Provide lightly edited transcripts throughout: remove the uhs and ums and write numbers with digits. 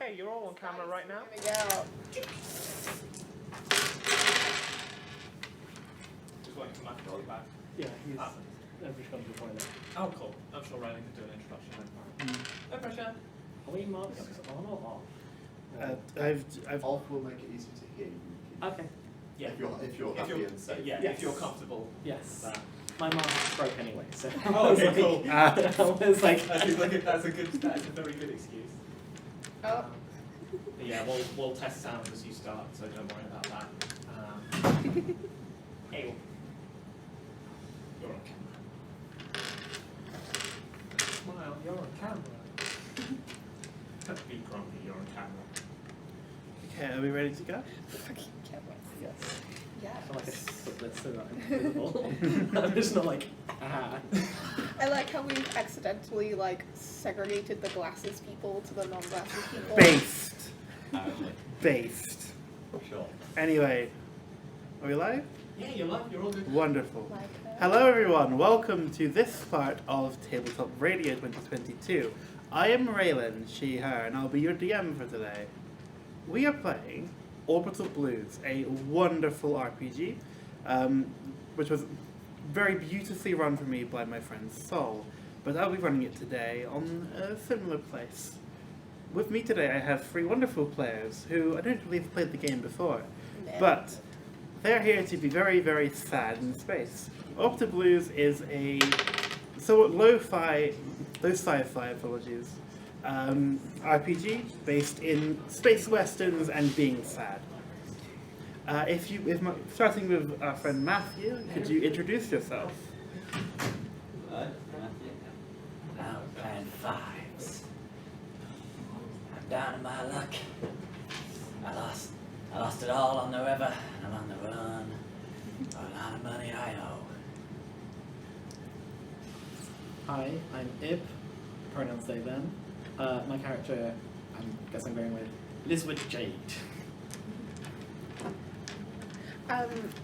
Okay, you're all on camera right now. Yeah. Just waiting for Matt to get back. Yeah, he's just gone to the toilet. Oh, cool. I'm sure Riley can do an introduction then. No pressure. Are we marking this on or off? I've Off will make it easier to hear you. Okay. Yeah. If you're happy and safe. Yeah, Yes. if you're comfortable. Yes. My mask broke anyway, so. Oh, okay, cool. I was like, That's a very good excuse. Oh. But yeah, we'll test sound as you start, so don't worry about that. Hey, you're on camera. Smile, you're on camera. Don't be grumpy, you're on camera. Okay, are we ready to go? Fucking can't wait. yes. Yeah. I feel like I just put this so that I'm invisible. I'm just not like, ah. I like how we've accidentally segregated the glasses people to the non-glasses people. Based. Apparently. Based. Sure. Anyway, are we live? Yeah, you're live, you're all good. Wonderful. Like, Hello everyone, welcome to this part of Tabletop Radio 2022. I am Raylan, she, her, and I'll be your DM for today. We are playing Orbital Blues, a wonderful RPG, which was very beautifully run for me by my friend Sol, but I'll be running it today on a similar place. With me today I have three wonderful players who I don't believe have played the game before, but they're here to be very, very sad in space. Orbital Blues is a somewhat lo-fi, sci-fi, apologies, RPG based in space westerns and being sad. Starting with our friend Matthew, could you introduce yourself? Matthew. Now we're playing fives. I'm down in my luck. I lost it all on the river, and I'm on the run. A lot of money I owe. Hi, I'm Ib, pronouns they, them. My character, I guess I'm going with Lizwood Jade.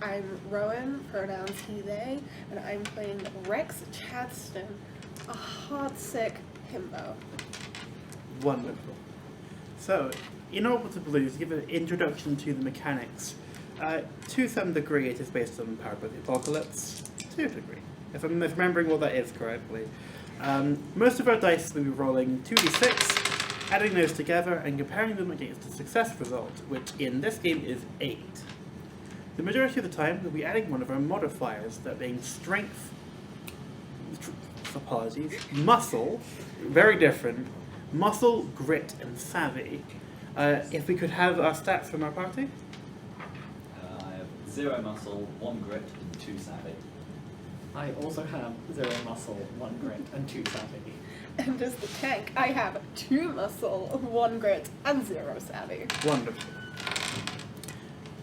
I'm Rowan, pronouns he, they, and I'm playing Rex Chadston, a heartsick himbo. Wonderful. So, in Orbital Blues, give an introduction to the mechanics. To some degree, it is based on Powered by the Apocalypse. To a degree, if I'm remembering what that is correctly. Most of our dice will be rolling 2d6, adding those together and comparing them against the success result, which in this game is 8. The majority of the time, we'll be adding one of our modifiers, that being strength, muscle, very different, muscle, grit, and savvy. If we could have our stats from our party? I have 0 muscle, 1 grit, and 2 savvy. I also have 0 muscle, 1 grit, and 2 savvy. And as the tank, I have 2 muscle, 1 grit, and 0 savvy. Wonderful.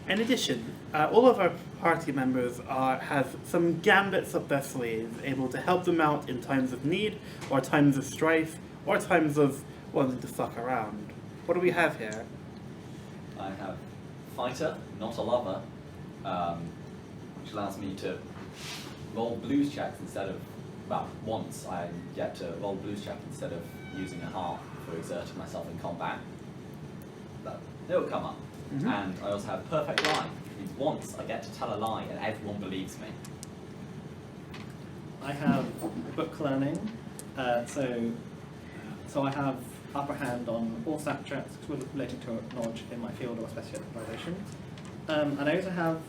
In addition, all of our party members have some gambits up their sleeves, able to help them out in times of need, or times of strife, or times of wanting to fuck around. What do we have here? I have fighter, not a lover, which allows me to roll blues checks instead of, once I get to roll blues check instead of using a heart for exerting myself in combat. But it will come up. Mm-hmm. And I also have perfect lie, which means once I get to tell a lie and everyone believes me. I have book learning, so I have upper hand on all stat checks relating to knowledge in my field or specialization. And I also have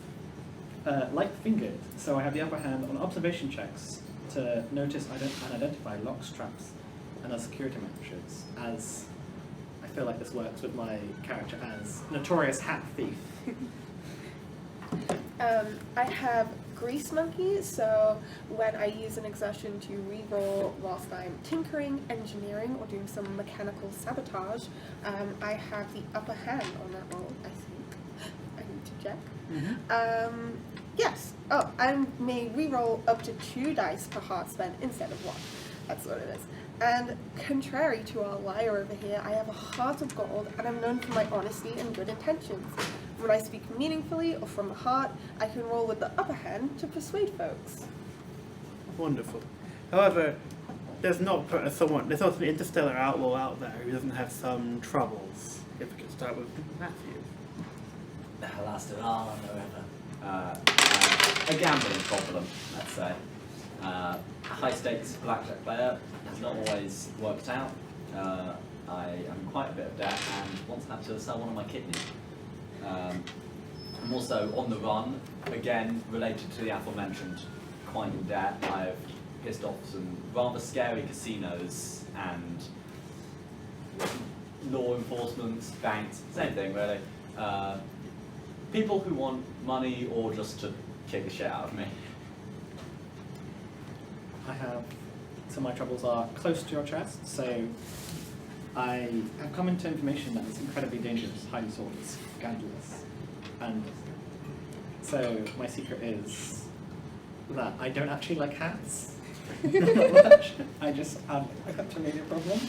light-fingered, so I have the upper hand on observation checks to notice and identify locks, traps, and other security measures, as I feel like this works with my character as notorious hat thief. I have Grease Monkey, so when I use an exertion to reroll whilst I'm tinkering, engineering, or doing some mechanical sabotage, I have the upper hand on that roll, I think. I need to check. Mm-hmm. Yes. Oh, I may reroll up to 2 dice per heart spent instead of 1. That's what it is. And contrary to our liar over here, I have a heart of gold, and I'm known for my honesty and good intentions. When I speak meaningfully or from the heart, I can roll with the upper hand to persuade folks. Wonderful. However, there's not there's not an interstellar outlaw out there who doesn't have some troubles. If we could start with Matthew. I lost it all on the river. A gambling problem, let's say. A high stakes blackjack player has not always worked out. I am quite a bit of debt and once had to sell one of my kidneys. I'm also on the run, again related to the aforementioned quite in debt. I've pissed off some rather scary casinos and law enforcement, banks, same thing really. People who want money or just to kick the shit out of me. So my troubles are close to your chest, so I have come into information that is incredibly dangerous, highly sought, scandalous. And so my secret is that I don't actually like hats. I just have a kleptomania problem.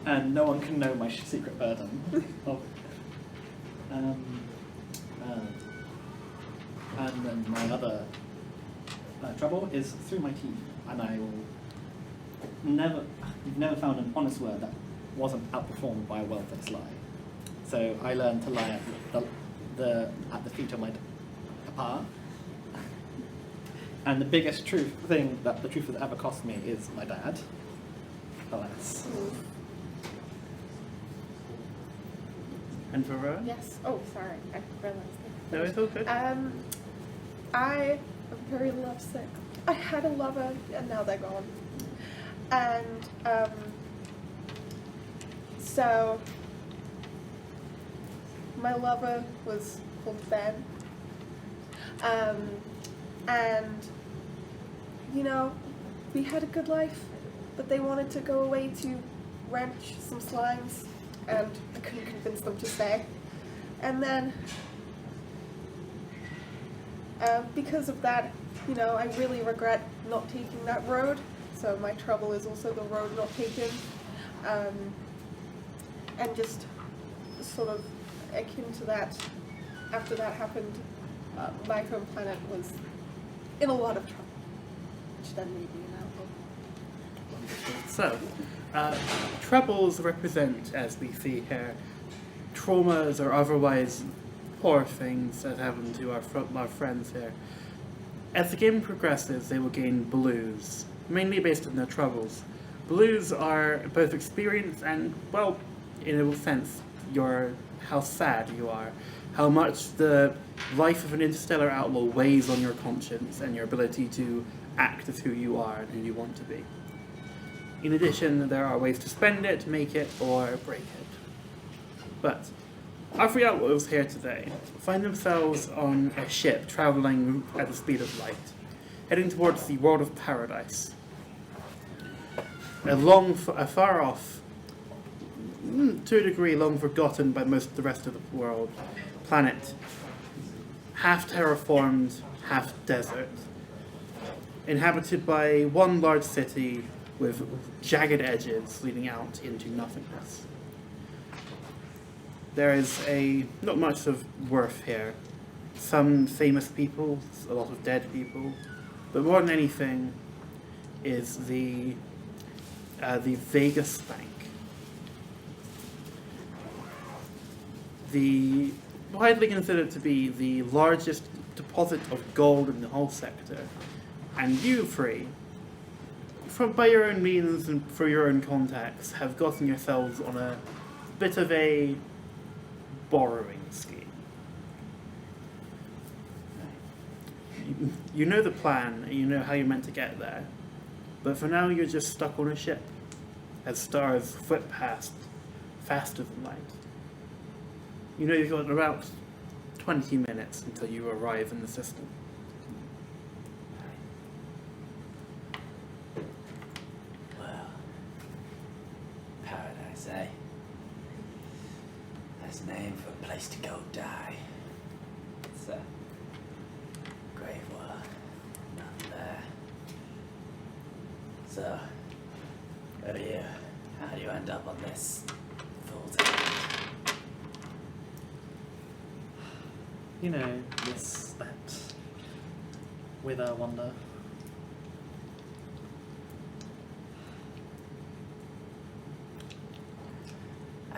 And no one can know my secret burden of and then my other trouble is through my teeth, and I will you've never found an honest word that wasn't outperformed by a well-faced lie. So I learned to lie at the feet of my papa. And the biggest truth has ever cost me is my dad. Alas. And for Rowan? Yes. Oh, sorry. I realized that. No, it's all good. I am very lovesick. I had a lover, and now they're gone. And so my lover was called Ben. And you know, we had a good life, but they wanted to go away to ranch some slimes, and I couldn't convince them to stay. And then, because of that, you know, I really regret not taking that road. So my trouble is also the road not taken, and just sort of akin to that. After that happened, my home planet was in a lot of trouble, which then made me an outlaw. So, troubles represent, as we see here, traumas or otherwise poor things that happen to our friends here. As the game progresses, they will gain blues, mainly based on their troubles. Blues are both experience and, well, in a sense, how sad you are, how much the life of an interstellar outlaw weighs on your conscience and your ability to act as who you are and who you want to be. In addition, there are ways to spend it, make it, or break it. But our three outlaws here today find themselves on a ship traveling at the speed of light, heading towards the world of paradise. A far off, to a degree long forgotten by most of the rest of the world, planet, half terraformed, half desert, inhabited by one large city with jagged edges leading out into nothingness. There is not much of worth here. Some famous people, a lot of dead people, but more than anything is the Vegas Bank. The widely considered to be the largest deposit of gold in the whole sector, and you three, by your own means and through your own contacts, have gotten yourselves on a bit of a borrowing scheme. You know the plan, and you know how you're meant to get there, but for now you're just stuck on a ship, as stars flit past, faster than light. You know you've got about 20 minutes until you arrive in the system. Well, paradise, eh? That's a name for a place to go die. It's a grave world, nothing there. So, who are you? How do you end up on this fool's errand? You know, this, that, wither, wonder.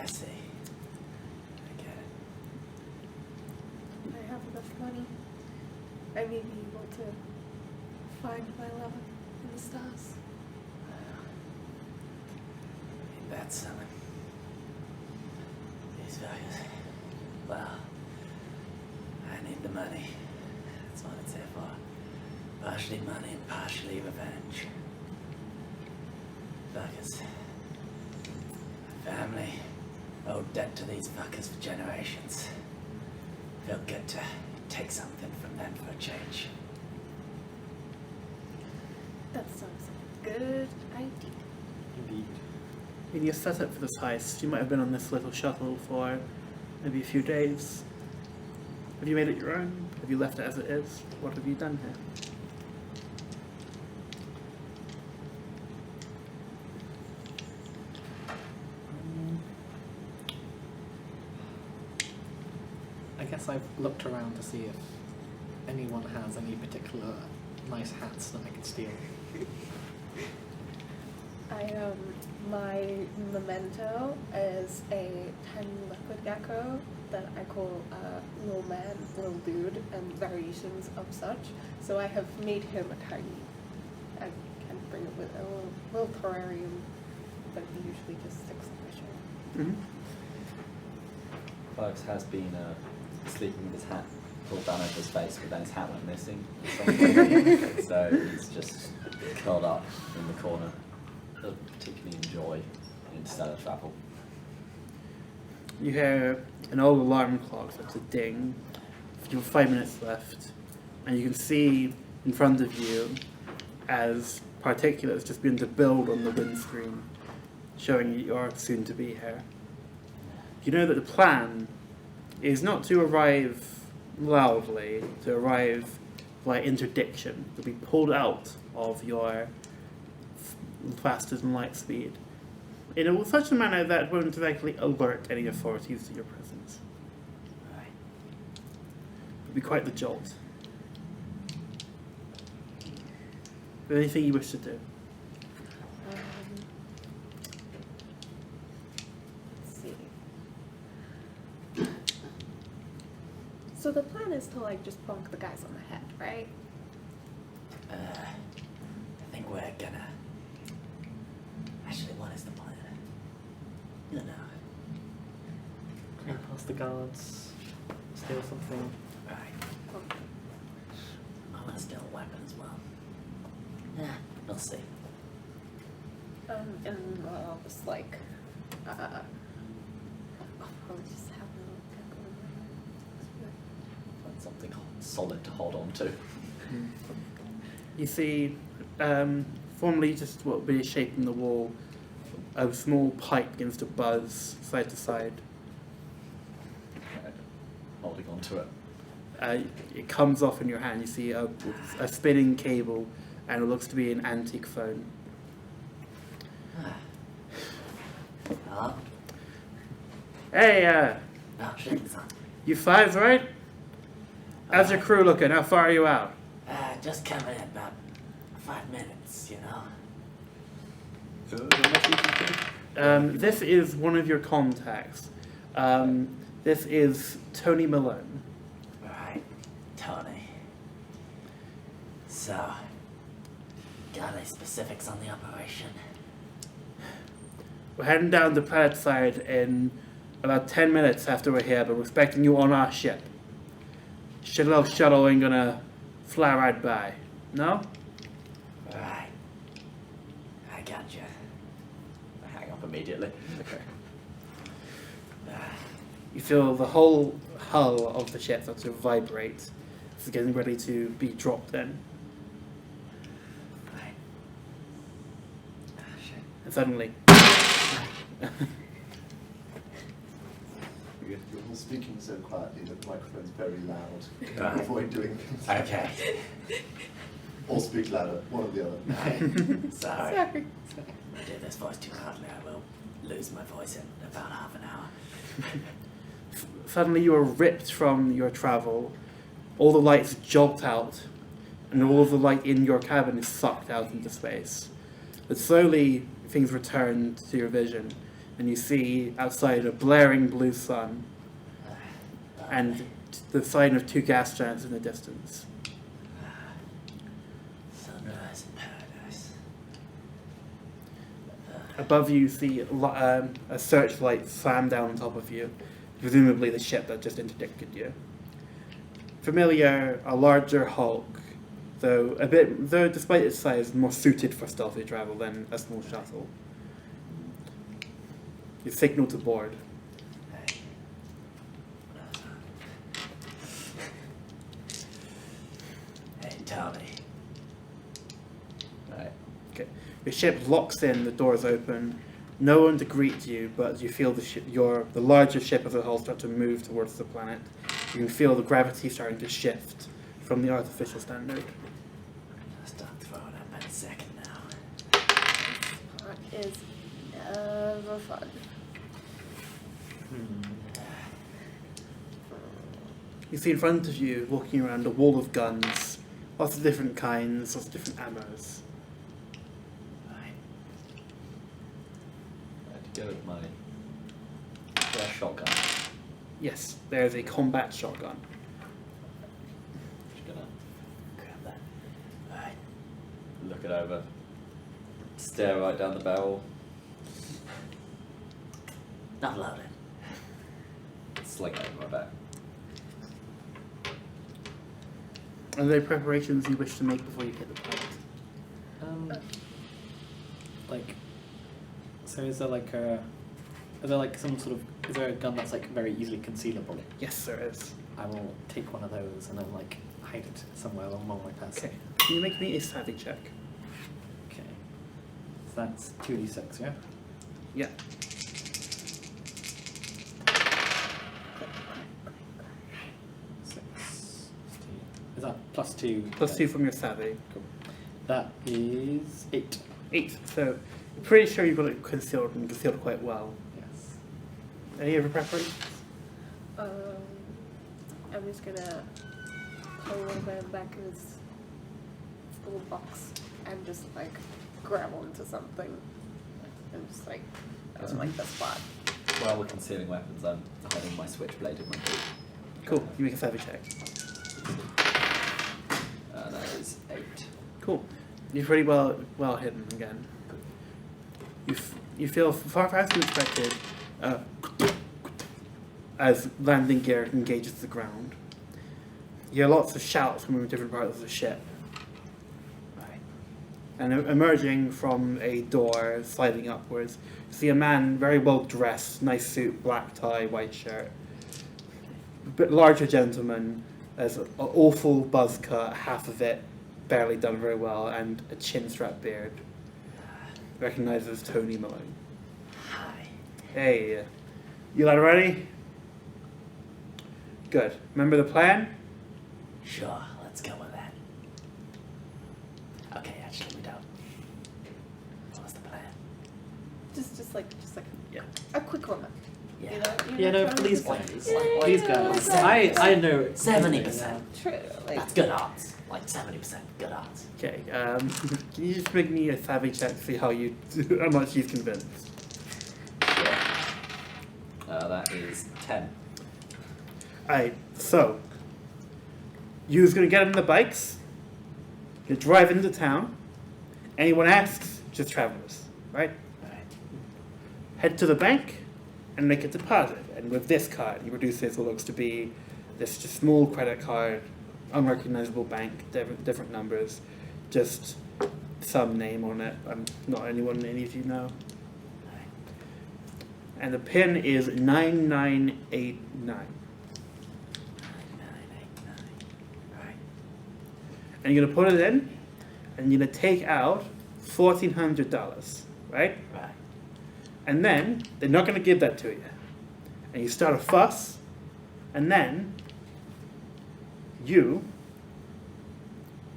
I see. I get it. I have enough money. I may be able to find my lover in the stars. That's something. These values. Well, I need the money. That's what it's there for. Partially money and partially revenge. Fuckers. My family owed debt to these fuckers for generations. Felt good to take something from them for a change. That sounds like a good idea. Indeed. In your setup for this heist, you might have been on this little shuttle for maybe a few days. Have you made it your own? Have you left it as it is? What have you done here? I guess I've looked around to see if anyone has any particular nice hats that I could steal. My memento is a tiny liquid gecko that I call little man, little dude, and variations of such. So I have made him a tiny. I can bring it with a little terrarium, but he usually just sticks on my shirt. Mm-hmm. Bugs has been sleeping with his hat pulled down over his face, but then his hat went missing or something. So he's just curled up in the corner. Doesn't particularly enjoy interstellar travel. You hear an old alarm clock that's a ding. You have 5 minutes left, and you can see in front of you as particulates just begin to build on the windscreen, showing you are soon to be here. You know that the plan is not to arrive loudly, to arrive by interdiction, to be pulled out of your faster than light speed in such a manner that won't directly alert any authorities to your presence. Right. It'll be quite the jolt. Anything you wish to do? Let's see. So the plan is to like just bonk the guys on the head, right? I think we're gonna. Actually, what is the plan? You know. Clean past the guards, steal something. Right. I want to steal a weapon as well. Yeah, we'll see. And I'll just like, I'll probably just have a little gecko in my hand. Find something solid to hold on to. You see, formerly just what would be a shape in the wall, a small pipe begins to buzz side to side. Holding on to it. It comes off in your hand. You see a spinning cable, and it looks to be an antique phone. Hello? Hey, Oh, shit, it's on. you fives, right? How's your crew looking? How far are you out? Just coming in about 5 minutes, you know? This is one of your contacts. This is Tony Malone. Right, Tony. So, got any specifics on the operation? We're heading down to Planet Side in about 10 minutes after we're here, but we're expecting you on our ship. Little shuttle ain't gonna fly right by. No? Right. I gotcha. I hang up immediately. Okay. You feel the whole hull of the ship start to vibrate. It's getting ready to be dropped in. Right. Ah, shit. And suddenly, You're all speaking so quietly that the microphone's very loud. Right. Avoid doing things. Okay. Or speak louder, one or the other. Right. Sorry. Sorry. If I did this voice too loudly, I will lose my voice in about half an hour. suddenly you are ripped from your travel. All the lights jolt out, and all of the light in your cabin is sucked out into space. But slowly, things return to your vision. and you see outside a blaring blue sun and the sign of 2 gas giants in the distance. Sunrise in paradise. Above you see a searchlight slam down on top of you, presumably the ship that just interdicted you. Familiar, a larger hulk, though despite its size, more suited for stealthy travel than a small shuttle. You signal to board. Hey. Hey, Tommy. Right. Okay. Your ship locks in, the doors open. No one to greet you, but you feel the larger ship as a whole start to move towards the planet. You can feel the gravity starting to shift from the artificial standard. Stop throwing up in a second now. That is never fun. You see in front of you, walking around, a wall of guns, lots of different kinds, lots of different ammos. Right. To go with my shotgun. Yes, there's a combat shotgun. Just gonna Grab that. Right. look it over, stare right down the barrel, Not loaded. sling it over my back. Are there preparations you wish to make before you hit the planet? Like, so is there like a gun that's like very easily concealable? Yes, there is. I will take one of those and then like hide it somewhere along my person. Okay. Can you make me a savvy check? Okay. So that's 2d6, yeah? Yeah. Six. Is that plus 2? Plus 2 from your savvy. Cool. That is 8. 8. So, you're pretty sure you've got it concealed and concealed quite well. Yes. Any other preparations? I'm just gonna pull a little bit back in his little box and just like grab onto something and just like that's like the spot. While we're concealing weapons, I'm hiding my switchblade in my boot. Cool. You make a savvy check. That is 8. Cool. You're pretty well hidden again. You feel far faster than expected as landing gear engages the ground. You hear lots of shouts from different parts of the ship. Right. And emerging from a door, sliding upwards, you see a man very well dressed, nice suit, black tie, white shirt. A bit larger gentleman, has an awful buzz cut, half of it barely done very well, and a chin strap beard. Recognizes Tony Malone. Hi. Hey, you lot ready? Good. Remember the plan? Sure, let's go with that. Okay, actually we don't. What was the plan? Just like Yeah. a quick one. Yeah. You know, Yeah, no, trying to please, just, like, please. yeah, Please yeah, go. like, I know. 70%. True. Like That's good odds. Like 70% good odds. Okay. Can you just make me a savvy check to see how much he's convinced? Sure. That is 10. Alright. So, you're gonna get on the bikes. You drive into town. Anyone asks, just travelers, right? Right. Head to the bank and make a deposit. And with this card, you produce this what looks to be this just small credit card, unrecognizable bank, different numbers, just some name on it. Not anyone any of you know. Right. And the PIN is 9989. 9989. Right. And you're gonna put it in, and you're gonna take out $1,400, right? Right. And then they're not gonna give that to you. And you start a fuss, and then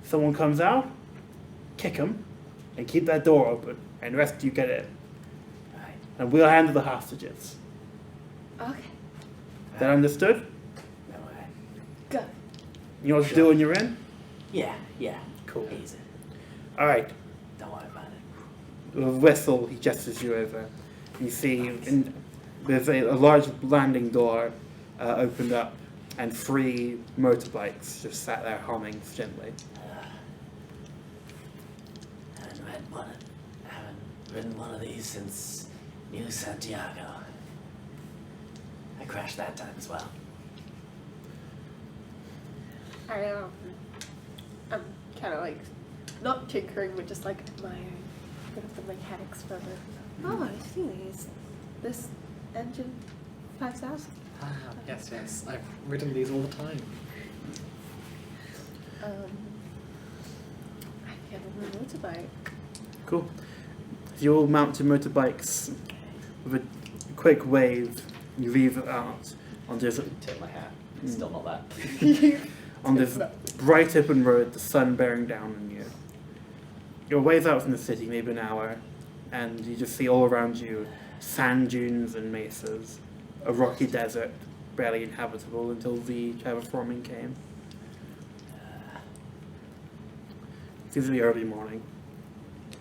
someone comes out, kick them, and keep that door open, and the rest of you get in. Right. And we'll handle the hostages. okay, That understood? No way. good. You know what to do when you're in? Yeah, yeah. Cool. Easy. Alright. Don't worry about it. With a whistle, he gestures you over. You see there's a large landing door opened up, and 3 motorbikes just sat there humming gently. Haven't ridden one of these since New Santiago. I crashed that time as well. I'm kind of like, not tinkering, but just like admiring one of the mechanics for the. Oh, I see this engine 5000. Ah, yes, yes. I've ridden these all the time. I get on the motorbike. Cool. You all mount your motorbikes with a quick wave. You leave it out on this Tip my hat. Still not that. on this bright open road, the sun bearing down on you. You're ways out from the city, maybe an hour, and you just see all around you sand dunes and mesas, a rocky desert, barely inhabitable until the terraforming came. Seems to be early morning.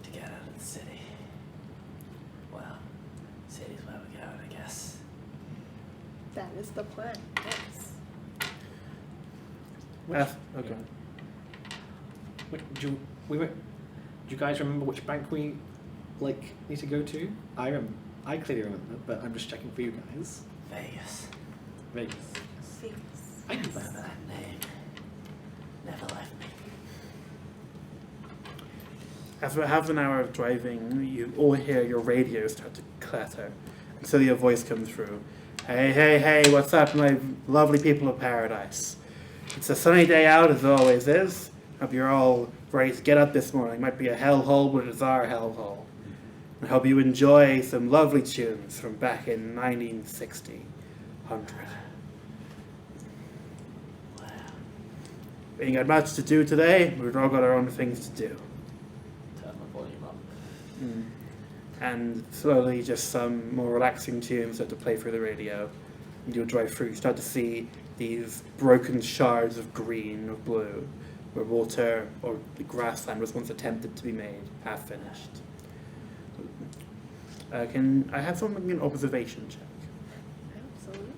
To get out of the city. Well, city's where we're going, I guess. That is the plan. Yes. Okay. Do you guys remember which bank we need to go to? I clearly remember, but I'm just checking for you guys. Vegas. Vegas. Yes. I know Remember that. that name. Never left me. After half an hour of driving, you all hear your radio start to clatter. And so your voice comes through. Hey, hey, hey, what's up, my lovely people of paradise? It's a sunny day out, as it always is. Hope you're all ready to get up this morning. Might be a hellhole, but it's our hellhole. I hope you enjoy some lovely tunes from back in 1960. 100. Wow. We ain't got much to do today. We've all got our own things to do. Turn my volume up. And slowly just some more relaxing tunes start to play through the radio. And you'll drive through, you start to see these broken shards of green or blue, where water or the grassland was once attempted to be made, half finished. Can I have someone make an observation check? Absolutely.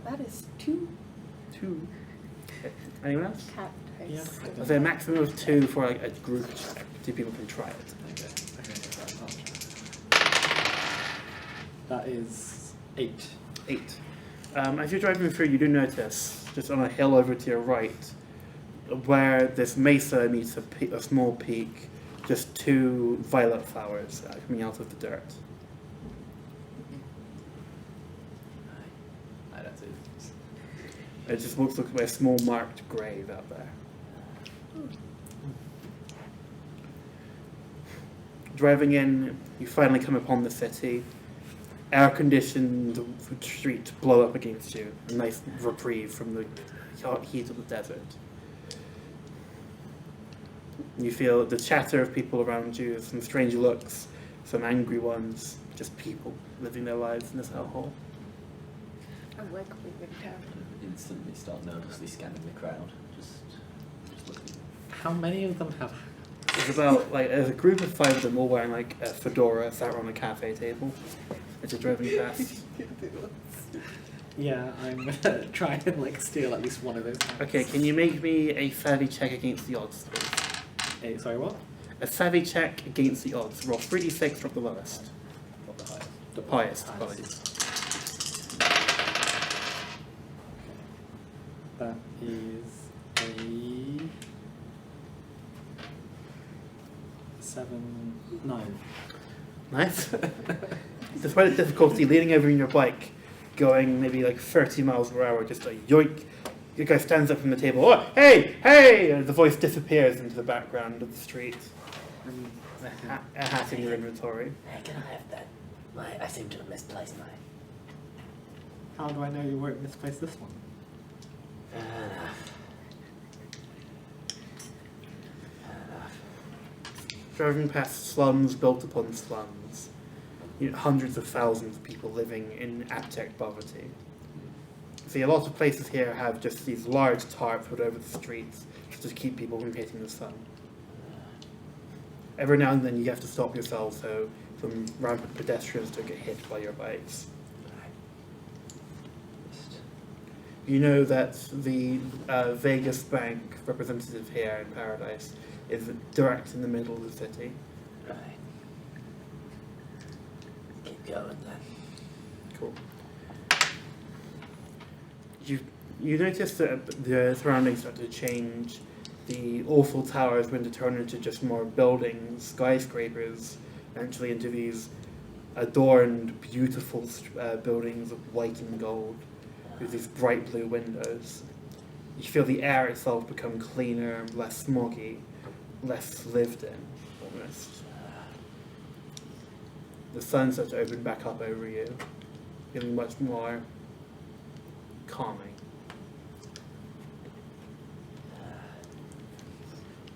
That is 2 2. Okay. Anyone else? cat dice. Yeah. I'll say a maximum of 2 for a group check. 2 people can try it. Okay. That is 8. 8. As you're driving through, you do notice, just on a hill over to your right, where this mesa meets a small peak, just 2 violet flowers coming out of the dirt. I don't see. It just looks like a small marked grave out there. Driving in, you finally come upon the city. Air-conditioned street blow up against you. A nice reprieve from the hot heat of the desert. You feel the chatter of people around you, some strange looks, some angry ones, just people living their lives in this hellhole. I'm like leaving town. Instantly start nervously scanning the crowd. Just looking. How many of them have? There's about, there's a group of 5 of them all wearing a fedora sat around a cafe table. As you're driving past. Yeah, I'm gonna try and steal at least one of those. Okay, can you make me a savvy check against the odds, please? Sorry, what? A savvy check against the odds. Roll 3d6 from the lowest. Not the highest. The highest, apologies. That is a 7, 9. Nice. Despite the difficulty, leaning over in your bike, going maybe 30 miles per hour, just a yoink. Your guy stands up from the table. Oh, hey, hey! And the voice disappears into the background of the street. A hat in your inventory. Hey, can I have that? I seem to have misplaced mine. How do I know you won't misplace this one? Fair enough. Driving past slums built upon slums. Hundreds of thousands of people living in abject poverty. See, a lot of places here have just these large tarps put over the streets just to keep people from hitting the sun. Every now and then you have to stop yourself so some rampant pedestrians don't get hit by your bikes. You know that the Vegas Bank representative here in Paradise is direct in the middle of the city. Right. Keep going then. Cool. You notice that the surroundings start to change. The awful towers begin to turn into just more buildings, skyscrapers, eventually into these adorned, beautiful buildings of white and gold with these bright blue windows. You feel the air itself become cleaner, less smoggy, less lived in, almost. The sun starts to open back up over you, feeling much more calming.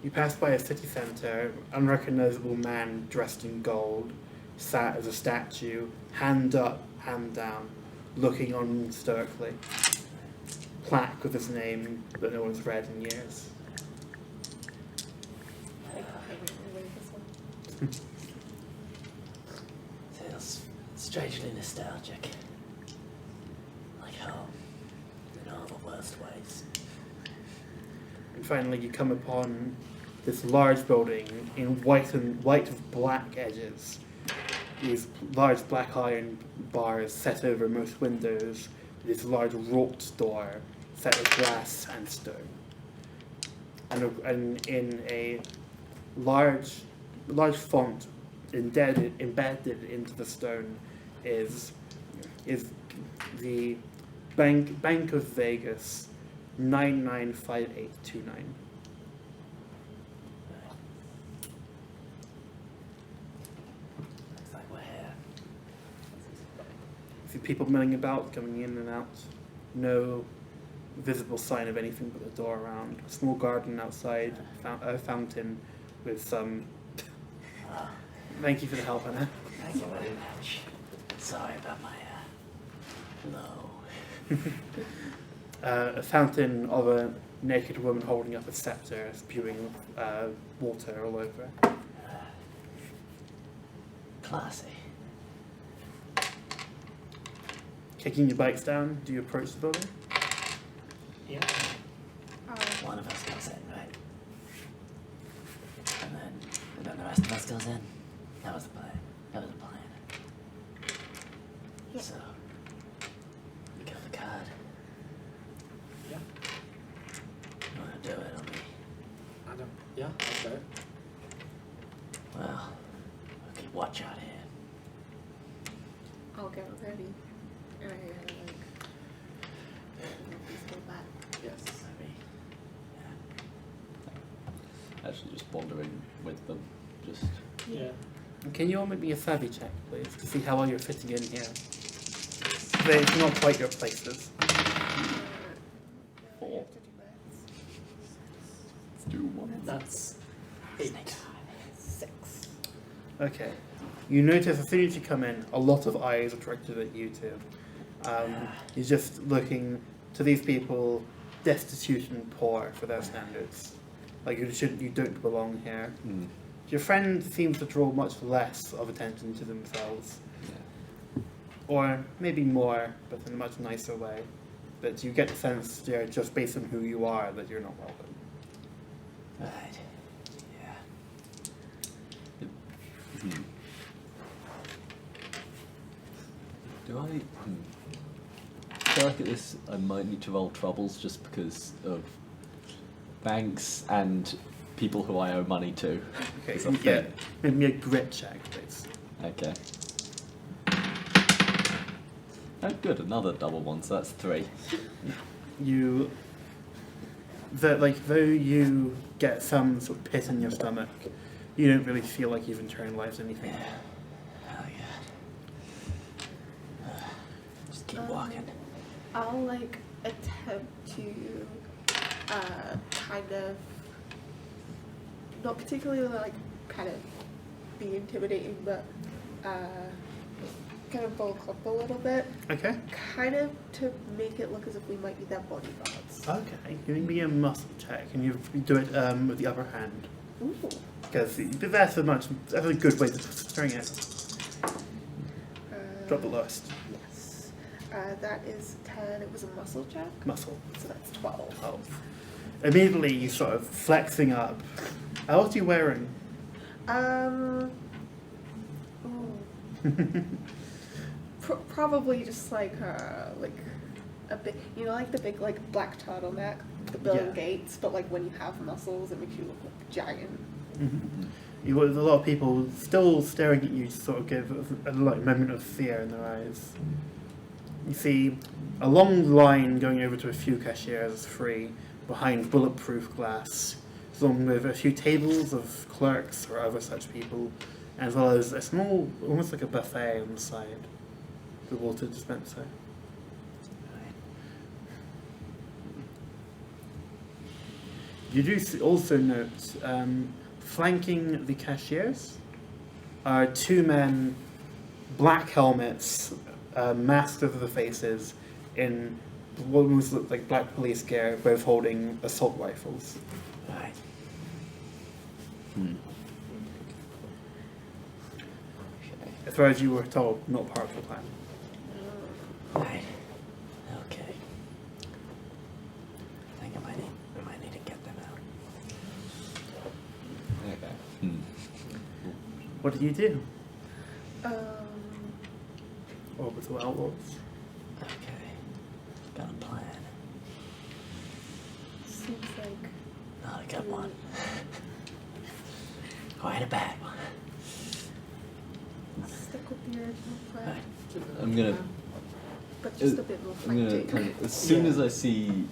You pass by a city centre. Unrecognizable man dressed in gold sat as a statue, hand up, hand down, looking on stoically. Plaque with his name that no one's read in years. Feels strangely nostalgic. Like home, in all the worst ways. And finally, you come upon this large building in white with black edges. These large black iron bars set over most windows. This large wrought door set with glass and stone. And in a large font embedded into the stone is the Bank of Vegas 995829. Looks like we're here. See people milling about, coming in and out. No visible sign of anything but the door around. A small garden outside, a fountain with some... Thank you for the help, Anna. Thank you very much. Sorry about my low. A fountain of a naked woman holding up a scepter, spewing water all over. Classy. Kicking your bikes down, do you approach the building? Yeah. One of us goes in, right? And then the rest of us goes in. That was the plan. That was the plan. Yeah. So, you kill the card. Yeah. You wanna do it on me? I don't. Yeah, I'll do it. Well, we'll keep watch out here. I'll get ready. And I like, please go back. Yes. Maybe. Actually, just wandering with them. Just Yeah. Can you all make me a savvy check, please, to see how well you're fitting in here? It's not quite your places. 4. Let's do 1. That's 8. 6. Okay. You notice as soon as you come in, a lot of eyes are directed at you two. You're just looking to these people destitute and poor for their standards. Like you don't belong here. Mm. Your friend seems to draw much less of attention to themselves. Yeah. Or maybe more, but in a much nicer way. But you get the sense, just based on who you are, that you're not welcome. Right. Yeah. Hmm. Do I? I feel like at this I might need to roll troubles just because of banks and people who I owe money to. Okay, Is that yeah. fair? Make me a grit check, please. Okay. Oh, good, another double one, so that's 3. Though you get some sort of pit in your stomach, you don't really feel like you've internalized anything. Oh yeah. Just keep walking. I'll like attempt to kind of not particularly like kind of be intimidating, but kind of bulk up a little bit, Okay. kind of to make it look as if we might be their bodyguards. Okay. Give me a muscle check, and you do it with the upper hand. Ooh. Because that's a good way to string it. Drop the lowest. Yes. That is 10. It was a muscle check. Muscle. So that's 12. 12. Immediately you sort of flexing up. What are you wearing? Ooh. Probably just like a big, like the big like black turtleneck, the Bill Yeah. Gates, but like when you have muscles, it makes you look like giant. There's a lot of people still staring at you to sort of give a moment of fear in their eyes. You see a long line going over to a few cashiers free behind bulletproof glass, along with a few tables of clerks or other such people, as well as a small, almost like a buffet on the side, the water dispenser. You do also note, flanking the cashiers are two men, black helmets, masked over the faces, in what almost look like black police gear, both holding assault rifles. Right. As far as you were told, not part of the plan. Right. Okay. I think I might need to get them out. Okay. What do you do? Um, Orbital Outlaws. Okay. Got a plan. seems like Not a good one. Quite a bad one. stick with the original plan, I'm gonna. but just a bit more I'm gonna fighting. kind of, as soon as I see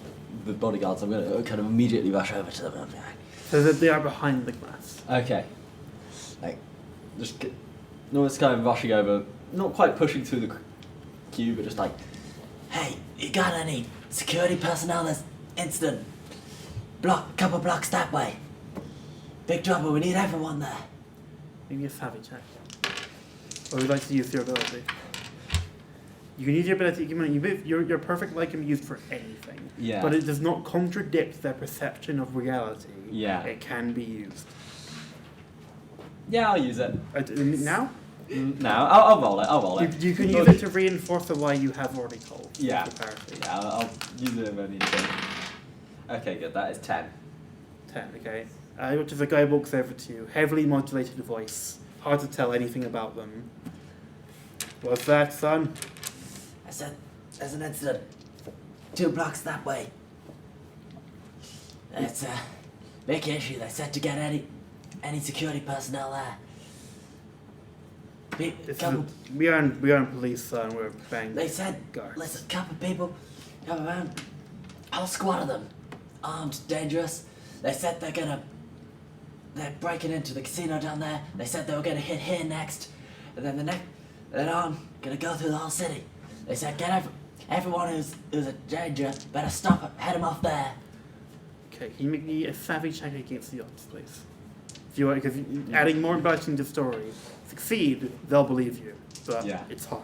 the bodyguards, I'm gonna kind of immediately rush over to them. And be like, So that they are behind the glass. okay. Like, just get, no, it's kind of rushing over, not quite pushing through the queue, but just like, Hey, you got any security personnel that's instant? Couple blocks that way. Big trouble, we need everyone there. Maybe a savvy check. Or would you like to use your ability? You can use your ability. Your perfect light can be used for anything. Yeah. But it does not contradict their perception of reality. Yeah. It can be used. yeah, I'll use it. Now? No, I'll roll it. I'll roll it. You can use it to reinforce the lie you have already told. Yeah. For parity. Yeah, I'll use it if I need to. Okay, good. That is 10. 10, okay. Which is a guy walks over to you, heavily modulated voice. Hard to tell anything about them. What's that, son? I said, there's an incident. 2 blocks that way. It's a big issue. They said to get any security personnel there. We aren't police, son. We're bang. They said, guards. listen, couple people come around. Whole squad of them. Armed, dangerous. They said they're breaking into the casino down there. They said they were gonna hit here next. And then they're gonna go through the whole city. They said, get everyone who's a danger, better stop, head them off there. Okay, can you make me a savvy check against the odds, please? If you want, because adding more embellishing to the story, succeed, they'll believe you. But Yeah. it's hard.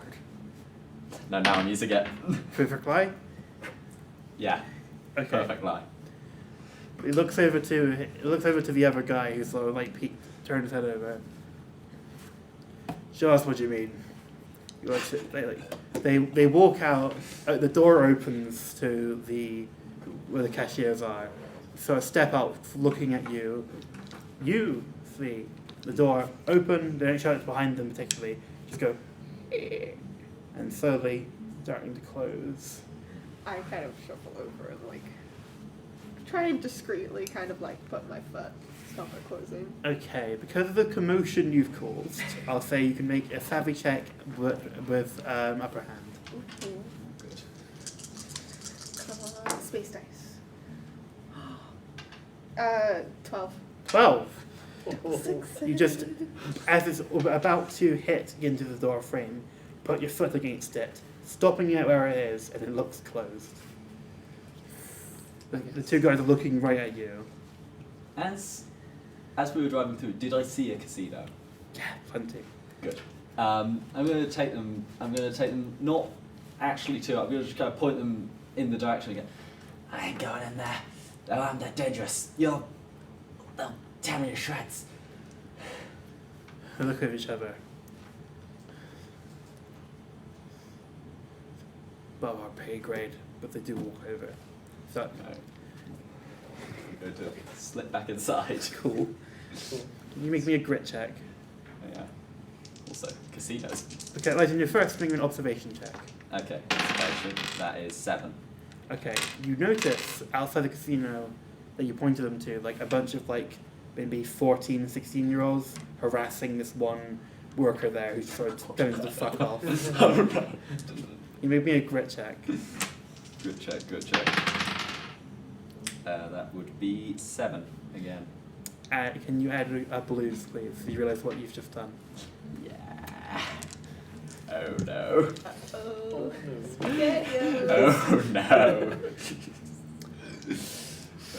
No, now I'm using it. Perfect lie? Yeah. Okay. Perfect lie. It looks over to the other guy who's sort of like turned his head over. Show us what you mean. They walk out. The door opens to where the cashiers are. So I step out, looking at you. You see the door open. They don't show it's behind them particularly. Just go, and slowly starting to close. I kind of shuffle over and like try and discreetly kind of like put my foot, stop it closing. Okay, because of the commotion you've caused, I'll say you can make a savvy check with upper hand. Okay. Good. Come on, space dice. 12. 12. 6. You just, as it's about to hit into the door frame, put your foot against it, stopping it where it is, and it looks closed. The two guys are looking right at you. As we were driving through, did I see a casino? Yeah, plenty. Good. I'm going to take them. Not actually to. I'm going to just kind of point them in the direction again. I ain't going in there. They're armed, they're dangerous. They'll tear me to shreds. We look at each other. Above our pay grade, but they do walk over. So, No. Go to slip back inside. cool. Can you make me a grit check? Oh, yeah. Also, casinos. Okay, like in your first, make me an observation check. Okay, observation. That is 7. Okay, you notice outside the casino that you pointed them to, like a bunch of like maybe 14, 16-year-olds harassing this one worker there who's sort of telling them to fuck off. Oh no. You make me a grit check. Good check, good check. That would be 7 again. Can you add a blues, please? So you realise what you've just done. Yeah. Oh no. Oh, spaghettios. Oh no.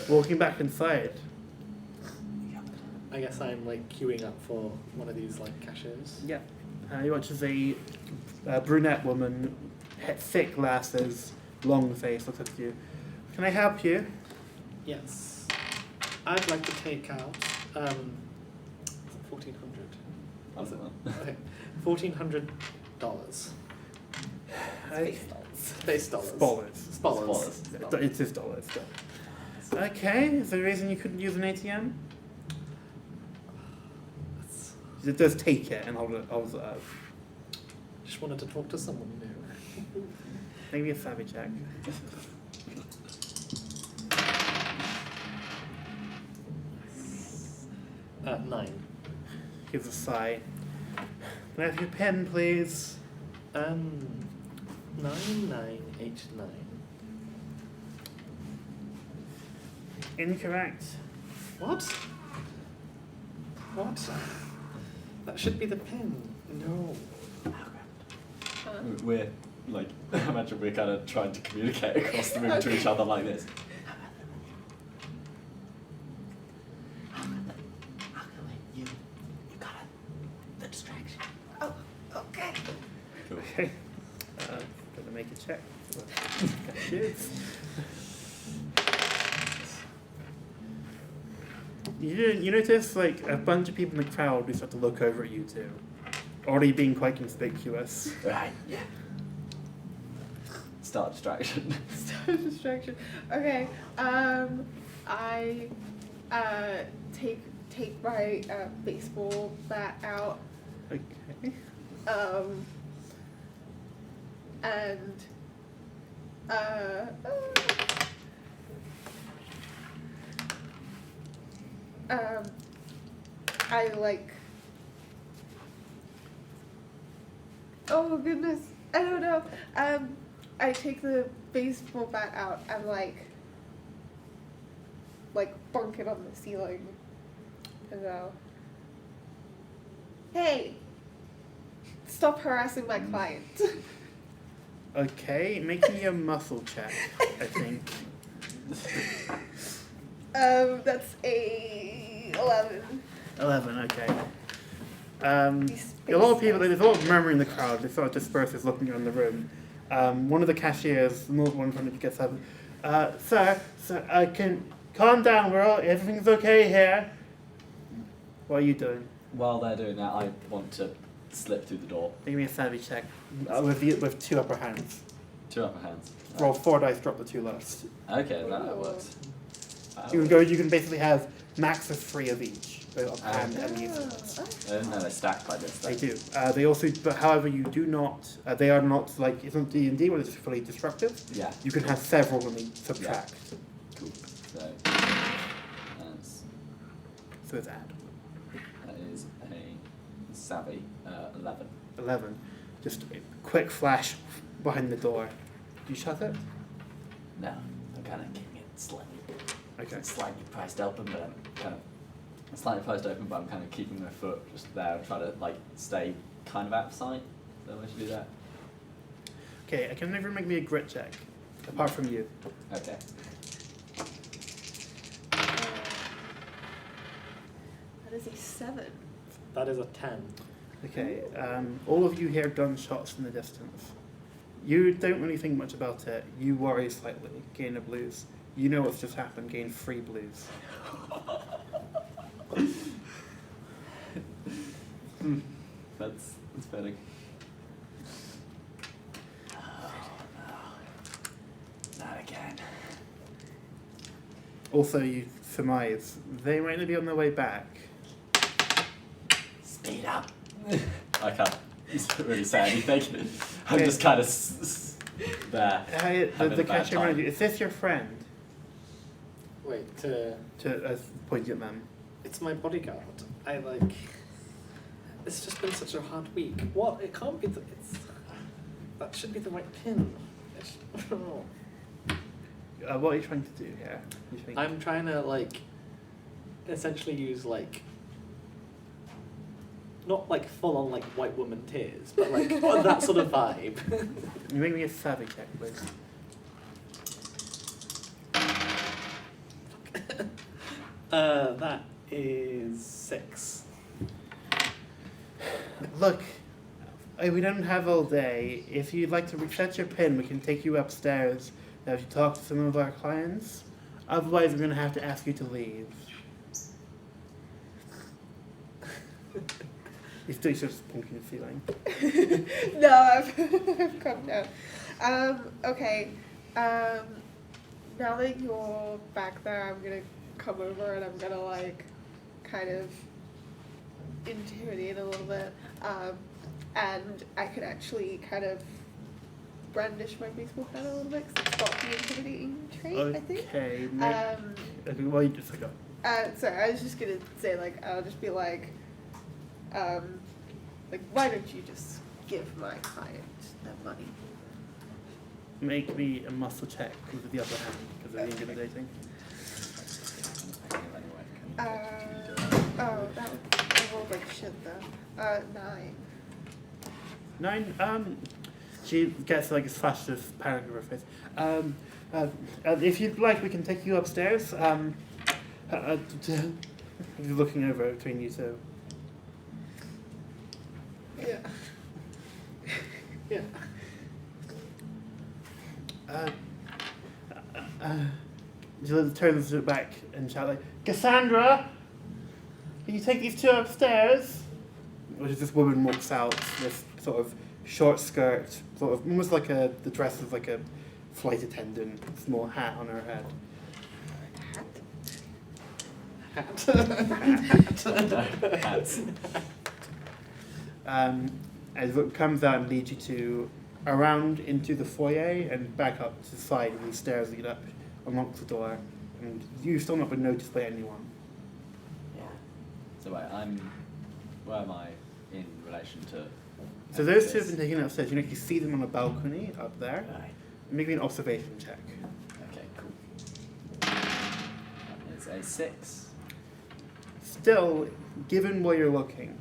Walking back inside. I guess I'm like queuing up for one of these like cashiers. Yeah. You watch as a brunette woman, thick glasses, long face, looks at you. Can I help you? Yes. I'd like to take out $1,400. What's it then? Okay. $1,400. Space dollars. Spollers. Spollers. It is dollars. Okay, is there a reason you couldn't use an ATM? It does take it and hold it up. Just wanted to talk to someone new. Maybe a savvy check. At 9. Gives a sigh. Can I have your pen, please? 9989. Incorrect. What? What? That should be the pin. No. We're like, I imagine we're kind of trying to communicate across the room to each other like this. You got the distraction. Oh, okay. Cool. Okay. Gonna make a check. Cheers. You notice like a bunch of people in the crowd who start to look over at you two, already being quite conspicuous. Right, yeah. Start distraction. Start distraction. Okay. I take my baseball bat out. Okay. And I like. Oh goodness, I don't know. I take the baseball bat out and like bonk it on the ceiling and go, "Hey, stop harassing my client." Okay, make me a muscle check, I think. That's a 11. 11, okay. A lot of people, there's a lot of murmuring in the crowd. They sort of disperses looking around the room. One of the cashiers, the one in front of you, gets up. Sir, can calm down. Everything's okay here. What are you doing? While they're doing that, I want to slip through the door. Give me a savvy check with 2 upper hands. 2 upper hands. Roll 4 dice, drop the 2 lowest. Okay, that works. You can basically have max of 3 of each. So upper hand and the No, they stack like this. They do. They also, but however, you do not. They are not like it's not D&D where it's fully destructive. Yeah. You can have several when they subtract. Cool. So that's, So it's add. that is a savvy 11. 11. Just a quick flash behind the door. Do you shut it? No, I'm kind of keeping it slightly. Okay. It's slightly priced open, but I'm kind of. It's slightly closed open, but I'm kind of keeping my foot just there, trying to like stay kind of out of sight. So I should do that. Okay. I can never make me a grit check, apart from you. Okay. That is a 7. That is a 10. Okay. All of you hear gunshots in the distance. You don't really think much about it. You worry slightly. Gain a blues. You know what's just happened. Gain 3 blues. That's fitting. Not again. Also, you surmise they might not be on their way back. Speed up. I can't really say anything. I'm just kind of there. The having a bad catcher around time. you. Is this your friend? Wait, To point at them. it's my bodyguard. It's just been such a hard week. What? It can't be. That should be the right pin. Oh. What are you trying to do here? You think? I'm trying to essentially use not full on white woman tears, but that sort of vibe. You make me a savvy check, please. That is 6. Look, we don't have all day. If you'd like to reset your pin, we can take you upstairs to have you talk to some of our clients. Otherwise, we're going to have to ask you to leave. He's still just punking the ceiling. No, I've come down. Okay. Now that you're back there, I'm gonna come over and I'm gonna kind of intimidate a little bit. And I could actually kind of brandish my baseball bat a little bit because it's got the intimidating trait, I think. Okay, okay, well, you just go. Sorry, I was just gonna say I'll just be why don't you just give my client their money? Make me a muscle check with the other hand because they're intimidating. I rolled shit though. 9. 9. She gets a flash of panic over her face. If you'd like, we can take you upstairs. Looking over between you two. Yeah. Yeah. She turns back and shouts Cassandra, can you take these two upstairs? Which is this woman walks out, this sort of short skirt, sort of almost the dress of a flight attendant, small hat on her head. Hats. As it comes out and leads you to around into the foyer and back up to the side where the stairs lead up, unlocks the door, and you've still not been noticed by anyone. Yeah. So wait, where am I in relation to? So those two have been taken upstairs. You can actually see them on a balcony up there. Right. Make me an observation check. Okay, cool. That is a 6. Still, given where you're looking,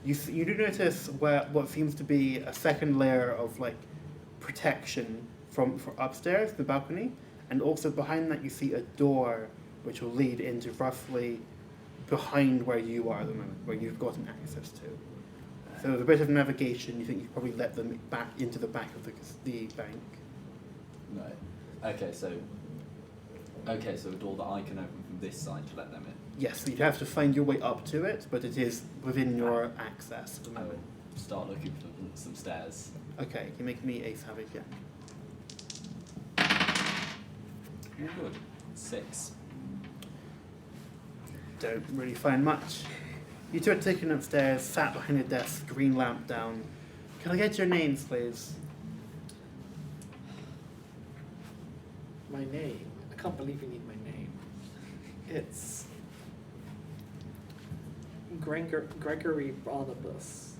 you do notice what seems to be a second layer of protection for upstairs, the balcony, and also behind that you see a door which will lead into roughly behind where you are at the moment, where you've gotten access to. So with a bit of navigation, you think you probably let them back into the back of the bank. Right. Okay, so a door that I can open from this side to let them in. Yes, so you'd have to find your way up to it, but it is within your access at the I moment. will start looking for some stairs. Okay, you make me a savage again. Good. 6. Don't really find much. You two are taken upstairs, sat behind a desk, green lamp down. Can I get your names, please? My name. I can't believe you need my name. It's Gregory Barnabas.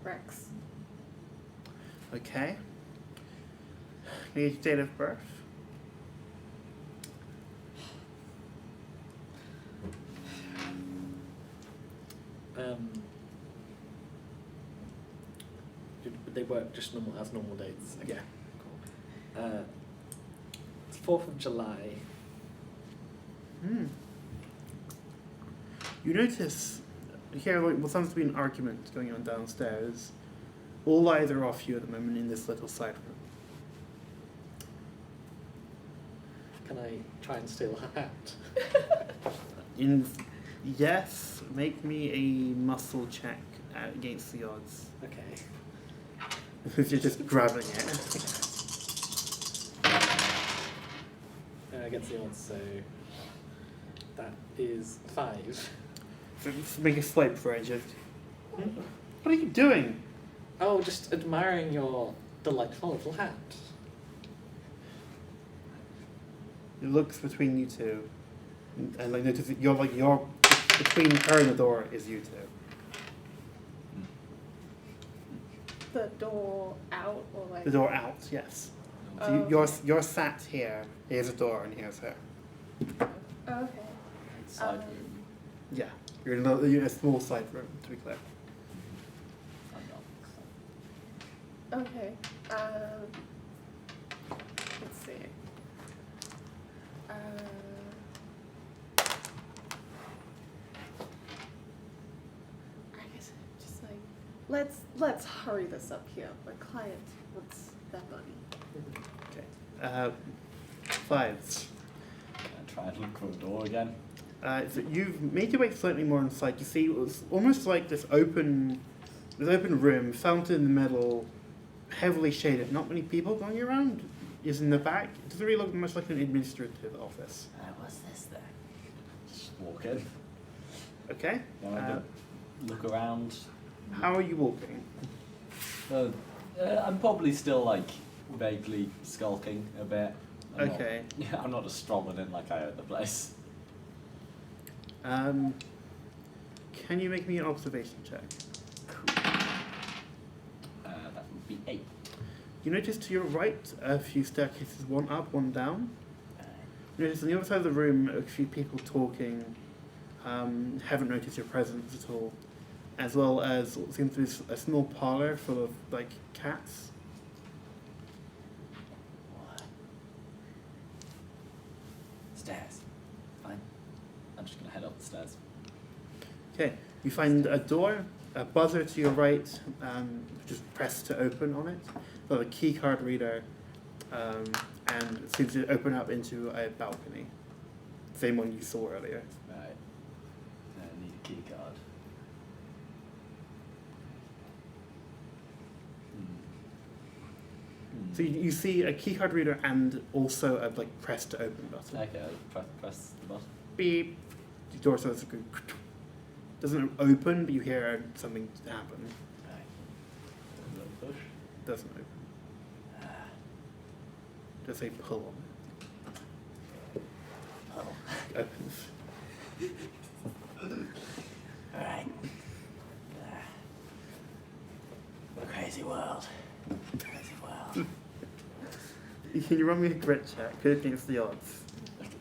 Rex. Okay. Can I get your date of birth? They work just normal dates. Okay. Yeah. Cool. It's 4th of July. You notice, you hear what sounds to be an argument going on downstairs. All eyes are off you at the moment in this little side room. Can I try and steal her hat? Yes, make me a muscle check against the odds. Okay. If you're just grabbing it. Against the odds, so that is 5. So just make a swipe for it. Just. What are you doing? Oh, just admiring your delightful little hat. It looks between you two, and like notice that you're between her and the door is you two. The door out or like. The door out, yes. So you're sat here. Here's a door, and here's her. Okay. Side Um, room. Yeah, you're in a small side room, to be clear. I'm not. Okay. Let's see. I guess just like let's hurry this up here. My client wants that money. Okay. Fives. Can I try and look for a door again? So you've made your way slightly more inside. You see, it was almost like this open room, fountain in the middle, heavily shaded. Not many people going around. Is in the back. It doesn't really look much like an administrative office. What's this then? Just walk in. Okay. Then I look around. How are you walking? I'm probably still like vaguely skulking a bit. Okay. I'm not as strolling in like I own the place. Can you make me an observation check? That would be 8. You notice to your right a few staircases, one up, one down. You notice on the other side of the room a few people talking. Haven't noticed your presence at all. As well as what seems to be a small parlour full of like cats. What? Stairs. Fine. I'm just gonna head up the stairs. Okay, you find a door, a buzzer to your right, just press to open on it. Got a key card reader, and it seems to open up into a balcony. Same one you saw earlier. Right. I need a key card. So you see a key card reader and also a like press to open button. Okay, I'll press the button. Beep. The door starts to go. Doesn't open, but you hear something happen. Right. A little push. Doesn't open. Does say pull on it. Oh. Opens. Alright. Crazy world. Crazy world. Can you run me a grit check against the odds?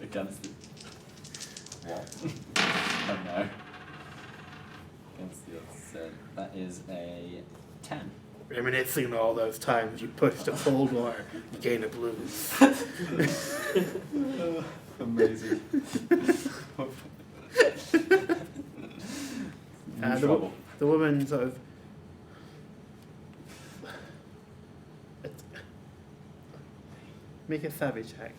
Against the what? Oh no. Against the odds. So that is a 10. Reminiscing all those times you pushed a full door, you gain a blues. Amazing. The woman sort of make a savvy check.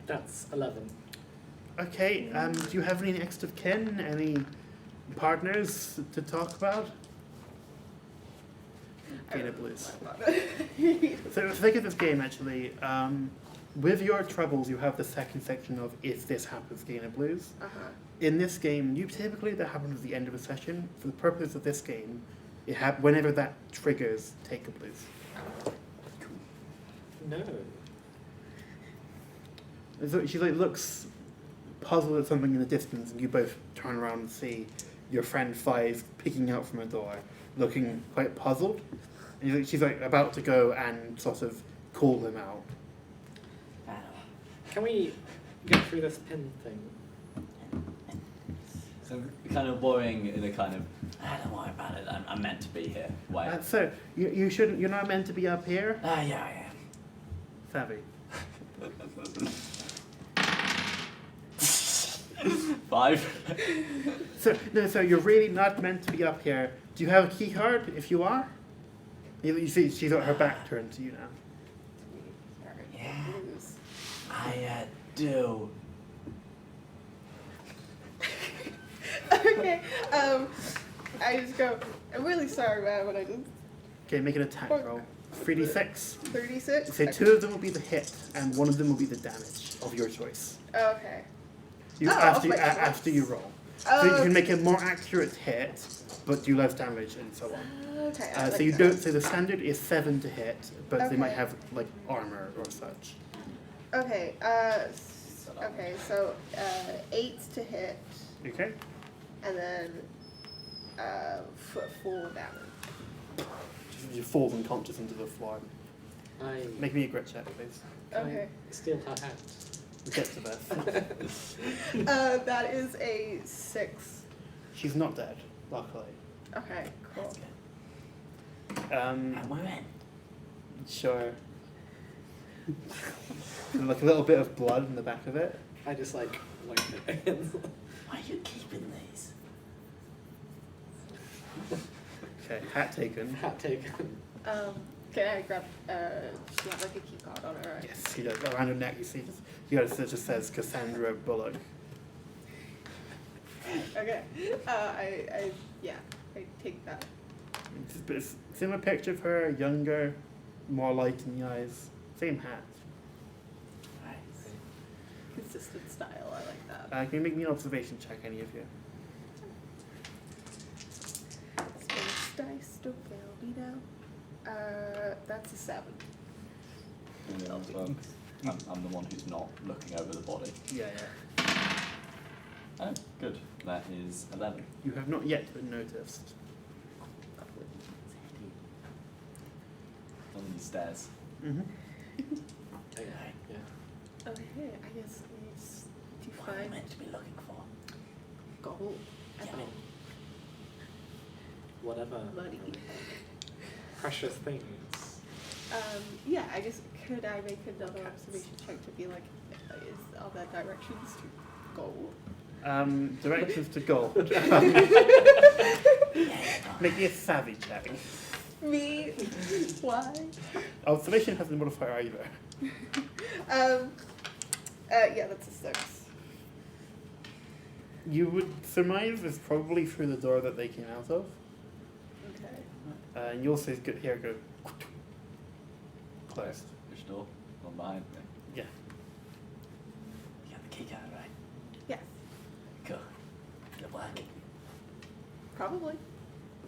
That's 11. Okay, do you have any next of kin? Any partners to talk about? Gain a blues. So think of this game actually. With your troubles, you have the second section of if this happens, gain a blues. In this game, typically that happens at the end of a session. For the purpose of this game, whenever that triggers, take a blues. No. And so she like looks puzzled at something in the distance, and you both turn around and see your friend Five peeking out from a door, looking quite puzzled. And she's like about to go and sort of call him out. Can we get through this pin thing? So kind of worrying in a kind of Don't worry about it. I'm meant to be here. Wait. So you shouldn't. You're not meant to be up here, Yeah, I am. Savvy. 5. So you're really not meant to be up here. Do you have a key card? If you are, you see she's got her back turned to you now. I do. Okay. I just go. I'm really sorry, man. What I did. Okay, make an attack roll. 3d6. 36. Say 2 of them will be the hit, and 1 of them will be the damage of your choice. Okay. You, Oh, after, of my after you roll. Oh, So you can make a more accurate hit, but do less damage and so on. Okay. I So like you that. don't. So the standard is 7 to hit, but they might Okay. have like armor or such. Okay. Okay. So 8 to hit, Okay. and then 4 damage. You fall unconscious into the floor. I Make me a grit check, please. can Okay. I steal her hat. We get to that. That is a 6. She's not dead, luckily. Okay. Cool. And we're in. Sure. Like a little bit of blood in the back of it. I just like wipe it. Why are you keeping these? Okay, hat taken. Hat taken. Can I grab? She has like a key card on her, right? Yes, he does. Around her neck, you see, it just says Cassandra Bullock. Okay. I take that. It's similar picture of her, younger, more light in the eyes. Same hat. Nice. Consistent style. I like that. Can you make me an observation check, any of you? Space dice don't fail me now. That's a 7. Yeah, well, I'm the one who's not looking over the body. Yeah. Oh, good. That is 11. You have not yet been noticed. On these stairs. Mm-hmm. Okay. Yeah. Okay. I guess it's to What are we find meant to be looking for? gold. Yeah, I mean, Whatever. Money. Precious things. Yeah. I guess could I make another Cats. observation check to be like, are there directions to gold? Directions to gold. Make me a savvy check. Me? Why? Observation has no modifier either. Yeah, that's a 6. You would surmise it's probably through the door that they came out of. Okay. And you'll see here go closed. Which door? One behind me. Yeah. you got the key card, right? Yes. Cool. Good work. Probably.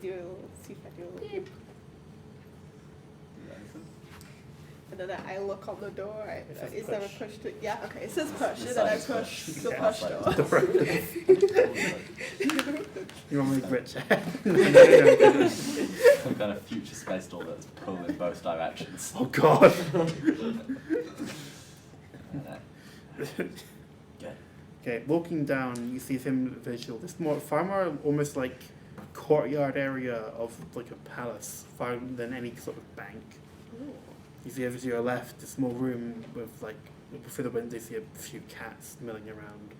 Do a little, see if I do a little beep. And then I look on the door. It says Is there a push. push to? Yeah. Okay. It says push, The and then I sign push says the Yeah. push door. You want me to grit check? Some kind of future space door that's pulled in both directions. Oh god. Good. Okay, walking down, you see some visual. This far more almost like courtyard area of like a palace, far than any sort of bank. You see over to your left a small room with like through the window you see a few cats milling around.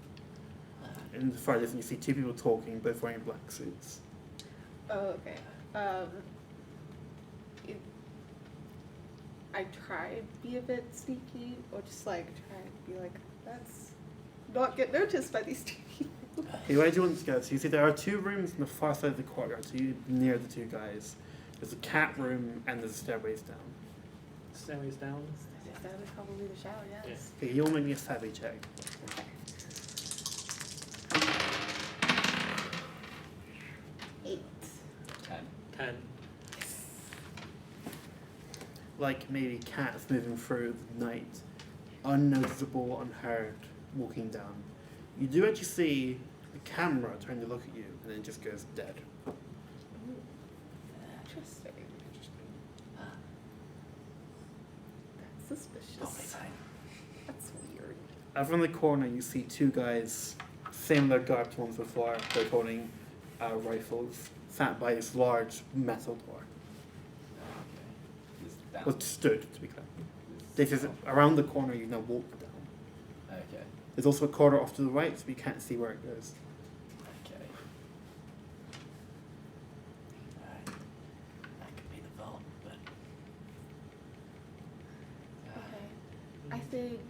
In the far distance you see 2 people talking, both wearing black suits. Oh, okay. I try to be a bit sneaky, or just like try to be like, let's not get noticed by these 2 people. Okay, where do you want to go? So you see there are 2 rooms on the far side of the courtyard, so you're near the 2 guys. There's a cat room and there's stairways down. Stairways down. That is probably the shower, yes. Okay, you'll make me a savvy check. Okay. 8. 10. 10. Like maybe cats moving through the night, unnoticeable, unheard, walking down. You do actually see the camera trying to look at you, and then it just goes dead. Interesting. That's suspicious. Don't be fine. That's weird. Over in the corner, you see 2 guys, similar garb to ones before, both holding rifles, sat by this large metal door. This down. Well, stood, to be clear. This is around the corner, you now walk down. Okay. There's also a corridor off to the right, so you can't see where it goes. Okay. Alright. That could be the vault, but Okay. I think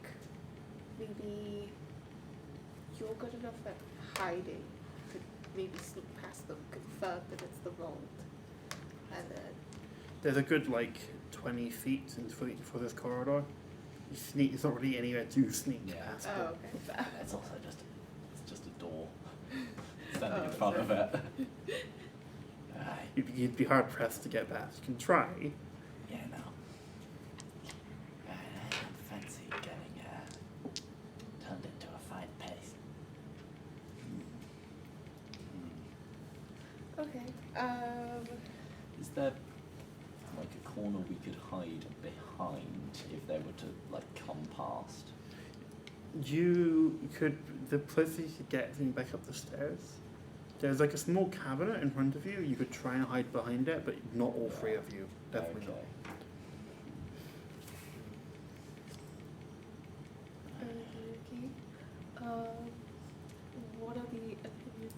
hiding. Could maybe sneak past them, confirm that it's the vault, and then. There's a good 20 feet for this corridor. You sneak. It's not really anywhere to sneak Yeah. past. Oh, it. okay. It's also just a door standing in front of it. Right. You'd be hard pressed to get past. You can try. Yeah, no. I don't fancy getting turned into a fight pace. Okay. Is there a corner we could hide behind if they were to come past? You could. The closest you could get is back up the stairs. There's a small cabinet in front of you. You could try and hide behind it, but not all three of you. Definitely Okay. Okay. What are the opinions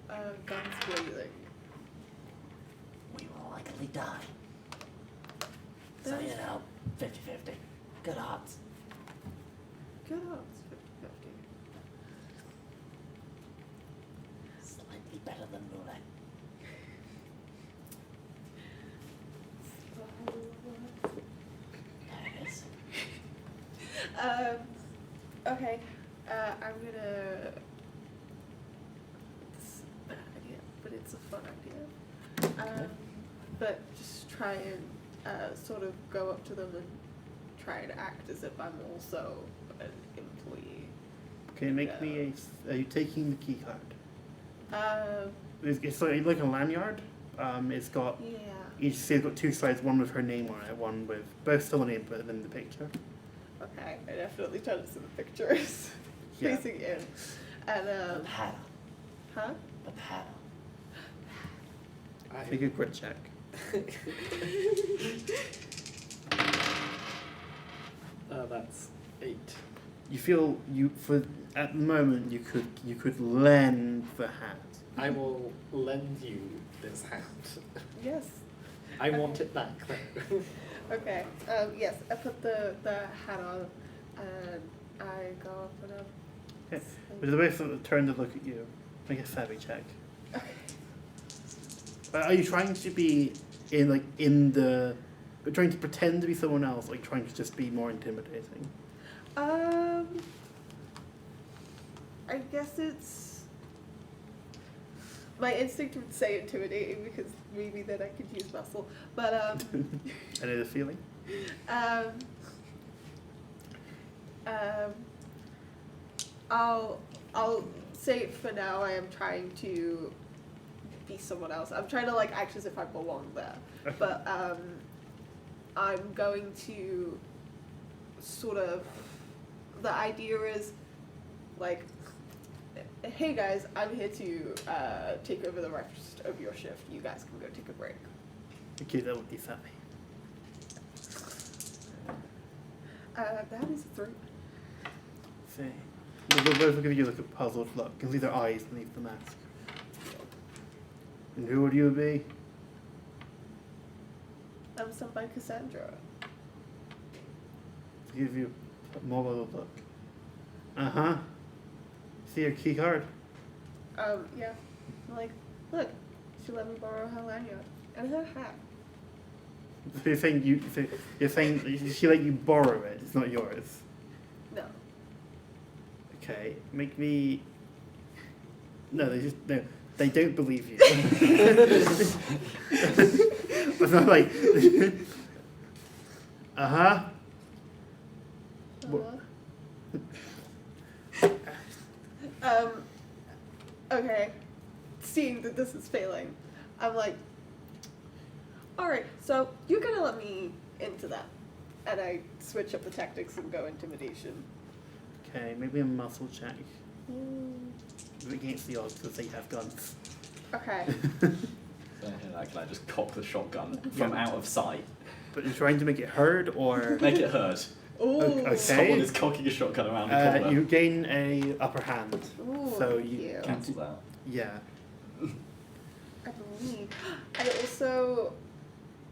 of guns blazing? We will likely die. So, 50-50. Good odds. Good odds, 50-50. Slightly better than roulette. There it is. Okay. I'm gonna. It's a bad idea, but it's a fun idea. But just try and sort of go up to them and try and act as if I'm also an employee. Okay, make me a. Are you taking the key card? It's like a lanyard. It's got. Yeah. Each it's got two sides. One with her name on it. One with both still her name, but then the picture. Okay, I definitely try to see the pictures Yeah. facing in. And The paddle. huh? The paddle. Make a grit check. That's 8. You feel at the moment you could lend the hat. I will lend you this hat. Yes. I want it back though. Okay. Yes, I put the hat on and I go up and up. Okay. But the way sort of turn to look at you, make a savvy check. Okay. Are you trying to be trying to pretend to be someone else, trying to just be more intimidating? I guess it's my instinct would say intimidating because maybe then I could use muscle, but I know the feeling. I'll say for now I am trying to be someone else. I'm trying to act as if I belong there, but I'm going to sort of. The idea is hey guys, I'm here to take over the rest of your shift. You guys can go take a break. Okay, that would be savvy. That is 3. See. They'll both give you a puzzled look. You can see their eyes beneath the mask. And who would you be? I'm sent by Cassandra. Give you a more of a look. Uh-huh. See your key card? Yeah. I'm look, she let me borrow her lanyard and her hat. So you're saying she let you borrow it, it's not yours. No. Okay, make me. No, they don't believe you. It's not like. Uh-huh. Okay. Seeing that this is failing, I'm alright, so you're gonna let me into that. And I switch up the tactics and go intimidation. Okay, maybe a muscle check. Against the odds because they have guns. Okay. So can I just cock the shotgun from out of sight? But you're trying to make it heard or. Make it hurt. Ooh. Okay. Someone is cocking a shotgun around the corner. You gain a upper hand. Ooh, So thank you. Cancel that. Yeah. I believe. I also,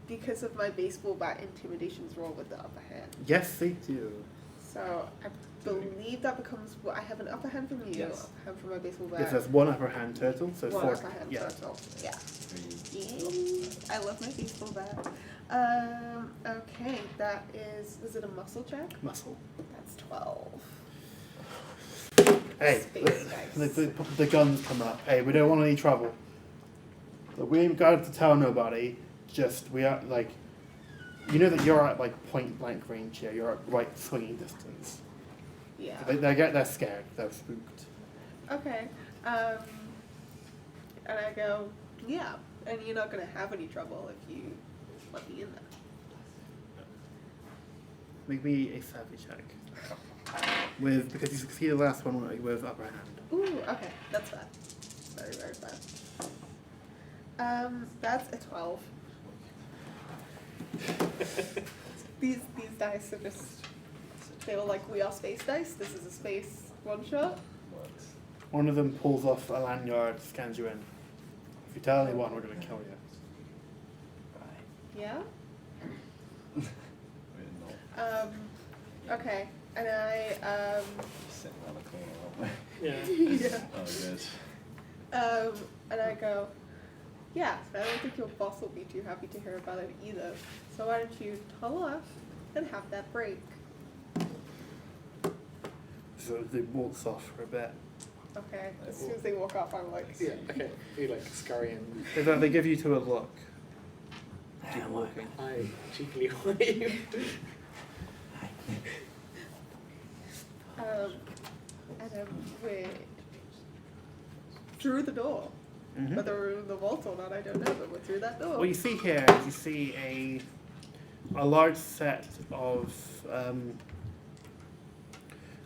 because of my baseball bat, intimidations roll with the upper hand. Yes, they do. So I believe that becomes what I have an upper hand from you, Yes. upper hand from my baseball bat. Yes, there's one upper hand turtle, so one 4. upper hand Yeah. turtle. Yeah. 3. Yay. I love my baseball bat. Okay, that is it a muscle check? Muscle. That's 12. Hey, Space the guns come up. Hey, we don't want any trouble. Look, we ain't got to tell nobody. Just we are like, you know that you're at like point blank range here. You're at right swinging distance. Yeah. So they're scared. They're spooked. Okay. And I go, yeah. And you're not gonna have any trouble if you let me in there. Make me a savvy check. Because you succeeded the last one with upper hand. Ooh, okay, that's bad. Very, very bad. That's a 12. These dice are just, they were like, we are space dice, this is a space one shot. Works. One of them pulls off a lanyard, scans you in. If you tell anyone, we're gonna kill you. Right. Yeah? We're not Okay, and I, sitting around the corner, aren't Yeah. yeah. we? Oh, good. And I go, yeah, I don't think your boss will be too happy to hear about it either. So why don't you tunnel off and have that break? So they walks off for a bit. Okay, as soon as they walk off, I'm like, Yeah, okay. You like scurry in. They give you to a look. Keep walking. I cheekily wave. and then we're through the door. Mhm. Whether we're in the vault or not, I don't know, but we're through that door. What you see here is you see a large set of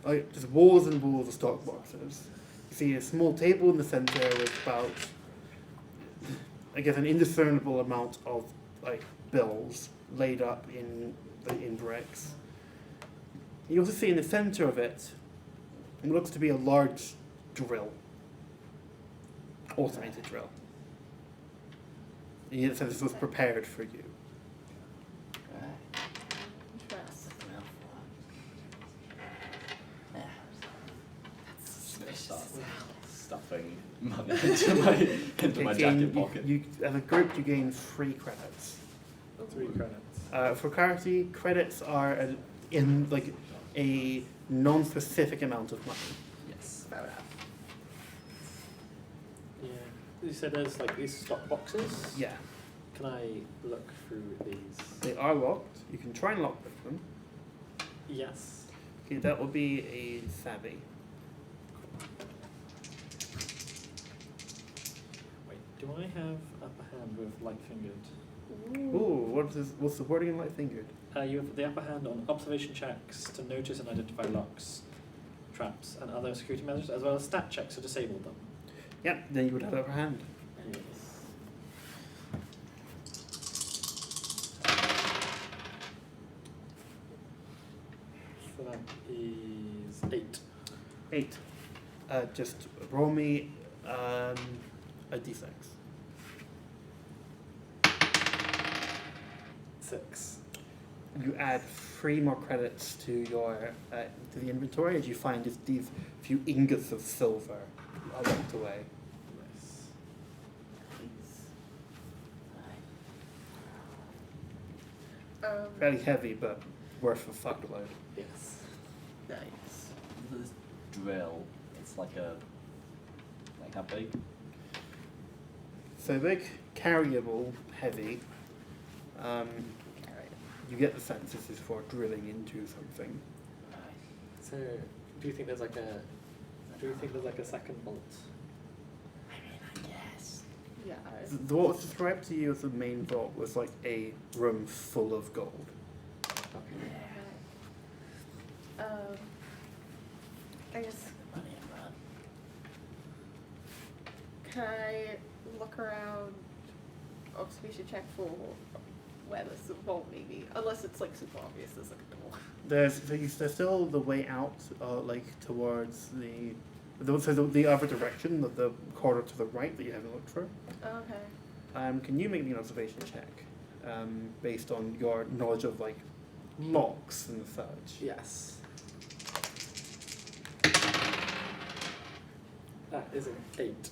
like just walls and walls of stock boxes. You see a small table in the center with about, I guess, an indiscernible amount of like bills laid up in bricks. You also see in the center of it, it looks to be a large drill, automated drill. And you said this was prepared for you. Interesting. Start stuffing money into my jacket pocket. You, as a group, you gain 3 credits. 3 credits. For clarity, credits are in like a non-specific amount of money. Yes. Fair enough. Yeah. You said there's like these stock boxes. Yeah, Can I look through these? they are locked. You can try and lock them. Yes. Okay, that will be a savvy. Wait, do I have upper hand with light fingered? Ooh, what's the wording in light fingered? You have the upper hand on observation checks to notice and identify locks, traps, and other security measures, as well as stat checks to disable them. Yep, then you would have upper hand. So that is 8. 8. Just roll me a d6. 6. You add 3 more credits to your to the inventory as you find just these few ingots of silver locked away. Nice. Fairly heavy, but worth a fuckload. Yes. Nice. This drill, it's like how big? So big, carryable, heavy. You get the sense this is for drilling into something. So, do you think there's like a second bolt? Yeah. The what was described to you as the main vault was like a room full of gold. I guess. Can I look around, observation check for where this vault may be? Unless it's like super obvious, there's like a door. There's still the way out, like towards the other direction, the corridor to the right that you haven't looked for. Okay. Can you make me an observation check, based on your knowledge of like locks and such? Yes. That is an 8.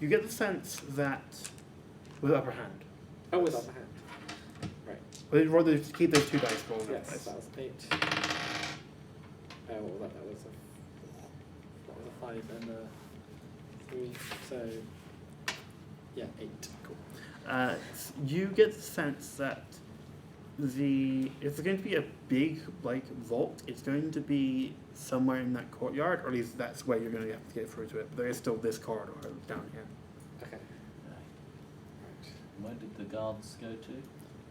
You get the sense that with upper hand. Oh, with upper hand. Right. But you'd rather just keep those 2 dice rolling. Yes, Dice. that was 8. What was that? That was a 5 and a 3. So, yeah, 8. Cool. You get the sense that if there's going to be a big like vault, it's going to be somewhere in that courtyard, or at least that's where you're going to have to get through to it. But there is still this corridor down here. Okay. Right. Where did the guards go to?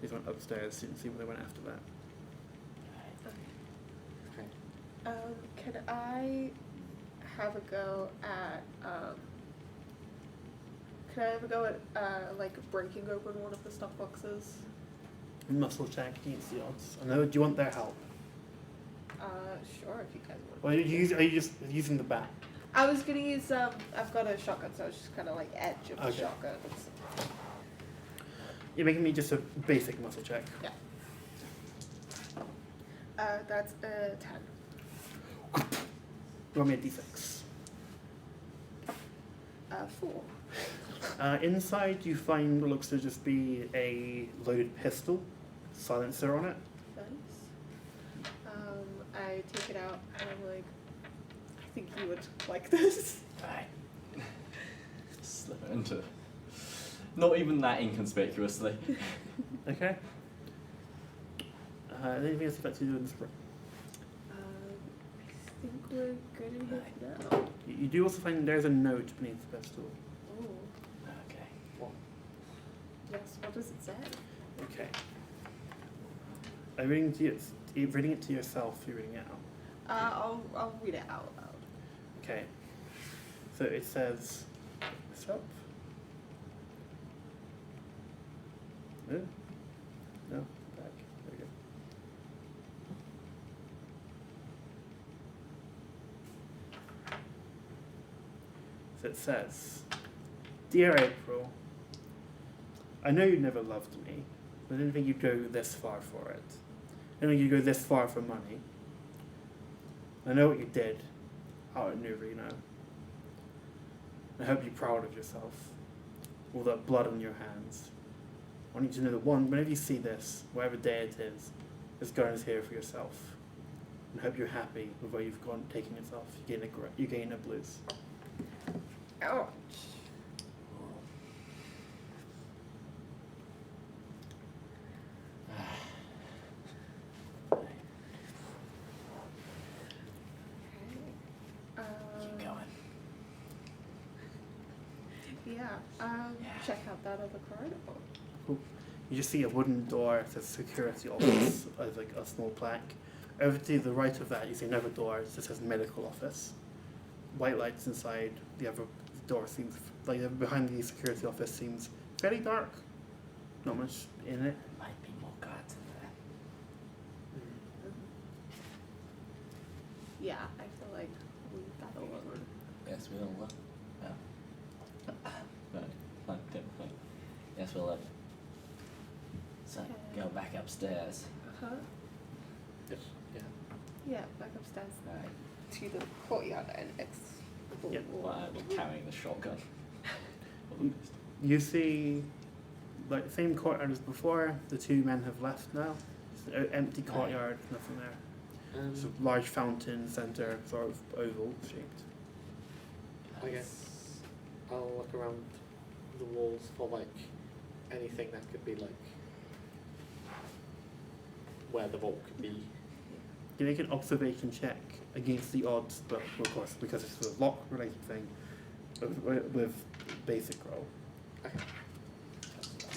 They went upstairs and see where they went after that. Okay. Can I have a go at like breaking open one of the stock boxes? Muscle check against the odds. I know. Do you want their help? Sure, if you guys want. Or are you just using the bat? I was gonna use I've got a shotgun, so it's just kind of like edge of the Okay. shotgun. You're making me just a basic muscle check. Yeah. That's a 10. Roll me a d6. 4. Inside, you find what looks to just be a loaded pistol, silencer on it. Nice. I take it out and I'm like, I think you would like this. Right. Slip it into. Not even that inconspicuously. Okay. Anything else you'd like to do in this room? I think we're good in here for now. You do also find there's a note beneath the pistol. Oh, Okay. yes. What does it say? Okay. Are you reading it to yourself? You're reading it out. I'll read it out loud. Okay. So it says, stop. No? No? Back. There we go. So it says, Dear April, I know you never loved me, but I didn't think you'd go this far for it. I didn't think you'd go this far for money. I know what you did out in New Reno. I hope you're proud of yourself. All that blood on your hands. I want you to know that whenever you see this, whatever day it is, this gun is here for yourself. And I hope you're happy with where you've gone taking yourself. You gain a blues. Ouch. Keep going. Yeah. Check out that other corridor. Cool. You just see a wooden door that says security office with like a small plaque. Over to the right of that, you see another door that says medical office. White lights inside. The other door seems like behind the security office seems fairly dark. Not much in it. Might be more guards in there. Yeah, I feel like we got alone. Yes, we all love. Right. Fine. Yes, we'll love. So go back upstairs. Huh? Yes. Yeah. Yeah, back upstairs Right. to the courtyard and explore. Yeah, Well, I'm carrying the shotgun. You see, like the same courtyard as before. The 2 men have left now. It's an empty courtyard, nothing there. It's a large fountain center, sort of oval shaped. I guess I'll look around the walls for like anything that could be like where the vault could be. You make an observation check against the odds, but of course, because it's a lock related thing, with basic roll. Okay.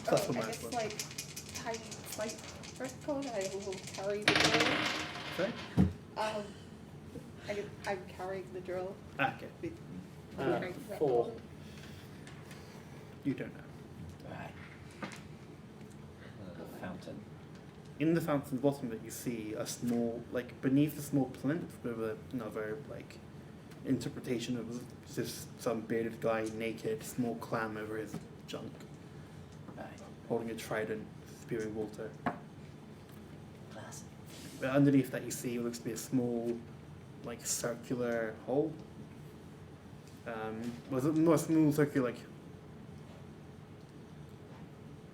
Plus Oh, or I minus guess 1. like tiny slight code. I will carry the drill. Sorry? I'm carrying the drill. Okay. Okay. 4. You don't know. Right. The fountain. In the fountain, bottom of it, you see a small, like beneath a small plinth with another like interpretation of just some bearded guy naked, small clam over his junk, Right. holding a trident, spewing water. Classic. But underneath that, you see what looks to be a small, like circular hole. Was it more small circular,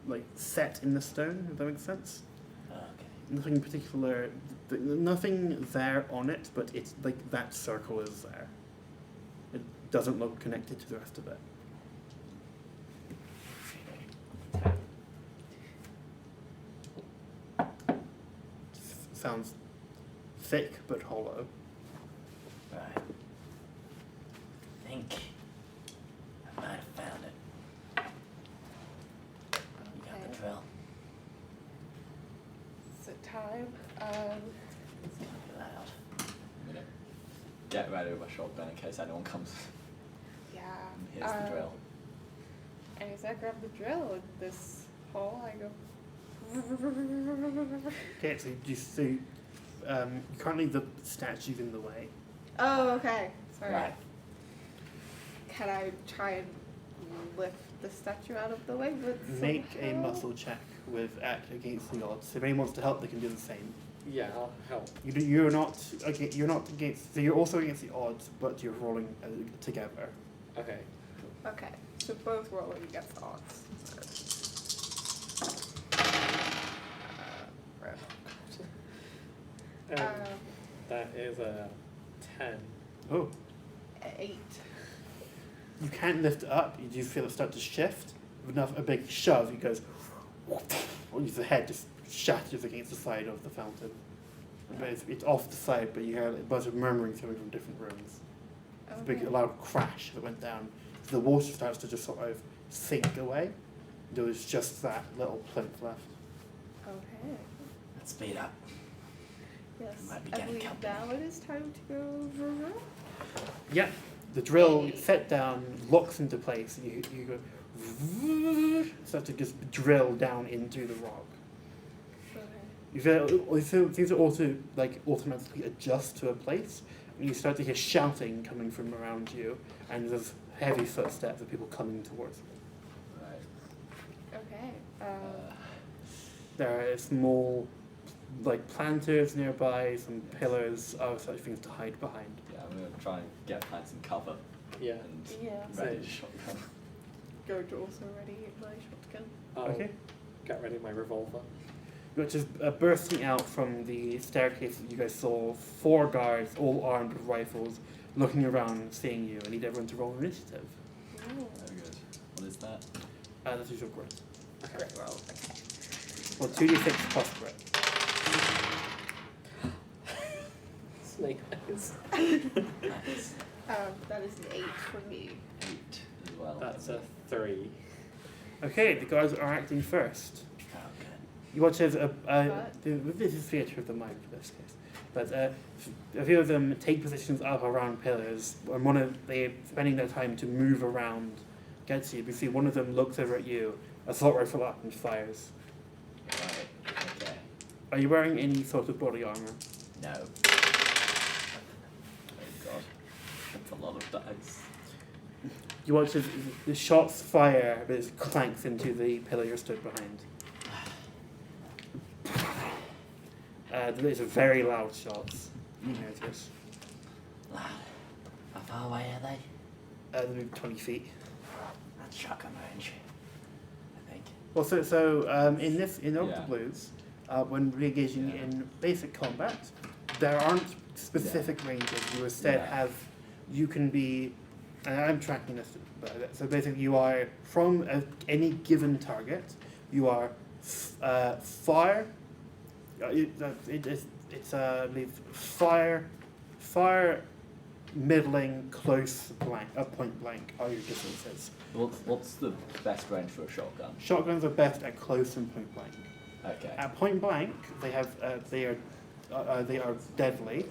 like set in the stone? If that makes sense. Okay. Nothing in particular. Nothing there on it, but it's like that circle is there. It doesn't look connected to the rest of it. Sounds thick but hollow. Right. I think I might have found it. You got the Okay. drill. So time. It's gonna be loud. I'm gonna get ready with my shotgun in case anyone comes. Yeah. And here's the drill. And as I grab the drill in this hole, I go. Okay, so you see, currently the statue's in the way. Oh, okay. Sorry. Right. Can I try and lift the statue out of the way with Make some a help? muscle check with act against the odds. If anyone wants to help, they can do the same. Yeah, I'll help. You're not against. So you're also against the odds, but you're rolling together. Okay. Okay. So both rolling against the odds. Um, that is a 10. Oh, 8. you can't lift it up. You do feel it start to shift. With enough a big shove, it goes. The head just shatters against the side of the fountain. But it's off the side, but you hear a bunch of murmuring coming from different rooms. It's a big, loud crash that went down. The water starts to just sort of sink away. There was just that little plinth left. Okay. Let's speed up. Yes. Might be I getting believe company. now it is time to go. vroom. Yeah, the drill set down, locks into place, and you go. Start to just drill down into the rock. Okay. You feel things also automatically adjust to a place, and you start to hear shouting coming from around you, and there's heavy footsteps of people coming towards you. Right. Okay. There are small, planters nearby, some pillars, other such things to hide behind. Yeah, I'm gonna try and behind some cover Yeah. and Yeah. ready to shotgun. Go to also ready my shotgun. I'll Okay. get ready my revolver. Which is bursting out from the staircase that you guys saw, 4 guards, all armed with rifles, looking around, seeing you. I need everyone to roll initiative. Ooh. Very good. What is that? This is your grit. Great roll. Okay. Well, 2d6 plus grit. Snake eyes. Nice. That is an 8 for me. 8 as well. That's a 3. Okay, the guards are acting first. Oh, good. You watch as What? this is theatre of the mind for this case, but a few of them take positions up around pillars, and they're spending their time to move around, get to you. You see one of them looks over at you, assault rifle up, and fires. Right. Okay. Are you wearing any sort of body armor? No. Oh god. That's a lot of dice. You watch as the shots fire, but it clanks into the pillar you're stood behind. These are very loud shots. You notice. Loud. How far away are they? They're maybe 20 feet. That's shotgun range. I think. Well, so in Orbital Yeah. Blues, when re-engaging Yeah. in basic combat, there aren't specific ranges. You instead Yeah. have, you can be, and I'm tracking this, so basically you are, from any given target, you are fire, it's I believe fire, middling, close, blank, point blank are your distances. What's the best range for a shotgun? Shotguns are best at close and point blank. Okay. At point blank, they are deadly.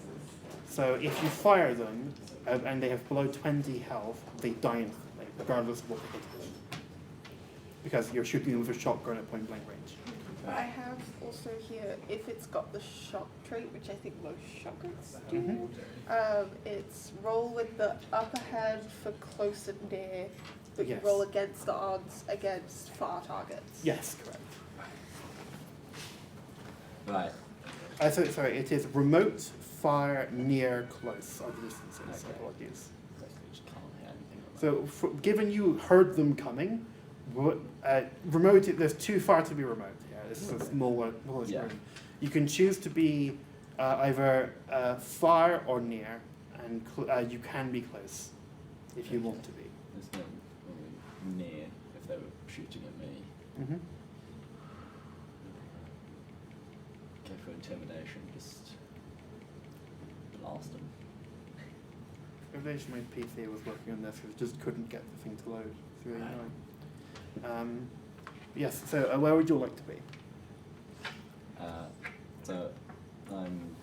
So if you fire them and they have below 20 health, they die instantly, regardless of what the hit is. Because you're shooting them with a shotgun at point blank range. I have also here, if it's got the shock trait, which I think most shotguns do, Mhm. it's roll with the upper hand for close and near, but Yes. you roll against the odds against far targets. Yes, correct. Right. Sorry, it is remote, far, near, close are the distances. Okay. Apologies. Just can't hear anything So, given you heard them coming, remote. There's too far to be remote. Yeah, this is a smaller Yeah. room. You can choose to be either far or near, and you can be close if you want to be. There's no near if they were shooting at me. Mm-hmm. Go for intimidation, just blast them. Maybe my PC was working on this, it just couldn't get the thing to load. It's really annoying. Yes, so where would you like to be? So I'm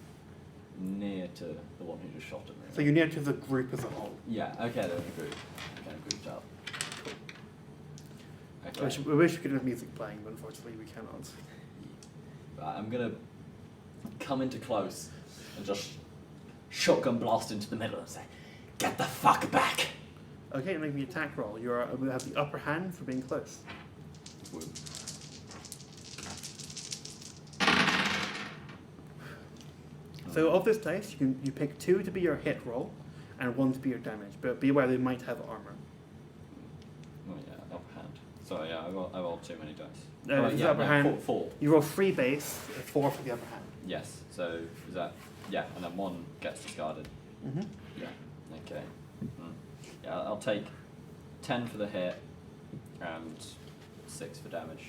near to the one who just shot at me. So you're near to the group as a whole. Yeah, okay, they're in a group. Kind of grouped up. Okay. I wish we could have music playing, but unfortunately we cannot. Right, I'm gonna come into close and just shotgun blast into the middle and say, "Get the fuck back!" Okay, make me attack roll. You have the upper hand for being close. Woo. So of this dice, you pick 2 to be your hit roll, and 1 to be your damage. But be aware they might have armor. Oh yeah, upper hand. Sorry, yeah, I rolled too many dice. No, Oh, this is yeah, upper no, hand. Four. You roll 3 base, 4 for the upper hand. Yes. So is that? Yeah, and then 1 gets discarded. Mm-hmm. Yeah. Okay. Yeah, I'll take 10 for the hit and 6 for damage.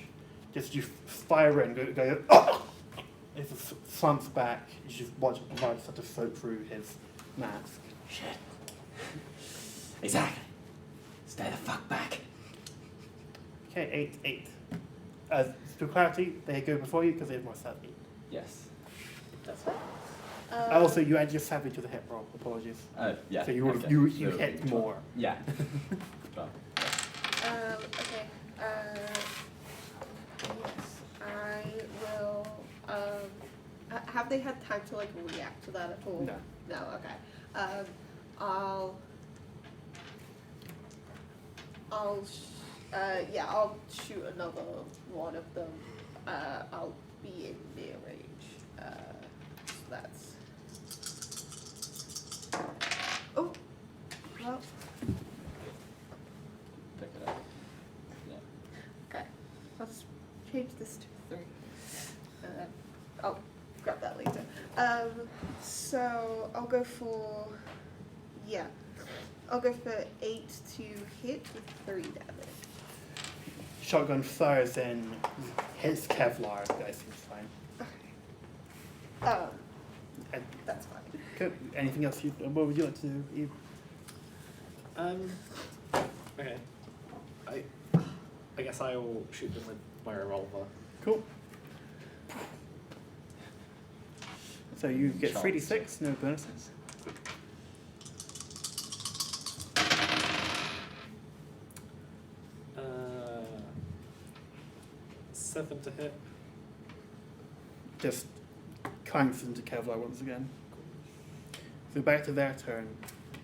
Just you fire in, go oh! It just slumps back. You just watch blood start to soak through his mask. Shit. Exactly. Stay the fuck back. Okay, 8. For clarity, they go before you because they have more savvy. Yes. That's fine. Also, you add your savvy to the hit roll. Apologies. Yeah. So you okay. you So hit 12. more. Yeah. 12. Okay. Yes, I will. Have they had time to like react to that at all? No. No. Okay. I'll shoot another one of them. I'll be in near range. So that's. Oh. Well. Pick it up. Yeah. Okay. Let's change this to 3. I'll grab that later. So I'll go for. Yeah. I'll go for 8 to hit with 3 damage. Shotgun fires in, hits Kevlar. The guy seems fine. Okay. And, That's fine. good. Anything else? What would you like to do? Eve? Okay. I guess I will shoot them with my revolver. Cool. So you get Chance. 3d6, no bonuses. Uh, 7 to hit. Just clanks into Kevlar once again. So back to their turn.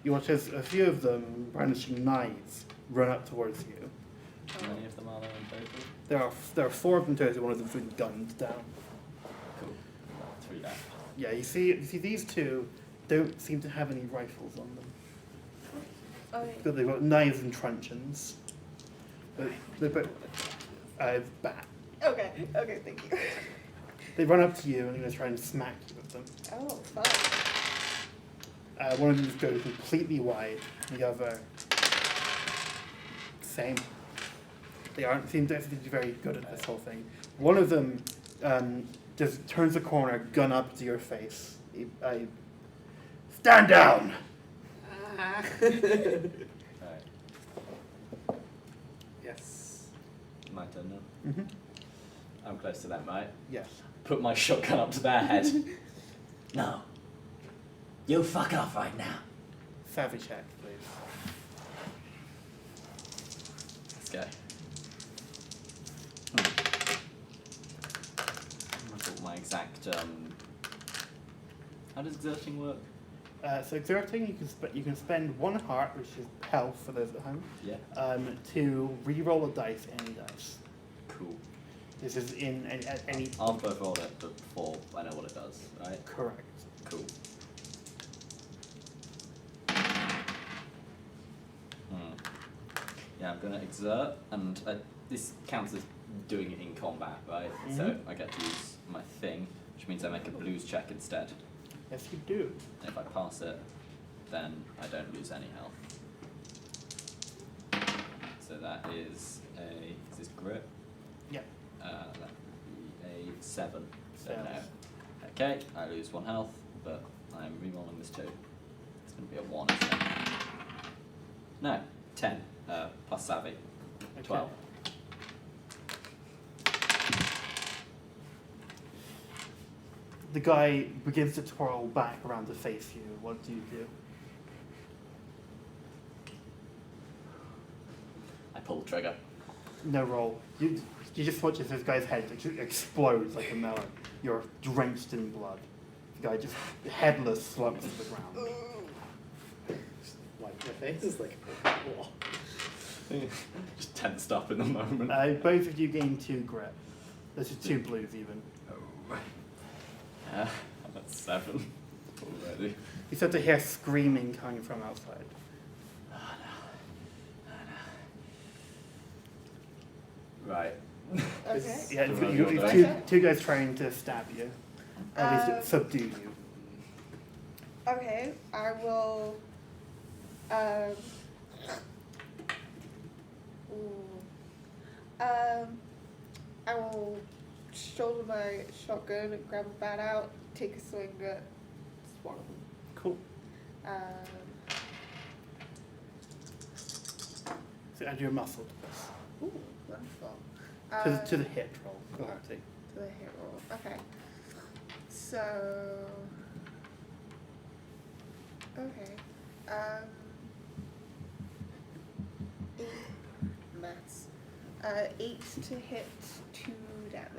You watch as a few of them, brandishing knives, run up towards you. How many of them are there in total? There are 4 of them total, one of them's been gunned down. Cool. 3 left. Yeah, you see these 2 don't seem to have any rifles on them. Okay. But they've got knives and truncheons. But they're both bat. Okay, thank you. They run up to you and they're going to try and smack you with them. Oh, fun. One of them just goes completely wide, the other same. They seem to be very good at this whole thing. One of them just turns the corner, gun up to your face. Stand down! Alright. Yes. My turn now. Mm-hmm. I'm close to them, right? Yes. Put my shotgun up to their head. No. You fuck off right now. Savvy check, please. Let's go. I thought my exact. How does exerting work? So exerting, you can spend 1 heart, which is health for those at home, Yeah. to re-roll a dice, any dice. Cool. This is in any I'll both roll it before I know what it does, right? correct. Cool. Yeah, I'm gonna exert, and this counts as doing it in combat, right? Mhm. So I get to use my thing, which means I make a blues check instead. Yes, you do. And if I pass it, then I don't lose any health. So that is is this grit? Yep. That would be a 7. So Fails. no. Okay, I lose 1 health, but I'm rerolling this too. It's going to be a 1, isn't it? No, 10 plus savvy, 12. The guy begins to twirl back around to face you. What do you do? I pull the trigger. No roll. You just watch as this guy's head explodes like a melon. You're drenched in blood. The guy just headless slumps to the ground. Like, my face is like, whoa. Just tensed up in the moment. Both of you gain 2 grit. This is 2 blues even. I'm at 7 already. You start to hear screaming coming from outside. Oh no. Right. Okay. Yeah, Well, you you're two guys trying to stab you. At least subdue you. Okay, I will. I will shoulder my shotgun and grab a bat out, take a swing at one of them. Cool. So add your muscle Ooh, wonderful. to the hit roll. Go ahead. To the hit roll. Okay. So. Okay. 8 maths. 8 to hit, 2 damage.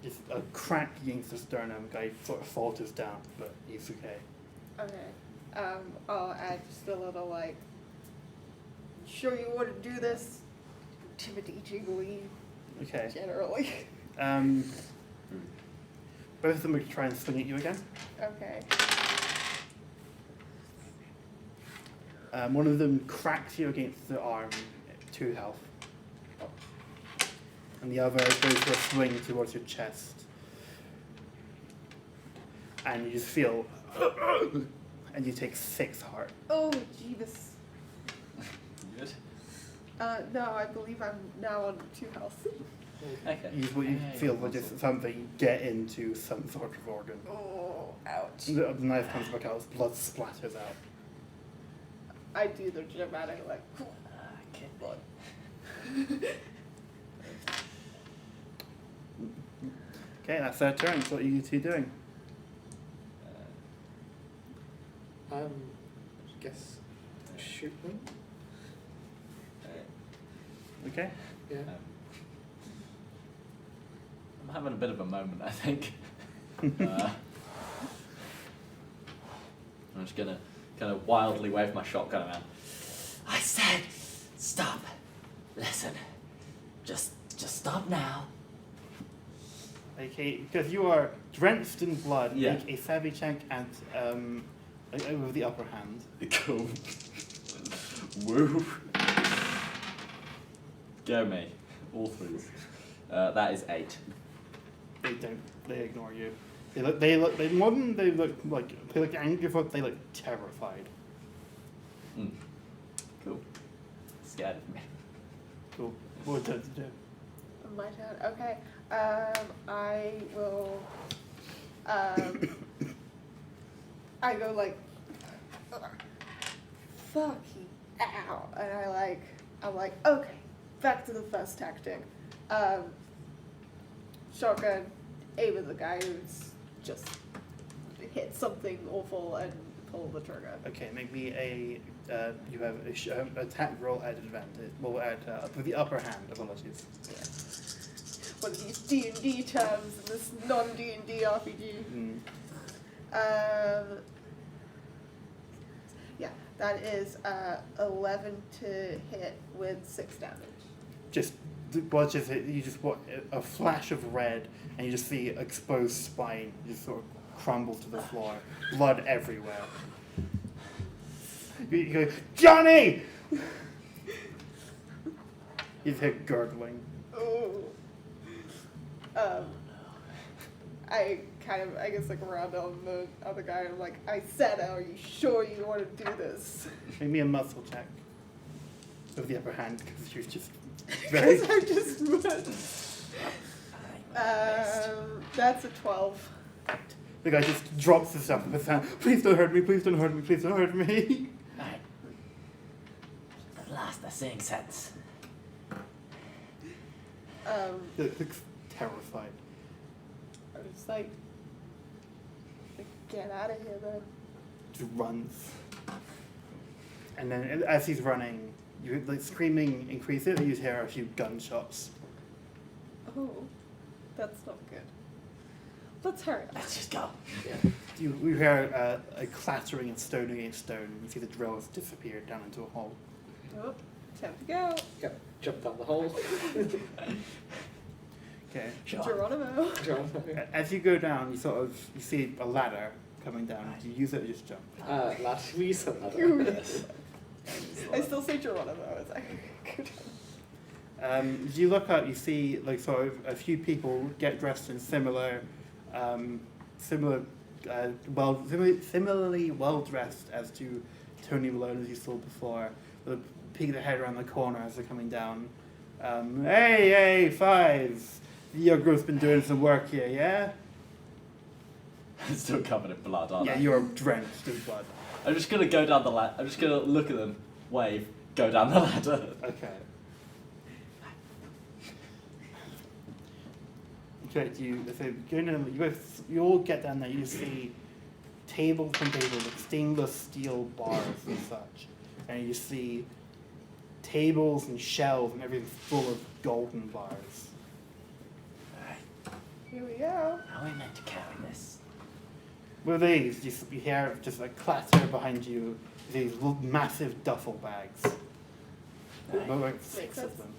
Just a crack against the sternum. Guy sort of falters down, but he's okay. Okay. I'll add just a little like. Sure you want to do this? Timothy jiggly. Okay. Generally. Both of them will try and swing at you again. Okay. One of them cracks you against the arm, 2 health. And the other goes for a swing towards your chest. And you just feel, and you take 6 heart. Oh, Jeebus. Good. No, I believe I'm now on 2 health. Okay. You feel like just something get into some sort of organ. Oh, ouch. The knife comes back out, blood splatters out. I do the dramatic like. Blood. Okay, that's their turn. What are you two doing? I guess shoot them. Okay. Yeah. I'm having a bit of a moment, I think. I'm just gonna kind of wildly wave my shotgun around. I said, stop. Listen. Just stop now. Okay, because you are drenched in blood, Yeah. make a savvy check at with the upper hand. Cool. Woo. Go me. All threes. That is 8. They don't. They ignore you. They look. More than they look angry, but they look terrified. Cool. Scared of me. Cool. What does it do? My turn. Okay. I will. I go like. Fucking ow, and I'm like, okay, back to the first tactic. Shotgun, aim at the guy who's just hit something awful and pull the trigger. Okay, make me a. You have a attack roll at advantage. Well, at with the upper hand. Apologies. Yeah. One of these D&D terms in this non-D&D RPG. Yeah, that is 11 to hit with 6 damage. Just watches it. You just watch a flash of red, and you just see exposed spine just sort of crumble to the floor, blood everywhere. You go, Johnny! You hear gurgling. Oh. I guess like around on the other guy. I'm like, I said, are you sure you want to do this? Make me a muscle check. With the upper hand, because you're just very. Because I just that's a 12. The guy just drops his stuff with his hand. Please don't hurt me, please don't hurt me, please don't hurt me. Alright. At last they're seeing sense. He looks terrified. I'm just like, get out of here then. Just runs. And then as he's running, you like screaming increases and you hear a few gunshots. Oh, that's not good. Let's hurry. Let's just go. You hear a clattering of stone against stone. You see the drill has disappeared down into a hole. Oh, time to go. Go, jump down the hole. Okay. Geronimo. As you go down, you see a ladder coming down. Do you use it or just jump? Last we said that. I still say Geronimo as I go down. As you look up, you see like sort of a few people get dressed in similarly well dressed as to Tony Malone as you saw before. With a peek of their head around the corner as they're coming down. Hey, Fives! Your group's been doing some work here, yeah? Still covered in blood, aren't Yeah, I? you're drenched in blood. I'm just gonna go down the ladder. I'm just gonna look at them, wave, go down the ladder. Okay. Okay, you all get down there, you see tables and tables with stainless steel bars and such. And you see tables and shelves and everything full of golden bars. Alright. Here we go. How are we meant to carry this? With these, you hear just a clatter behind you, these massive duffel bags. Right. About like 6 Makes of sense. them.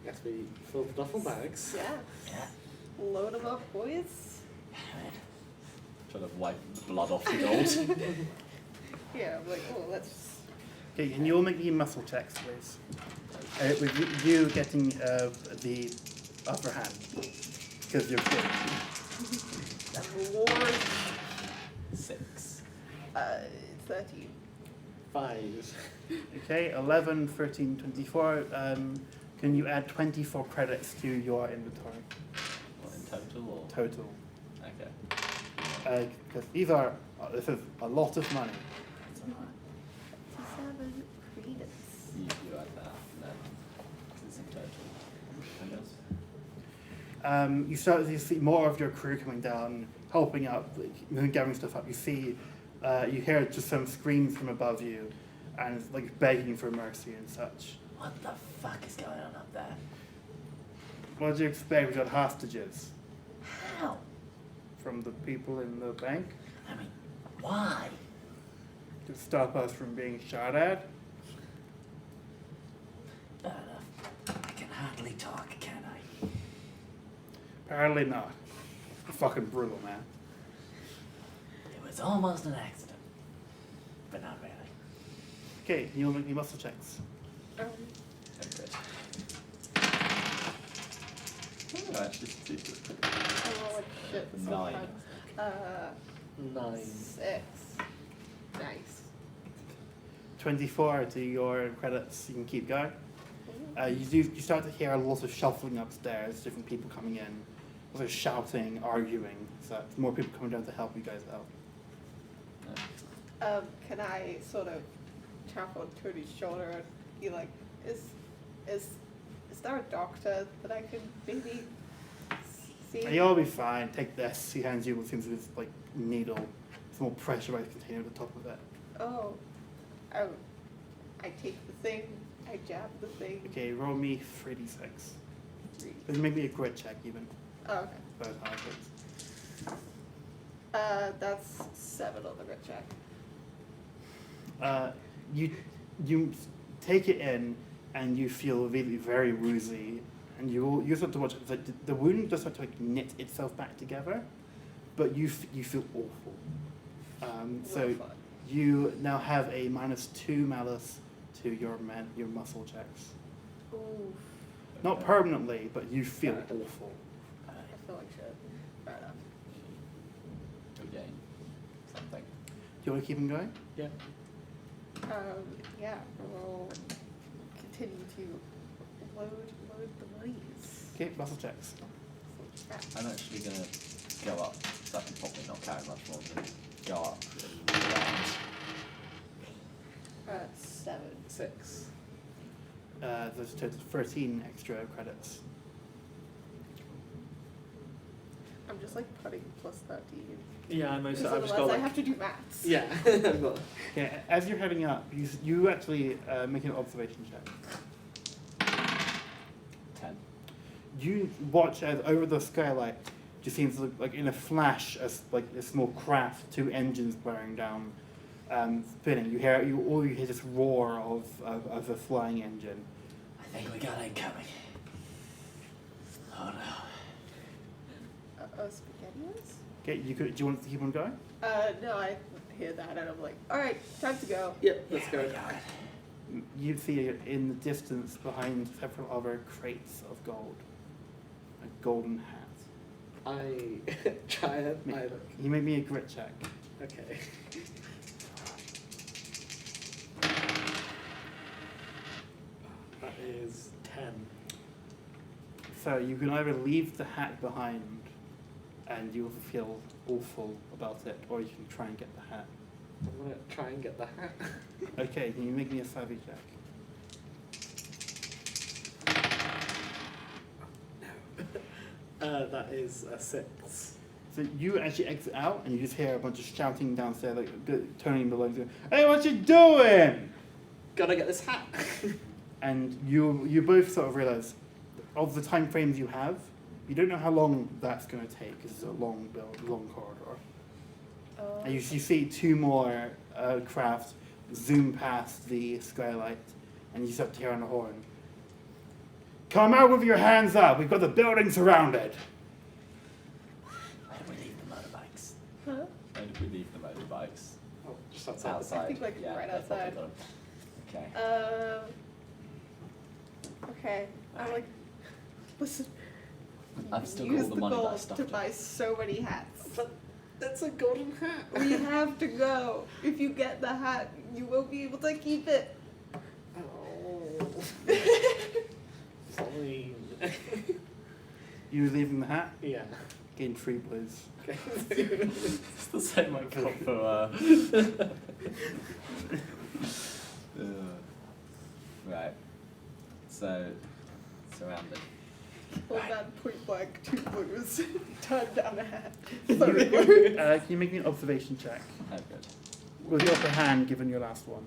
Guess we fill the duffel bags. Yeah. Yeah. Load them up, boys. Alright. Trying to wipe the blood off the gold. Yeah, I'm like, oh, let's. Okay, and you all make me muscle checks, please. With you getting the upper hand, because you're good. Lord. 6. 13. 5. Okay, 11, 13, 24. Can you add 24 credits to your inventory? What, in total or? Total. Okay. Because this is a lot of money. 57 credits. You add that, then it's in total. You start to see more of your crew coming down, helping up, like, gathering stuff up. You see, you hear just some screams from above you, and like begging for mercy and such. What the fuck is going on up there? What do you expect? We got hostages How? from the people in the bank I mean, why? to stop us from being shot at. Fair enough. I can hardly talk, can I? Apparently not. Fucking brutal, man. It was almost an accident. But not really. Okay, you'll make me muscle checks. Okay. Oh, actually, I'm rolling shit this whole 9. time. 9. 6. Nice. 24 to your credits. You can keep going. You start to hear a lot of shuffling upstairs, different people coming in, also shouting, arguing. So more people coming down to help you guys out. Can I sort of tap on Tony's shoulder and be like, is there a doctor that I could maybe see? And you'll be fine. Take this. He hands you what seems to be this like needle, small pressurized container at the top of it. Oh, I take the thing, I jab the thing. Okay, roll me 3d6. 3. Just make me a grit check even. Oh, okay. Both how it goes. That's 7 on the grit check. You take it in and you feel really very woozy, and you start to watch it. Like the wound does start to like knit itself back together, but you feel awful. So Well, fun. you now have a -2 malice to your muscle checks. Ooh, Not permanently, but you feel awful. I feel like shit. Fair enough. Regain something. Do you want to keep him going? Yeah. Yeah, we'll continue to load the monies. Okay, muscle checks. I'm actually gonna go up, so I can probably not carry much more than go up and around. 7. 6. There's a total of 13 extra credits. I'm just like putting plus 13. Yeah, I'm Because also. I've just otherwise got I like. have to do maths. Yeah. I've got- Okay, as you're heading up, you actually make an observation check. 10. You watch as over the skylight, just seems like in a flash, as like a small craft, 2 engines bearing down, spinning. All you hear this roar of a flying engine. I think we got incoming. Oh no. SpaghettiOs? Okay, do you want to keep on going? No, I hear that and I'm like, alright, time to go. Yep, let's Yeah, go. we got it. You see in the distance behind several other crates of gold, a golden hat. I try and I look. You make me a grit check. Okay. That is 10. So you can either leave the hat behind and you'll feel awful about it, or you can try and get the hat. I'm gonna try and get the hat. Okay, can you make me a savvy check? That is a 6. So you actually exit out and you just hear a bunch of shouting downstairs, like turning below and going, "Hey, what you doing?" Gotta get this hat. And you both sort of realize, of the time frames you have, you don't know how long that's going to take because it's a long corridor. And you see 2 more craft zoom past the skylight, and you start to hear on the horn. Come out with your hands up! We've got the building surrounded! Why don't we leave the motorbikes? Huh? Where did we leave the motorbikes? Oh, just outside. Outside. I think, like, yeah, right they've probably outside. got 'em. Okay. Okay. I'm like, listen. I've still got use all the money that I gold stuffed to in. buy so many hats. But that's a golden hat. We have to go. If you get the hat, you won't be able to keep it. Oh. Fine. You leaving the hat? Yeah. Gain 3 blues. Okay. It's the same I got for right. So surrounded. Well, that point blank, 2 blues. Turn down a hat. Can Sorry. you make me an observation check? Oh, good. With the upper hand, given your last one.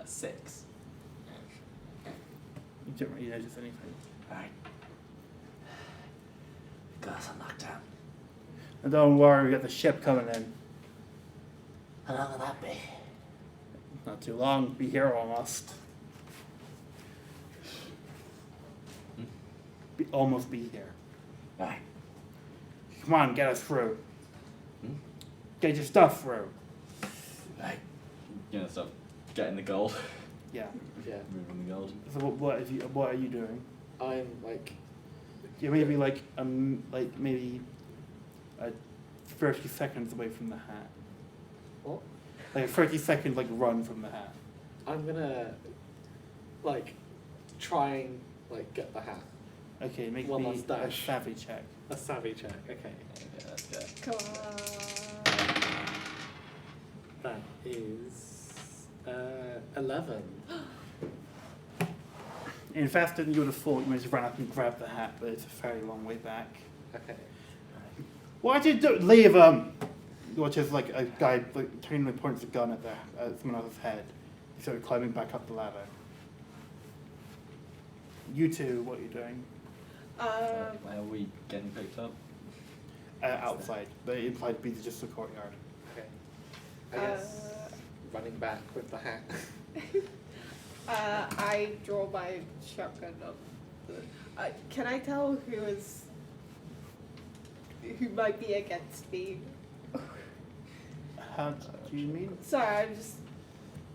6. You don't really notice anything. Alright. Glass on lockdown. And don't worry, we got the ship coming in. How long will that be? Not too long, be here almost. Almost be here. Right. Come on, get us through. Hmm? Get your stuff through. Right. You know, stuff. Getting the gold. Yeah. Yeah. Moving the gold. So what are you doing? I'm like. You're maybe like maybe 30 seconds away from the hat. What? Like a 30-second run from the hat. I'm gonna like try and like get the hat. Okay, make One me last a dash. savvy check. A savvy check. Okay. Okay, let's go. Come on. That is 11. In faster than you would have thought, you might just run up and grab the hat, but it's a very long way back. Okay. Why'd you do? Leave him! You watch as a guy turning and points a gun at someone else's head. He started climbing back up the ladder. You two, what are you doing? Where are we getting picked up? Outside. They implied to be just the courtyard. Okay. I guess running back with the hat. I draw my shotgun up. Can I tell who might be against me? How do you mean? Sorry, I'm just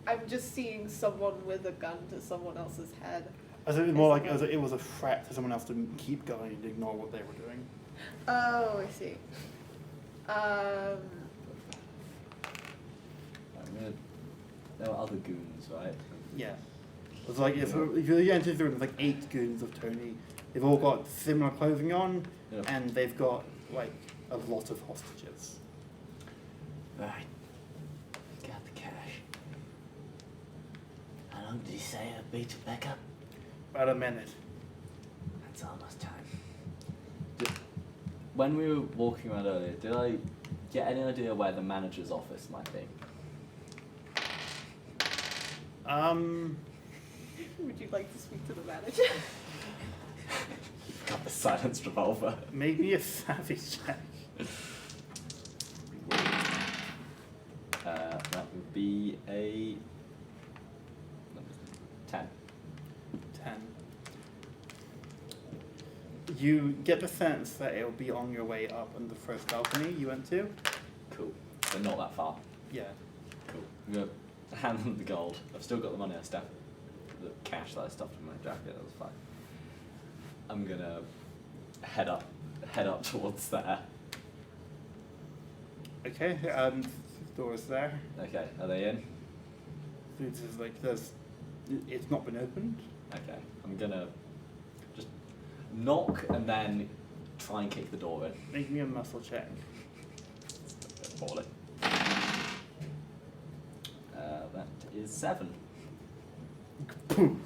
I'm just seeing someone with a gun to someone else's head. As it was more like it was a threat to someone else to keep going and ignore what they were doing. Oh, I see. There were other goons, right? Yeah. It's like if you enter the room, there's like 8 goons of Tony. They've all got similar clothing on, Yeah. and they've got like a lot of hostages. Right. Got the cash. How long did he say it'd be to pick up? About a minute. That's almost time. When we were walking around earlier, did I get any idea where the manager's office might be? Would you like to speak to the manager? Got the silenced revolver. Maybe a savvy check. That would be a 10. 10. You get the sense that it'll be on your way up on the first balcony you went to. Cool. But not that far. Yeah. Cool. I'm gonna hand them the gold. I've still got the money I stuffed, the cash that I stuffed in my jacket. That was fine. I'm gonna head up towards there. Okay. Doors there. Okay. Are they in? It's just like it's not been opened. Okay. I'm gonna just knock and then try and kick the door in. Make me a muscle check. Ball it. That is 7. Boom.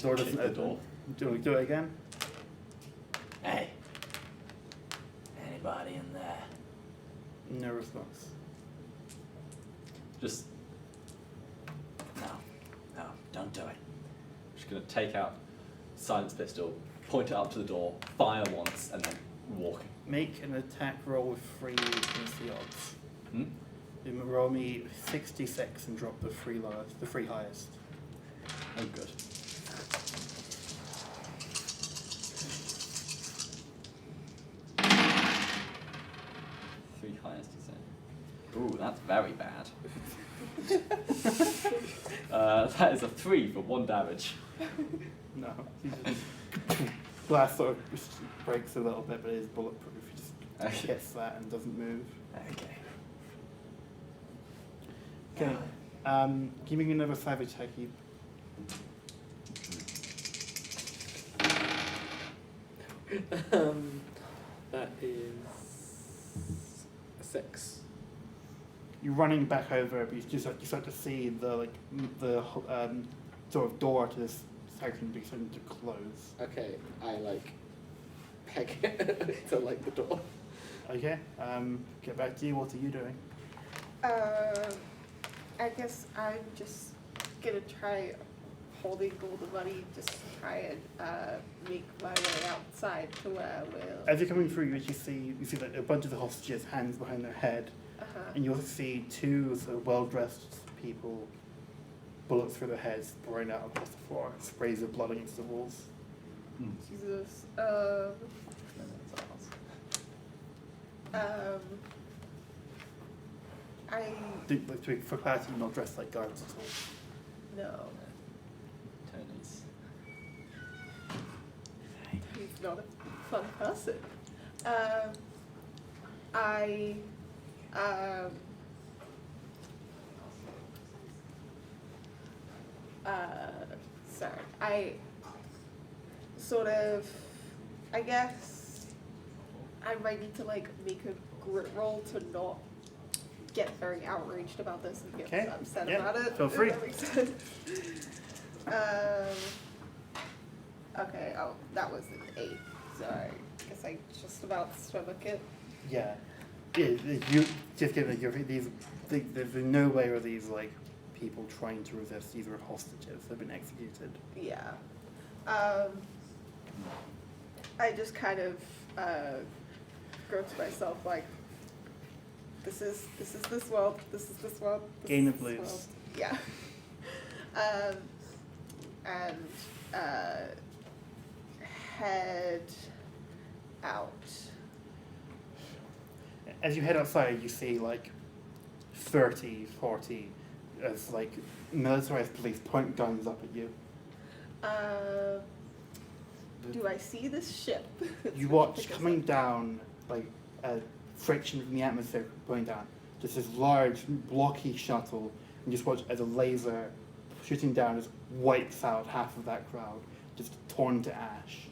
Door doesn't Kick the open. door. Do it again. Hey. Anybody in there? No response. Just No, don't do it. just gonna take out silence pistol, point it up to the door, fire once, and then walk. Make an attack roll with 3 against the odds. Hmm? You roll me 66 and drop the 3 lowest, the 3 highest. Oh, good. Three highest, you say? Ooh, that's very bad. That is a 3 for 1 damage. No. Glass sort of just breaks a little bit, but it is bulletproof. You just hits that and doesn't move. Okay. Okay. Give me another savage check. That is a 6. You're running back over, but you start to see the sort of door to this section be starting to close. Okay, I peg it to the door. Okay. Get back to you. What are you doing? I guess I'm just gonna try holding all the money, just try and make my way outside to where we'll. As you're coming through, you see like a bunch of the hostages, hands behind their head, and you also see 2 sort of well-dressed people, bullets through their heads, pouring out across the floor, sprays of blood against the walls. Jesus. For clarity, you're not dressed like guards at all. No, Tony's. he's not a fun person. Sorry. I sort of, I guess, I might need to make a grit roll to not get very outraged about this and get Okay, upset yeah, about it. feel if free. that makes sense. Okay, oh, that was an 8. Sorry. I guess I just about stomach it. Yeah. You just given there's no way are these people trying to resist. These are hostages. They've been executed. Yeah. I just kind of go to myself this is this world. This is this world. This Gain is of this blues. world. Yeah. And head out. As you head outside, you see 30, 40 as like militarized police point guns up at you. Do I see this ship? You watch coming down, like friction from the atmosphere going down, just this large blocky shuttle, and just watch as a laser shooting down just wipes out half of that crowd, just torn to ash.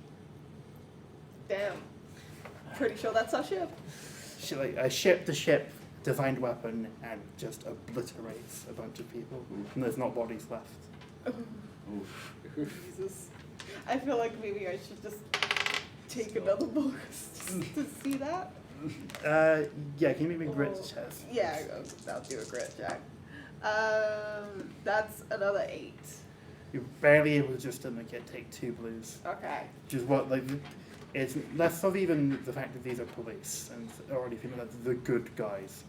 Damn. Pretty sure that's our ship. Like a ship-to-ship designed weapon and just obliterates a bunch of people, and there's not bodies left. Jesus. I feel like maybe I should just take another boost to see that. Yeah, can you make me grit check? Yeah, I'll do a grit check. That's another 8. You're barely able to just take 2 blues. Okay. Which is what, like, it's less of even the fact that these are police and already feeling like the good guys.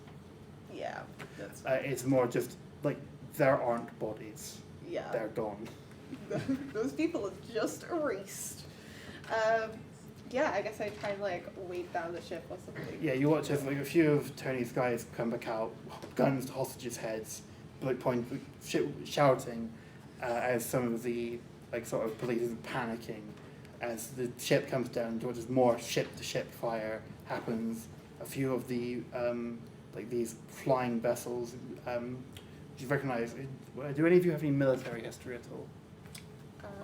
Yeah, that's It's more just, like, there aren't bodies. yeah. They're gone. Those people are just erased. Yeah, I guess I try and like wait down the ship or something. Yeah, you watch as like a few of Tony's guys come back out, guns to hostages' heads, like shouting, as some of the like sort of police is panicking, as the ship comes down. Just more ship-to-ship fire happens. A few of the like these flying vessels. Do you recognise? Do any of you have any military history at all?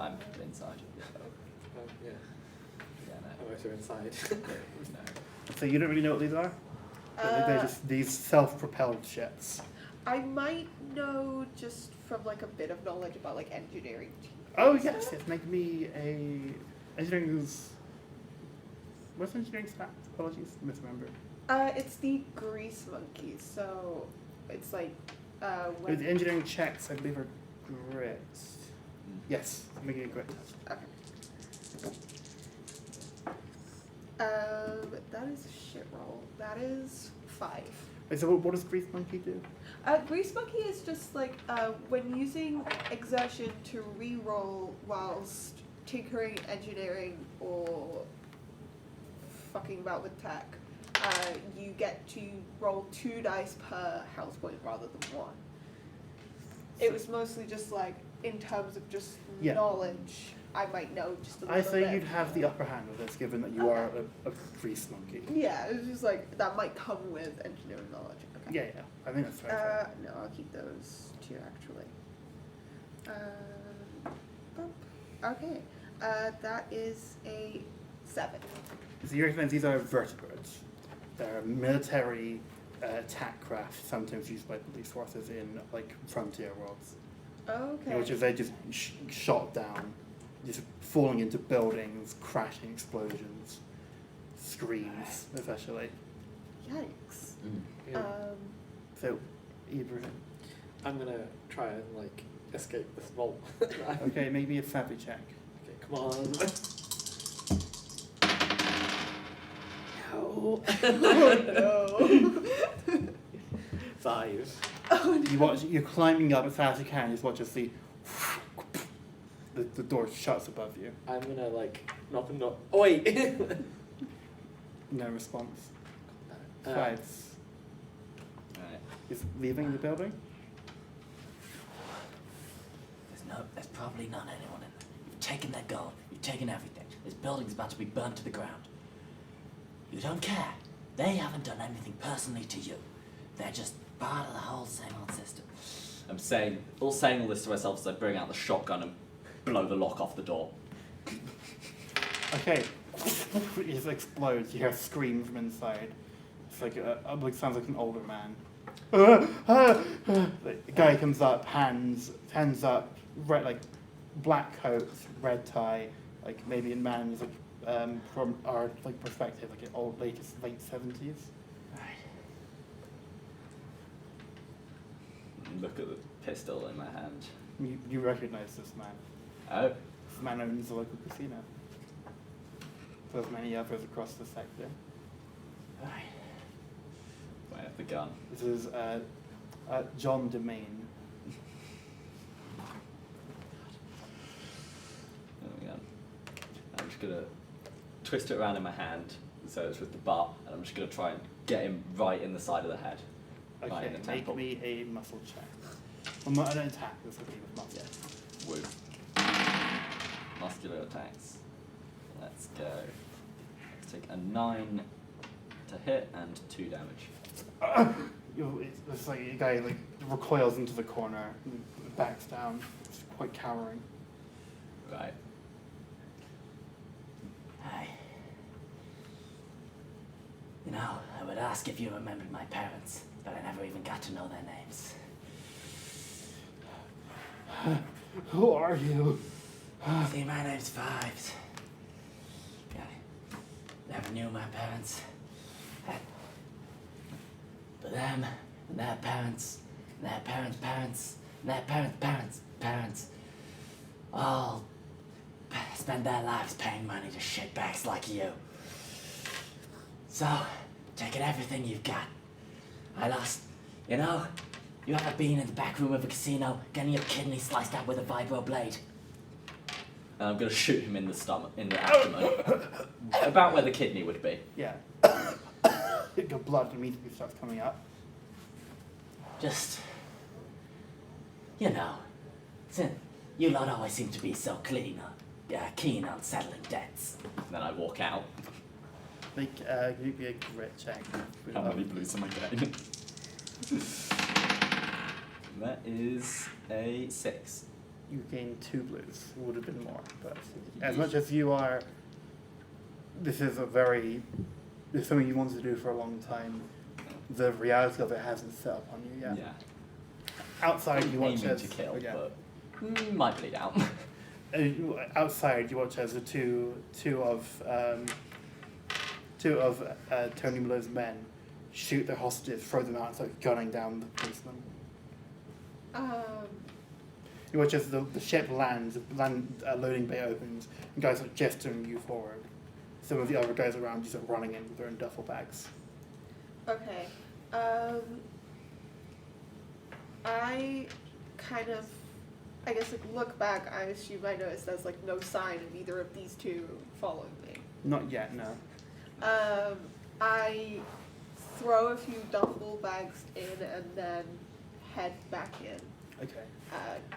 I'm inside. Yeah. Yeah, no. I'm also inside. No. So you don't really know what these are? They're just these self-propelled ships. I might know just from like a bit of knowledge about like engineering. Oh yes, yes. Make me a engineering's. What's engineering stat? Apologies, misremember. It's the grease monkeys, so it's like when The engineering checks, I believe, are grit. Yes, make it a grit test. that is a shit roll. That is 5. Wait, so what does Grease Monkey do? Grease monkey is just like when using exertion to re-roll whilst tinkering, engineering, or fucking about with tech. You get to roll 2 dice per health point rather than 1. It was mostly just like in terms of just knowledge. I might know just a little I say bit. you'd have the upper hand with this, given that you are a Grease Monkey. Yeah, it was just like that might come with engineering knowledge. Okay. Yeah, I think that's fair. No, I'll keep those 2 actually. Okay, that is a 7. So you recognise these are vertebrates. They're military attack craft, sometimes used by police forces in like frontier worlds. Okay. Which is they just shot down, just falling into buildings, crashing explosions, screams, especially. Yikes. Yeah. So, Ibrahim. I'm gonna try and like escape this vault. Okay, maybe a savvy check. Okay, come on. No. Oh no. 5. You watch. You're climbing up as fast as you can. Just watch as the door shuts above you. I'm gonna like knock and knock. Oh wait. No response. Uh, Fives. Alright. Is leaving the building. There's probably not anyone in there. You've taken their gold. You've taken everything. This building's about to be burnt to the ground. You don't care. They haven't done anything personally to you. They're just part of the whole same old system. I'm saying all this to myself as I bring out the shotgun and blow the lock off the door. Okay. It just explodes. You hear a scream from inside. It's like like sounds like an older man. The guy comes up, hands up, red, like black coat, red tie, like maybe in man's like from our like perspective, like an old late 70s. Look at the pistol in my hand. You recognize this man. Oh, This man owns the local casino. So there's many others across the sector. I have the gun. This is John Demain. There we go. I'm just gonna twist it around in my hand so it's with the butt, and I'm just gonna try and get him right in the side of the head. Right Okay, in the make temple. me a muscle check. Well, not an attack. This will be with muscle. Woo. Muscular attacks. Let's go. Let's take a 9 to hit and 2 damage. It's like a guy like recoils into the corner, and backs down. It's quite cowering. Right. Hi. You know, I would ask if you remembered my parents, but I never even got to know their names. Who are you? See, my name's Fives. I never knew my parents. But them, and their parents, and their parents' parents, and their parents' parents, all spend their lives paying money to shitbags like you. So, taking everything you've got. I lost, you know, you ever been in the back room of a casino getting your kidney sliced out with a vibro blade? And I'm going to shoot him in the stomach, in the abdomen. About where the kidney would be. Yeah. Your blood immediately starts coming up. Just, you know, since you lot always seem to be so keen on settling debts. And then I walk out. Make give me a grit check. How many blues am I getting? That is a 6. You gain 2 blues. It would have been more, but as much as you are, this is something you wanted to do for a long time. The reality of it hasn't set up on you yet. Yeah. Outside, you watch Aiming as to kill, yeah. but might bleed out. Outside, you watch as the two of Tony Miller's men shoot their hostages, throw them out, and start gunning down the policemen. You watch as the ship lands, loading bay opens, and guys are gesturing you forward. Some of the other guys around you start running in with their own duffel bags. Okay. I kind of, I guess, like, look back. I assume I noticed there's like no sign of either of these two following me. Not yet, no. I throw a few duffel bags in and then head back in. Okay.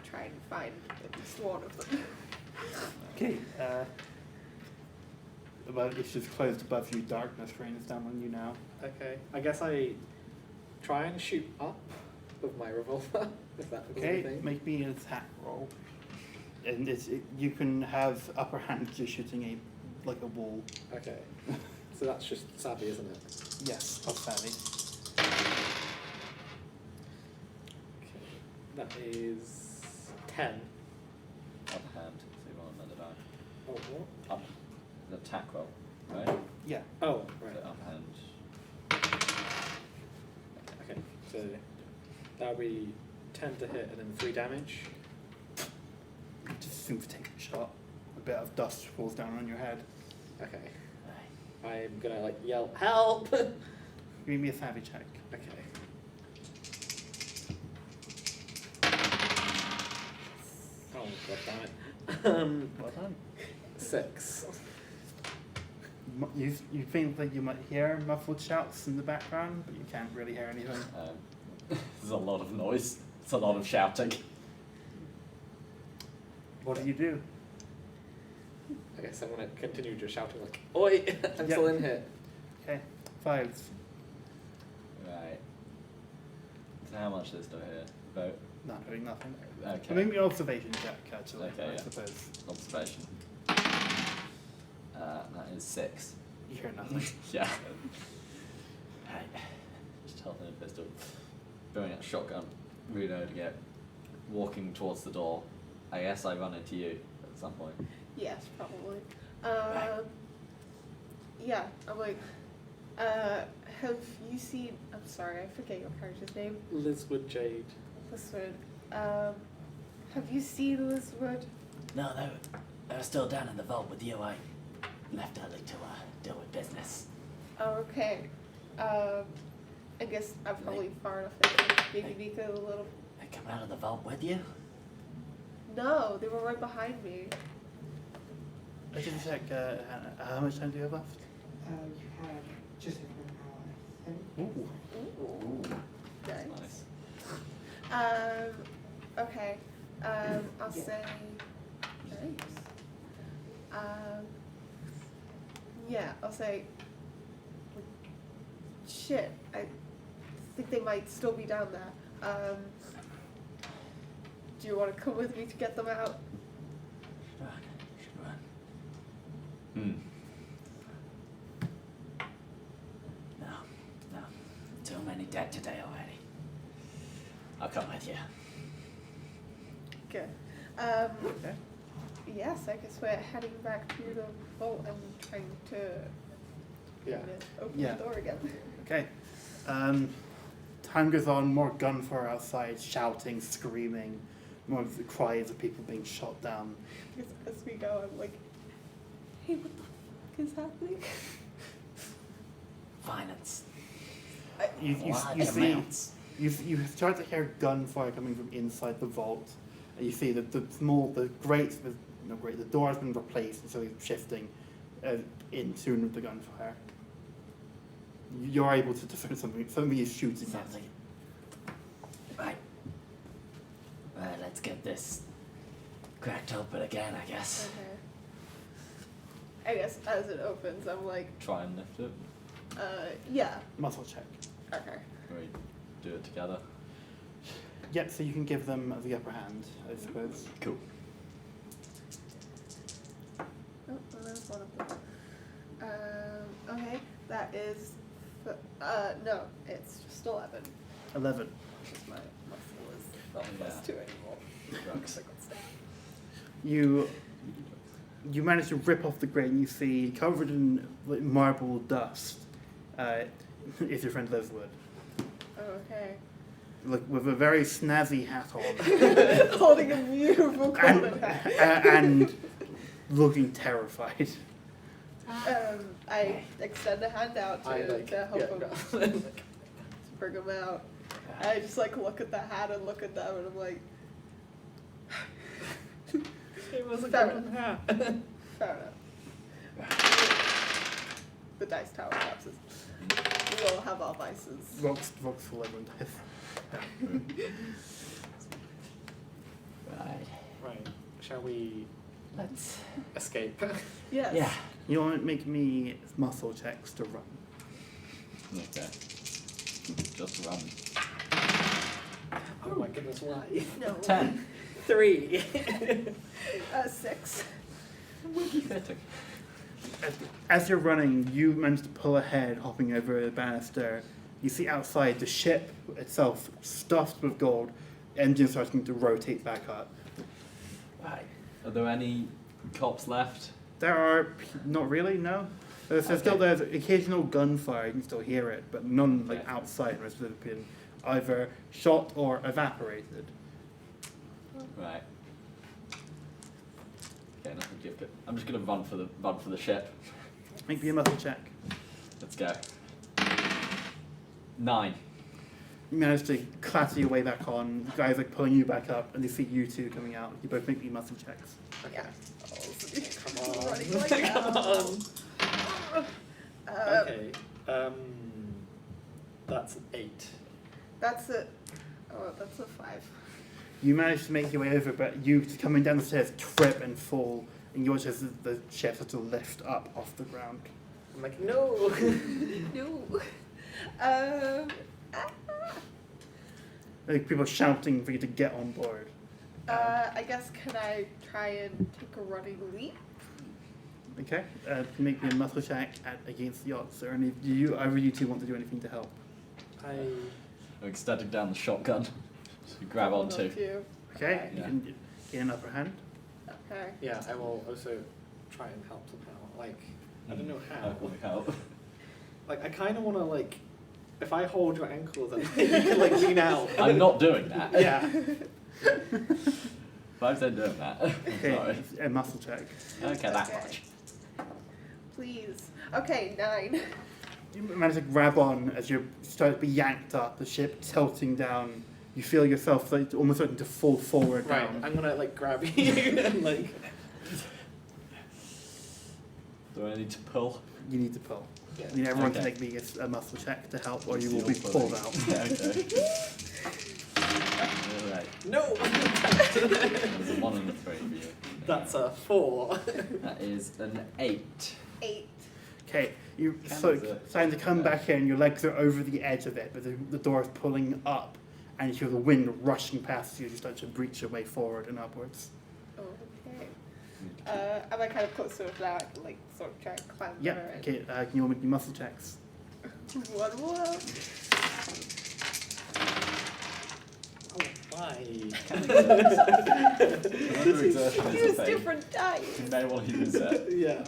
Try and find at least one of them. Okay. It's just closed above you. Darkness rains down on you now. Okay. I guess I try and shoot up with my revolver. If that was Okay, anything. make me an attack roll. And you can have upper hand because you're shooting like a wall. Okay. So that's just savvy, isn't it? Yes, plus savvy. Okay. That is 10. Upper hand, so you roll another die. Oh, what? Up, the attack roll, right? Yeah. Oh, right. The upper hand. Okay. So that would be 10 to hit and then 3 damage. You just seem to take a shot. A bit of dust falls down on your head. Okay. I'm gonna like yell, help! Give me a savvy check. Okay. Oh, god damn it. Well done. 6. You think that you might hear muffled shouts in the background, but you can't really hear anything. There's a lot of noise. It's a lot of shouting. What do you do? I guess I'm gonna continue just shouting like, oi! I'm still in here. Okay, 5s. Right. So how much is there here? About Not doing nothing. okay. Maybe an observation check, actually. Okay, I yeah. suppose. Observation. That is 6. You hear nothing. Yeah. Right. Just holding a pistol. Throwing out a shotgun. Reloading it. Walking towards the door. I guess I run into you at some point. Yes, probably. Yeah, I'm like, have you seen, I'm sorry, I forget your character's name. Lizwood Jade. Lizwood. Have you seen Lizwood? No, they were still down in the vault with you. I left early to deal with business. Oh, okay. I guess I'm probably far enough that maybe make it a little. They come out of the vault with you? No, they were right behind me. I just check, how much time do you have left? You have just over an hour, I think. Ooh. Ooh. Nice. Nice. Okay. I'll say. Nice. Yeah, I'll say. Shit, I think they might still be down there. Do you want to come with me to get them out? Should run. No. Too many dead today already. I'll come with you. Good. Okay. Yes, I guess we're heading back to the vault and trying to open Yeah. the door again. Okay. Time goes on, more gunfire outside, shouting, screaming, more of the cries of people being shot down. As we go, I'm like, hey, what the fuck is happening? Violence. You Large see, amounts. you start to hear gunfire coming from inside the vault. And you see that the door has been replaced, and so it's shifting in tune with the gunfire. You're able to discern something. Somebody is shooting at Something. Right. Let's get this cracked open again, I guess. Okay. I guess as it opens, I'm like, Try and lift it. yeah. muscle check. Okay. We do it together. Yep, so you can give them the upper hand, I suppose. Cool. Oh, well, there's one of them. Okay, that is, no, it's just 11. 11. Because my muscle is not Yeah. +2 anymore. Drugs. You manage to rip off the grate and you see, covered in like, marble dust, is your friend Leswood. Okay. Like, with a very snazzy hat on. Holding a beautiful golden hat. and looking terrified. I extend a hand out to help him to bring him out. I just like look at the hat and look at them and I'm like, It was a Fair golden hat. fair enough. The dice tower collapses. We all have our vices. Rocks full everyone dies. Right. Right. Shall we Let's. escape? Yes. Yeah. You want to make me muscle checks to run. Okay. Just run. Oh my goodness, why? No. 10. 3. 6. Pathetic. As you're running, you manage to pull ahead, hopping over the banister. You see outside the ship itself stuffed with gold, engines starting to rotate back up. Right. Are there any cops left? There are not really, no. There's occasional gunfire, you can still hear it, but none like Okay. outside. Most of them have been either shot or evaporated. Right. Okay, nothing to give. I'm just gonna run for the ship. Make me a muscle check. Let's go. 9. You manage to clatter your way back on. The guys like pulling you back up, and they see you two coming out. You both make me muscle checks. Yeah. Come on. Running like Come hell. on. Okay. That's an 8. That's a 5. You manage to make your way over, but you coming down the stairs trip and fall, and you watch as the ship starts to lift up off the ground. I'm like, no. No. Like people shouting for you to get on board. I guess can I try and take a running leap? Okay, make me a muscle check against the odds. Or any either you two want to do anything to help? I'm extending down the shotgun to grab Hold onto. you. Okay, you Yeah. can get an upper hand. Okay. Yeah, I will also try and help somehow. Like, I don't know how. That will help. Like, I kind of want to, like, if I hold your ankles and you can, like, lean out. I'm not doing that. Yeah. If I said doing that. Okay, Sorry. a muscle check. Okay, that Okay. much. Please. Okay, 9. You manage to grab on as you start to be yanked up, the ship tilting down. You feel yourself like almost starting to fall forward Right, down. I'm gonna, like, grab you and, like... Do I need to pull? You need to pull. Yeah. You need everyone to Okay. make me a muscle check to help, or you will Still be pulling. pulled out. Yeah, okay. Alright. No! There's a 1 and a 3 for you. That's a 4. That is an 8. 8. Okay, you Can so the- starting to come back in, your legs are over the edge of it, but the door is pulling up, and you feel the wind rushing past you as you start to breach your way forward and upwards. Okay. Am I kind of close to it now? I can like sort of try and climb Yeah, over it. okay, can you all make your muscle checks? One more. Oh, why? Another exertion is a Use thing. different dice. You may want to use it. Yeah.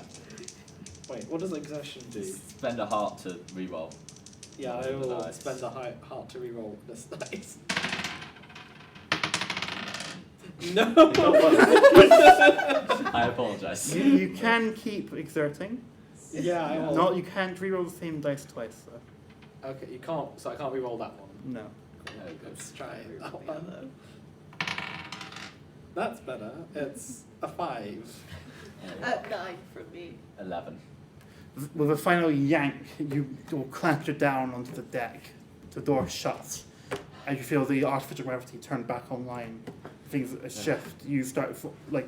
Wait, what does exertion do? Spend a heart to reroll. Yeah, I Roll the will dice. spend a heart to reroll this dice. No! I apologise. You can keep exerting. Yeah, I will. Not you can't reroll the same dice twice though. Okay, you can't, so I can't reroll that one. No. Let's try that one. That's better. It's a 5. 9 from me. 11. With a final yank, you all clamp it down onto the deck. The door shuts, and you feel the artificial gravity turn back online. Things shift. You start like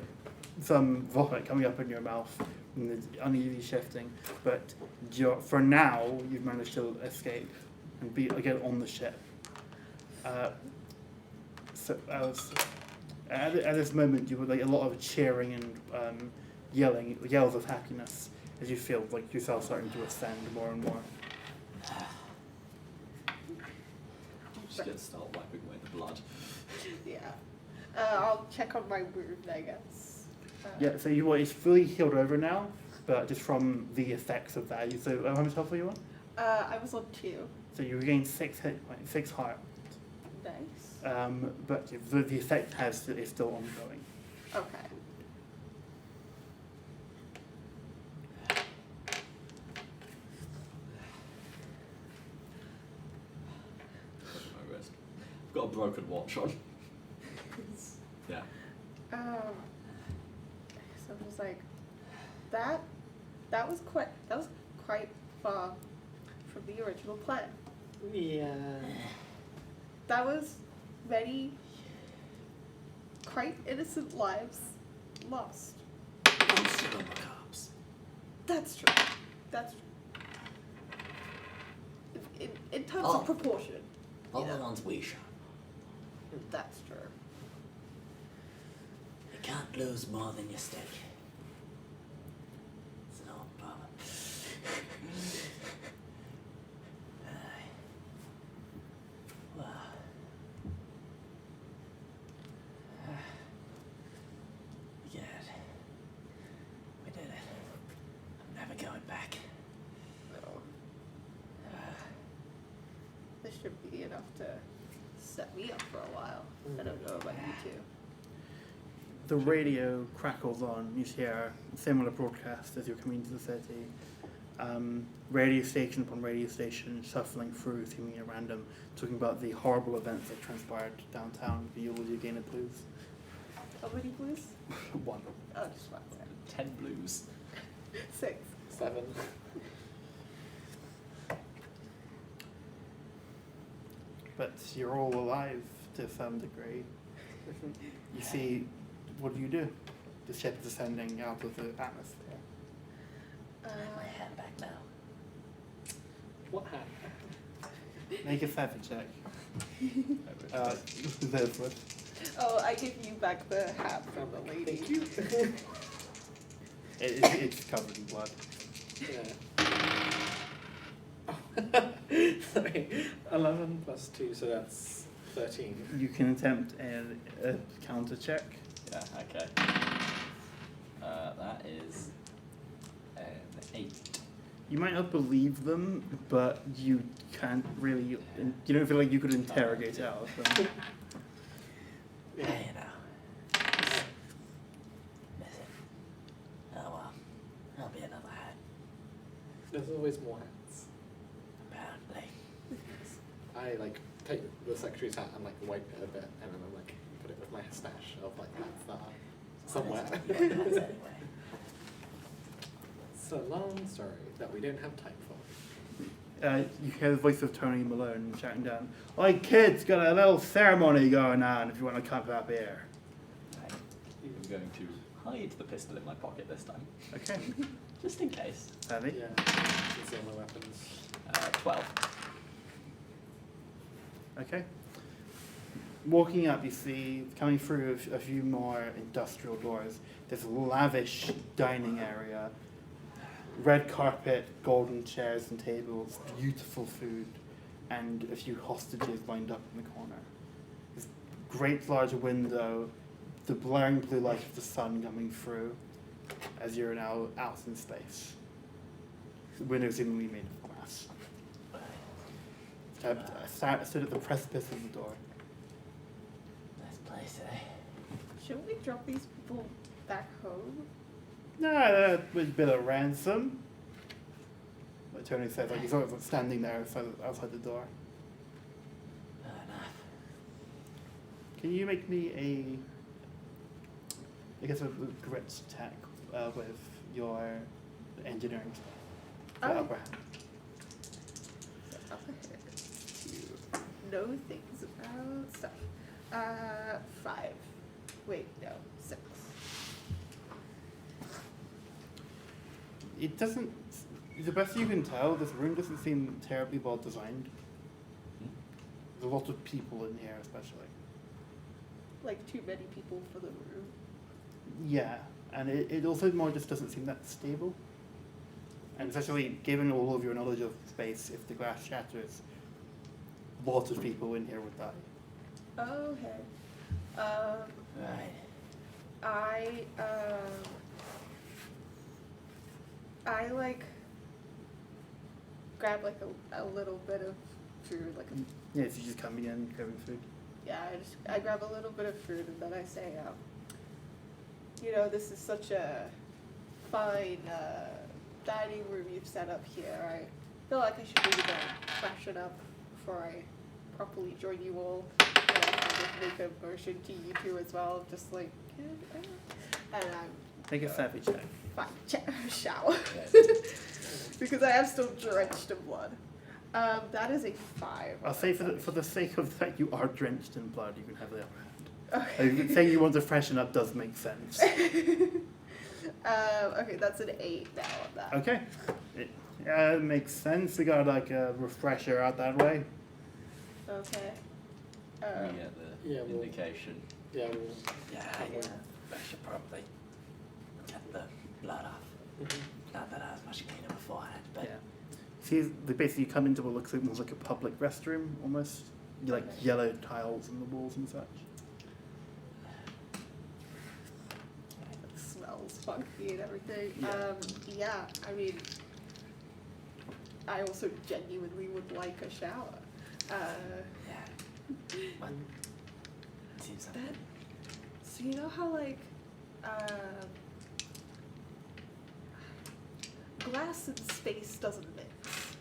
some vomit coming up in your mouth, and it's uneasy shifting. But for now, you've managed to escape and be again on the ship. At this moment, you would like a lot of cheering and yells of happiness as you feel like yourself starting to ascend more and more. Just gonna start wiping away the blood. Yeah. I'll check on my wound, I guess. Yeah, so it's fully healed over now, but just from the effects of that. So how much health are you on? I was on 2. So you regain 6 hit points, 6 heart. Nice. But the effect is still ongoing. Okay. My wrist. I've got a broken watch on. Yeah. So I was like, that was quite far from the original plan. Yeah. That was many quite innocent lives lost. I'm still on the cops. That's true. That's true. In terms Oh. of proportion, All Yeah. the ones we shot. that's true. You can't lose more than you stake. It's an old problem. Aye. Well. We did it. We did it. I'm never going back. No. This should be enough to set me up for a while. I don't know about you two. The radio crackles on. You hear a similar broadcast as you're coming to the city. Radio station upon radio station, shuffling through, seemingly at random, talking about the horrible events that transpired downtown. The you gain a blues. How many blues? 1. Oh, just 1. 10 blues. 6. 7. But you're all alive to some degree. You see, what do? The ship is ascending out of the atmosphere. I have my hand back now. What happened? Make a savvy check. Therefore. Oh, I give you back the hat from the lady. Thank you. It's covered in blood. Yeah. Sorry. 11 plus 2, so that's 13. You can attempt a counter check. Yeah, okay. That is an 8. You might not believe them, but you can't really. You don't feel like you could interrogate it out of them. Yeah, you know. Listen. Oh well. There'll be another hat. There's always more hats. Apparently. I like take the secretary's hat and like wipe it a bit, and then I'm like put it with my stash of like that's the hat somewhere. Hats anyway. It's a long story that we don't have time for. You hear the voice of Tony Malone shouting down, "Oi kids, got a little ceremony going on if you want to come up here." I'm going to hide the pistol in my pocket this time, Okay. just in case. Savvy. Yeah, you see all my weapons. 12. Okay. Walking up, you see, coming through a few more industrial doors, this lavish dining area, red carpet, golden chairs and tables, beautiful food, and a few hostages lined up in the corner. This great large window, the blaring blue light of the sun coming through as you're now out in space. The window seemingly made of glass. Stood at the precipice of the door. Nice place, eh? Shouldn't we drop these people back home? No, that was a bit of ransom. What Tony said, like he's sort of standing there outside the door. Fair enough. Can you make me a grit check with your engineering stuff? The Oh. upper hand. So up ahead to know things about stuff. 5. Wait, no, 6. It doesn't. The best you can tell, this room doesn't seem terribly well designed. There's a lot of people in here, especially. Like too many people for the room. Yeah, and it also more just doesn't seem that stable. And especially given all of your knowledge of space, if the glass shatters, lots of people in here would die. Okay. Right. I like grab like a little bit of food, like a, Yeah, so you just coming in, grabbing food. yeah, I grab a little bit of food and then I say, you know, this is such a fine dining room you've set up here. I feel like I should maybe go freshen up before I properly join you all. And I kind of make a motion to you two as well, just like, and I'm Take a savvy check. fine, shower. Because I am still drenched in blood. That is a 5. I'll say for the sake of the fact you are drenched in blood, you can have the upper hand. Okay. Saying you want to freshen up does make sense. Okay, that's an 8 now on that. Okay. It makes sense. We got like a refresher out that way. Okay. We get the Yeah, well- indication. Yeah, well, Yeah, I should probably get the blood off. Not that I was much cleaner beforehand, but Yeah. See, basically you come into what looks almost like a public restroom, almost. You like yellow tiles on the walls and such. It smells funky and everything. Yeah. Yeah, I mean, I also genuinely would like a shower. yeah. What? Seems like That, so you know how like, glass and space doesn't mix.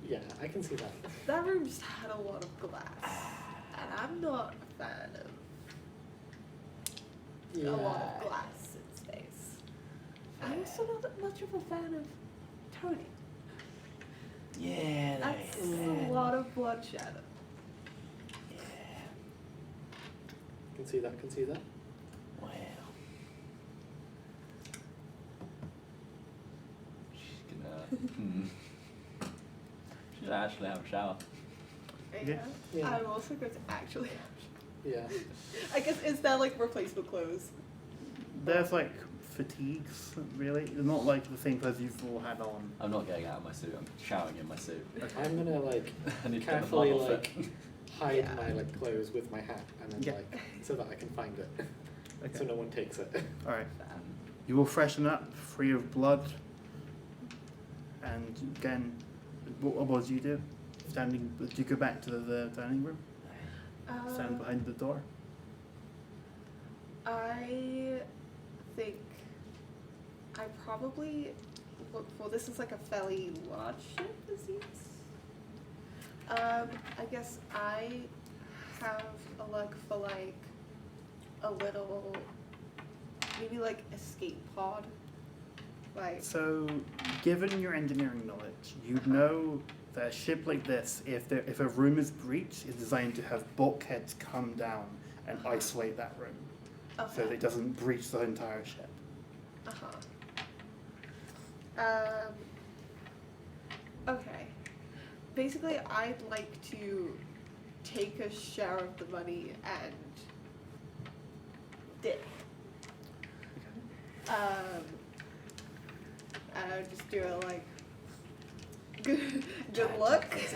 yeah, I can see that. That room just had a lot of glass, and I'm not a fan of Yeah. a lot of glass in space. I'm also not that much of a fan of Tony. yeah, That's there a is. lot of bloodshed. Yeah. Can see that, can see that. Well, She's gonna. Should actually have a shower. Yeah. Yeah. I'm also going to actually. Yeah. I guess is that like replacement clothes? There's like fatigues, really. They're not like the same clothes you've all had on. I'm not getting out of my suit. I'm showering in my suit. I'm gonna like I need to get the carefully blood off like it. hide Yeah. my like clothes with my hat and then Yeah. like so that I can find it. Okay. So no one takes it. Alright. You will freshen up, free of blood. And again, what do you do? Do you go back to the dining room? Stand behind the door? I think I probably look for this is like a fairly large ship, it seems. I guess I have a look for like a little maybe like escape pod. Like So, given your engineering knowledge, you know that a ship like this, if a room is breached, is designed to have bulkheads come down and isolate that room. Okay. so that it doesn't breach the entire ship. Okay. Basically, I'd like to take a share of the money and dip. I would just do it like good Try to luck talk things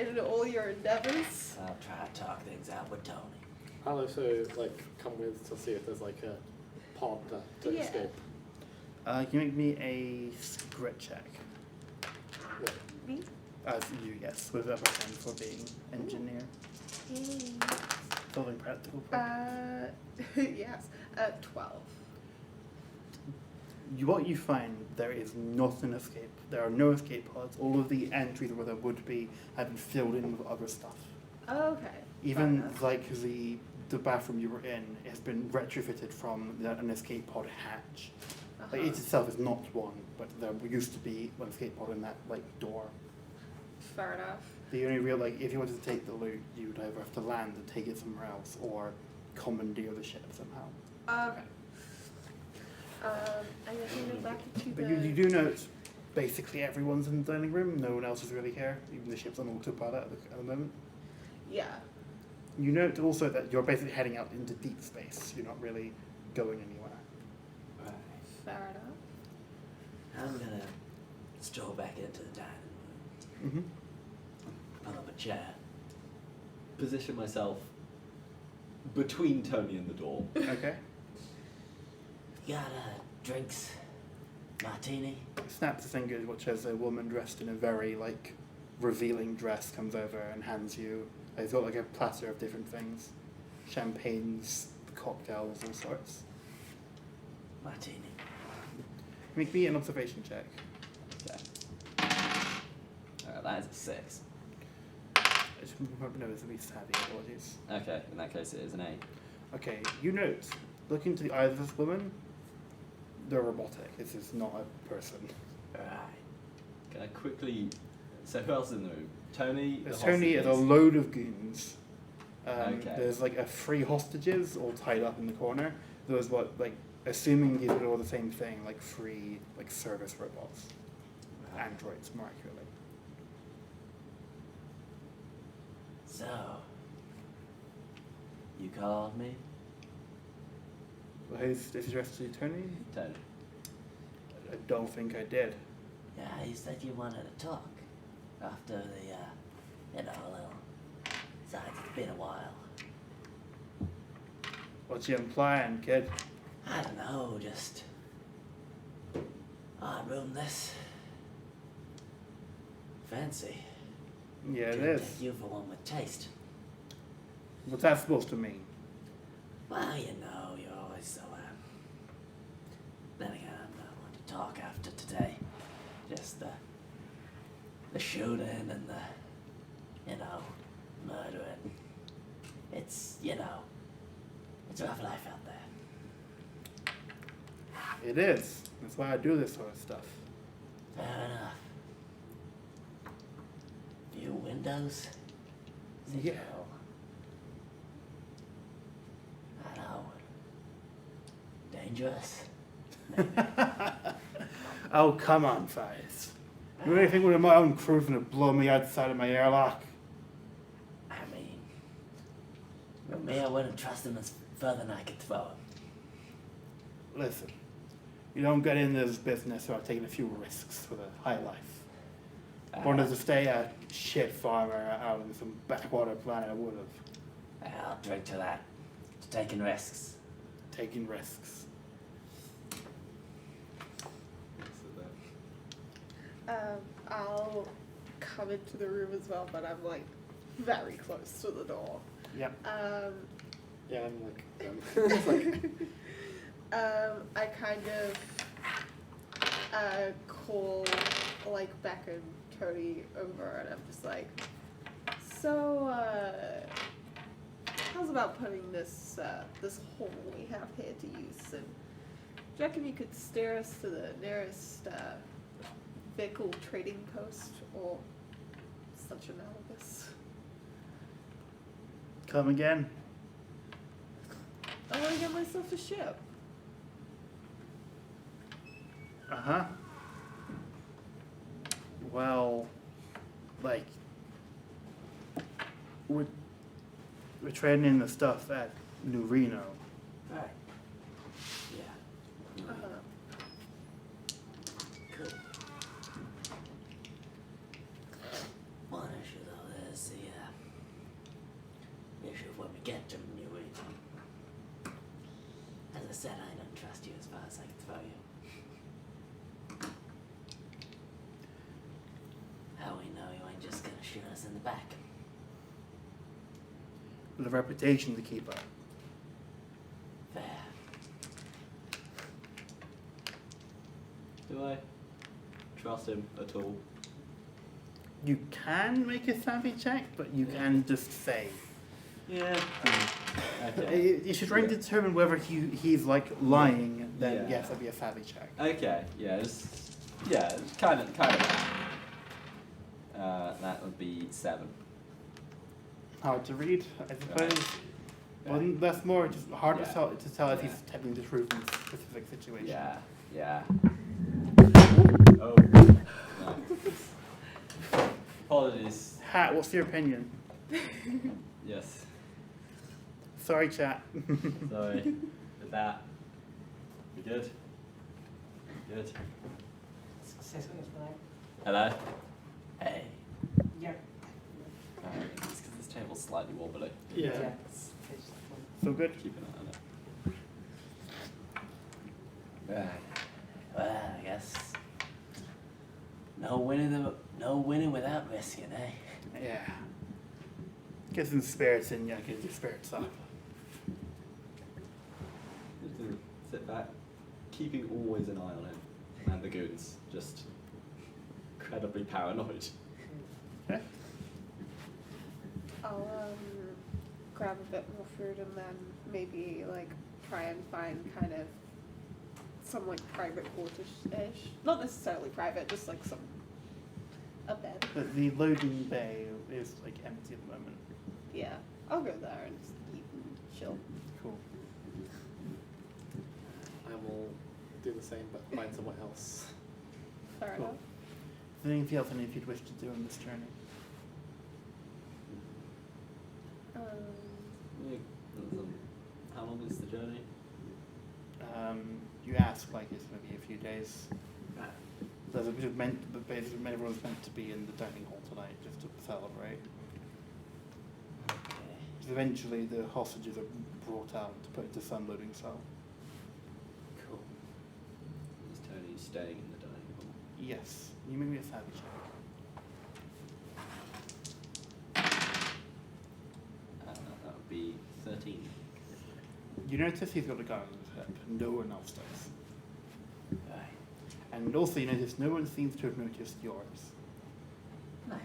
in all your endeavors. I'll try to talk things out with Tony. I'll also like come with to see if there's like a pod to Yeah. escape. Can you make me a grit check? Me? You, yes, with upper hand for being engineer. Solving practical problems. Yes. 12. What you find, there is not an escape. There are no escape pods. All of the entries where there would be have been filled in with other stuff. Okay. Even Fair enough. like the bathroom you were in has been retrofitted from an escape pod hatch. Like, it itself is not one, but there used to be one escape pod in that like door. Fair enough. The only real, like, if you wanted to take the loot, you would either have to land and take it somewhere else, or commandeer the ship somehow. Okay. I guess we go back to But the... you do note, basically everyone's in the dining room. No one else is really here. Even the ship's on autopilot at the moment. Yeah. You note also that you're basically heading out into deep space. You're not really going anywhere. Right. Fair enough. I'm gonna stroll back into the dining room, Mm-hmm. pull up a chair. Position myself between Tony and the door. Okay. Got drinks, martini. Snaps his fingers, watch as a woman dressed in a very like revealing dress comes over and hands you. He's got like a platter of different things, champagnes, cocktails, all sorts. Martini. Make me an observation check. Okay. That is a 6. No, it's a bit savvy. Apologies. Okay, in that case it is an 8. Okay, you note, looking to the eyes of this woman, they're robotic. This is not a person. Right. Can I quickly... So who else is in the room? Tony, There's the Tony is a hostages. load of goons. Okay. There's like 3 hostages all tied up in the corner. There's what, like, assuming these are all the same thing, like 3 like service robots. Androids, more accurately. So, you called me? Well, who's addressed to you, Tony? Tony. I don't think I did. Yeah, you said you wanted to talk after the, a little. Besides, it's been a while. What you implying, kid? I don't know, just odd room this. Fancy. Yeah, it Couldn't is. take you for one with taste. What's that supposed to mean? Well, you know, you're always so, then again, I'm not one to talk after today. Just the shooting and the, murdering. It's, it's a rough life out there. It is. That's why I do this sort of stuff. Fair enough. Few windows. Yeah. I know. Dangerous. Oh, come on, Fies. You really think one of my own crew's gonna blow me outside of my airlock? I mean, with me, I wouldn't trust him as further than I could throw him. Listen, you don't get into this business without taking a few risks with a high life. If I wanted to stay a shit farmer out in some backwater planet, I would have. I'll drink to that. To taking risks. Taking risks. I'll come into the room as well, but I'm like very close to the door. Yep. Yeah, I'm like, it's like I kind of call like Beck and Cody over, and I'm just like, so how's about putting this this hole we have here to use? And do you reckon you could steer us to the nearest vehicle trading post or such analogous? Come again. I want to get myself a ship. Uh-huh. Well, like, we're trading in the stuff at New Reno. Right. Yeah. Cool. One issue though is the issue of when we get to New Reno. As I said, I don't trust you as far as I can throw you. How we know you ain't just gonna shoot us in the back? With a reputation to keep up. Fair. Do I trust him at all? You can make a savvy check, but you can just say. Yeah. Okay. You should try and determine whether he's like lying, then Yeah. yes, that'd be a savvy check. Okay. Yeah. It's kind of. That would be 7. Hard to read, I suppose. Yeah. Well, that's more just hard Yeah. to tell if Yeah. he's telling the truth in a specific situation. Yeah. Yeah. Oh. No. Apologies. Hat, what's your opinion? Yes. Sorry, chat. Sorry. With that. We good? Good. Say something for that. Hello? Hey. Yep. It's because this table's slightly wobbly. Yeah. It's So good? Keep an eye on it. Right. Well, I guess no winning without risking, eh? Yeah. Get some spirits in, yeah, get your spirits up. Just to sit back, keeping always an eye on it. And the goons. Just incredibly paranoid. Okay. I'll grab a bit more food and then maybe like try and find kind of some like private quarters-ish. Not necessarily private, just like a bed. But the loading bay is like empty at the moment. Yeah, I'll go there and just eat and chill. Cool. I will do the same, but find somewhere else. Fair Cool. enough. Is there anything else any of you'd wish to do on this journey? How long is the journey? You ask like it's going to be a few days. There's a bit of but basically everyone's meant to be in the dining hall tonight just to celebrate. Okay. So eventually the hostages are brought out to put into some loading cell. Cool. Is Tony staying in the dining hall? Yes. You make me a savvy check. That would be 13. You notice he's got a gun on his hip. No one else does. Right. And also you notice no one seems to have noticed yours. Nice.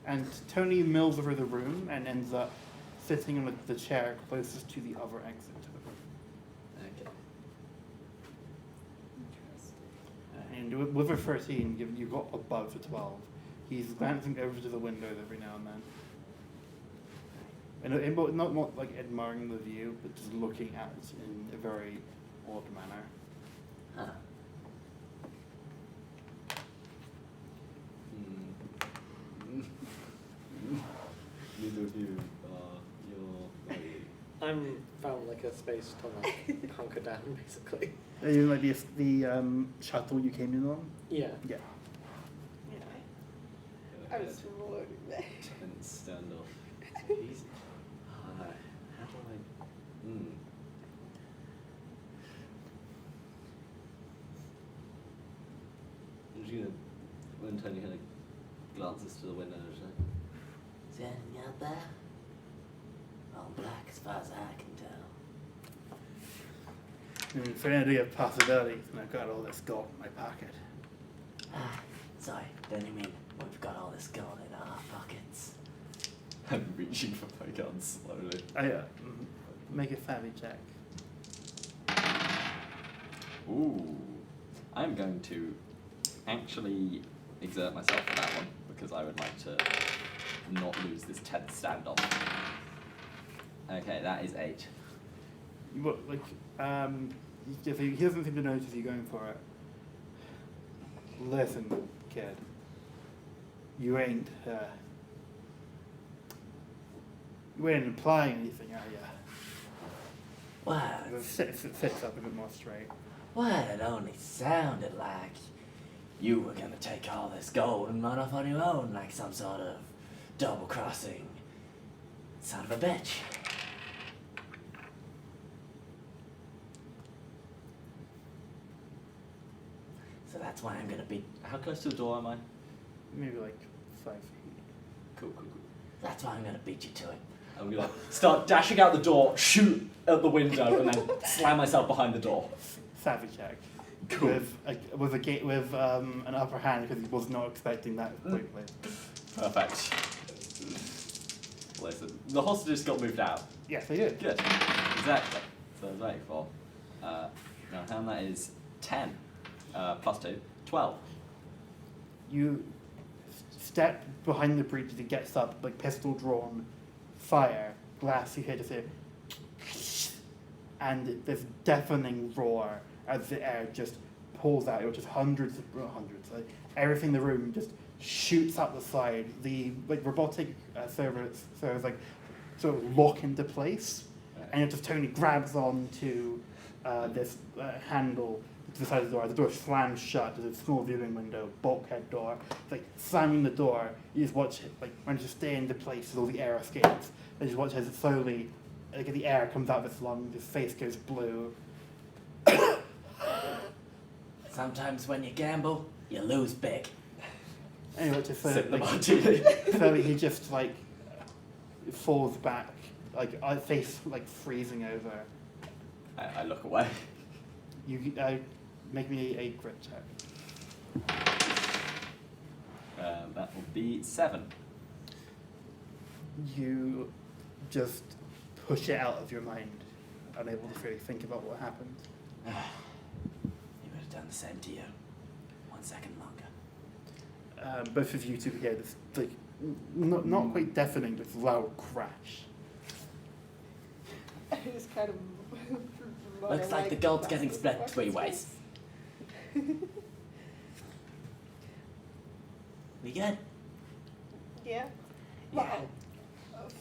And Tony mills over the room and ends up sitting on the chair closest to the other exit to the room. Okay. And with a 13, given you got above a 12, he's glancing over to the windows every now and then. And not like admiring the view, but just looking at it in a very odd manner. Huh. Neither of you are your. I'm found like a space to like hunker down, basically. You like the shuttle you came in on? Yeah. Yeah. I was loading there. And stand off. Easy. How do I? I'm just gonna, when Tony kind of glances to the window, just like, Is there anything out there? All black as far as I can tell. And for any of possibilities, and I've got all this gold in my pocket. Ah, sorry, don't you mean we've got all this gold in our pockets? I'm reaching for my gun slowly. Make a savvy check. Ooh. I'm going to actually exert myself for that one because I would like to not lose this tense standoff. Okay, that is 8. If he doesn't seem to notice you going for it. Listen, kid. You ain't implying anything, are ya? What? Sits up a bit more straight. Well, it only sounded like you were gonna take all this gold and run off on your own like some sort of double-crossing son of a bitch. So that's why I'm gonna be. How close to the door am I? Maybe like 5 feet. Cool. That's why I'm gonna beat you to it. I'm gonna start dashing out the door, shoot at the window, and then slam myself behind the door. Savvy check. Cool. With an upper hand because he was not expecting that quickly. Perfect. Listen, the hostages got moved out. Yes, they did. Good. Exactly. So I was waiting for. Now, how that is 10 plus 2, 12. You step behind the breach as he gets up, like pistol drawn, fire, glass, you hear just a and this deafening roar as the air just pulls out, which is hundreds, like everything in the room just shoots out the side. The robotic servers like sort of lock into place, and it just totally grabs onto this handle to the side of the door. The door slams shut. There's a small viewing window, bulkhead door. It's like slamming the door. You just watch it like when it just stay into place as all the air escapes. And you just watch as it slowly, like the air comes out of his lungs. His face goes blue. Sometimes when you gamble, you lose big. Anyway, just Sip the like, martini. slowly he just like falls back, like face like freezing over. I look away. You make me a grit check. That will be 7. You just push it out of your mind, unable to really think about what happened. You would have done the same to you. 1 second longer. Both of you two hear this like not quite deafening, but loud crash. I just kind of. Looks like the gold's getting split 3 ways. We good? Yeah. Well,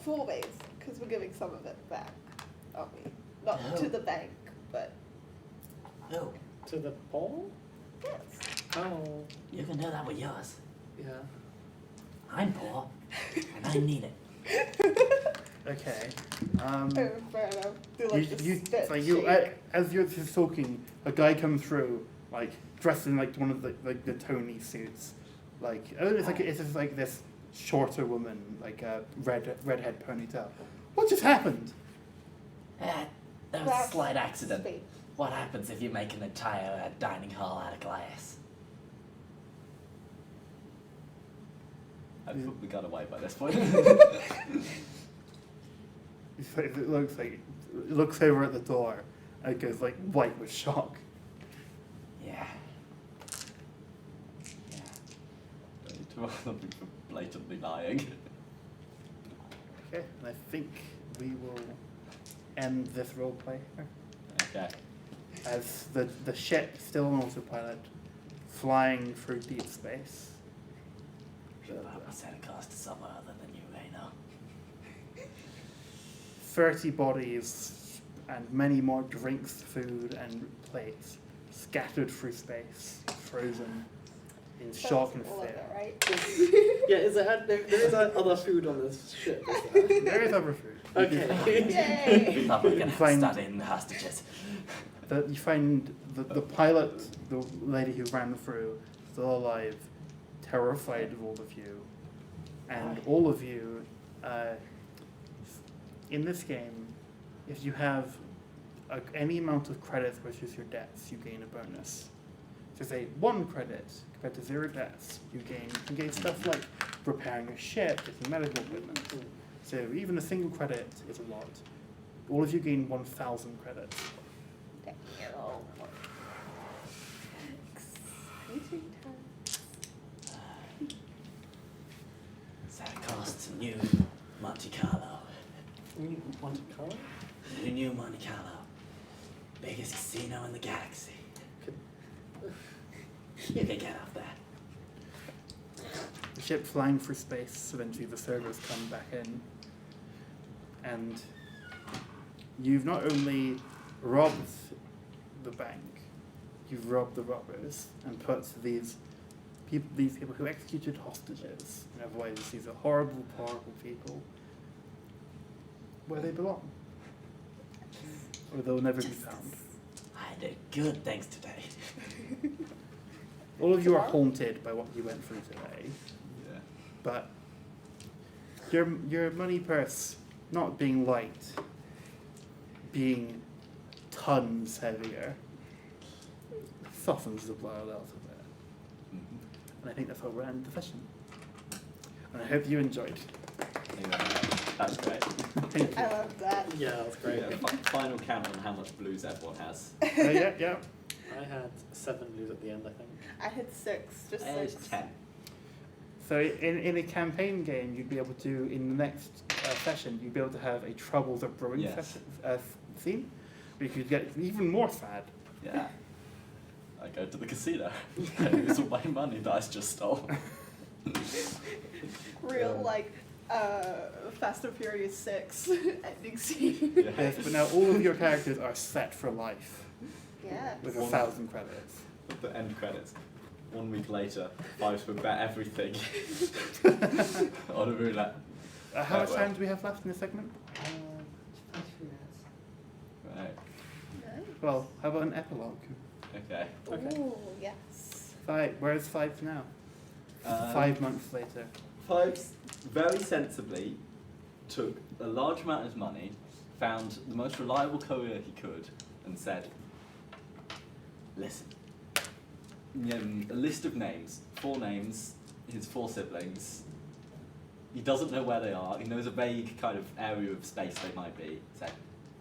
4 ways, because we're giving some of it back, aren't we? Not to the bank, but Oh, To the pole? yes. Oh, you can do that with yours. yeah. I'm poor, and I need it. Okay. Oh, fair enough. Do like As you're just talking, a guy comes through, like dressed in like one of the Tony suits, it's just like this shorter woman, like a redhead ponytail. What just happened? That was a That's slight accident. space. What happens if you make an entire dining hall out of glass? I thought we got away by this point. It looks over at the door, and it goes like white with shock. Yeah. Yeah. Don't need to roll something for blatantly lying. Okay, and I think we will end this roleplay here. Okay. As the ship, still on autopilot, flying through deep space. Should probably set a cost to somewhere other than you, Reno. 30 bodies and many more drinks, food, and plates scattered through space, frozen in shock and All of fear. it, right? Yeah, is there is other food on this ship, is there? There is other food. Okay. Yay! We thought we were going to Find- study in the hostages. You find the pilot, the lady who ran through, still alive, terrified of all of you. And all of you, in this game, if you have any amount of credits versus your debts, you gain a bonus. So say 1 credit compared to 0 debts, you can gain stuff like repairing a ship, getting medical equipment. So even a single credit is a lot. All of you gain 1,000 credits. Thank you. Exciting time. So it costs a new Monte Carlo. You want to colour? A new Monte Carlo. Biggest casino in the galaxy. You can get off there. The ship flying through space, eventually the servers come back in. And you've not only robbed the bank, you've robbed the robbers and put these people who executed hostages in other ways. These are horrible, horrible people where they belong. Or they'll never be found. I did good things today. All of you are haunted by what you went through today, Yeah. but your money purse not being light, being tons heavier, softens the blow a little bit. Mhm. And I think that's how we'll end the session. And I hope you enjoyed. Yeah, that's great. Thank you. I love that. Yeah, that's great. Yeah, final count on how much blues everyone has. Yeah. I had 7 blues at the end, I think. I had 6, just It's 6. 10. So in a campaign game, you'd be able to, in the next session, you'd be able to have a Troubles of Brewing Yes. session, theme, where you could get even more sad. Yeah. I go to the casino. I lose all my money that I just stole. Real, like, Fast and Furious 6 ending scene. Yeah. Yes, but now all of your characters are set for life Yeah. with 1,000 credits. The end credits. 1 week later, 5 would bet everything on a roulette. How much well. time do we have left in this segment? 23 minutes. Right. Well, how about an epilogue? Okay. Okay. Ooh, yes. Where's 5 now? 5 months later. Fives very sensibly took a large amount of his money, found the most reliable courier he could, and said, "Listen, a list of names, 4 names, his 4 siblings. He doesn't know where they are. He knows a vague kind of area of space they might be. Said,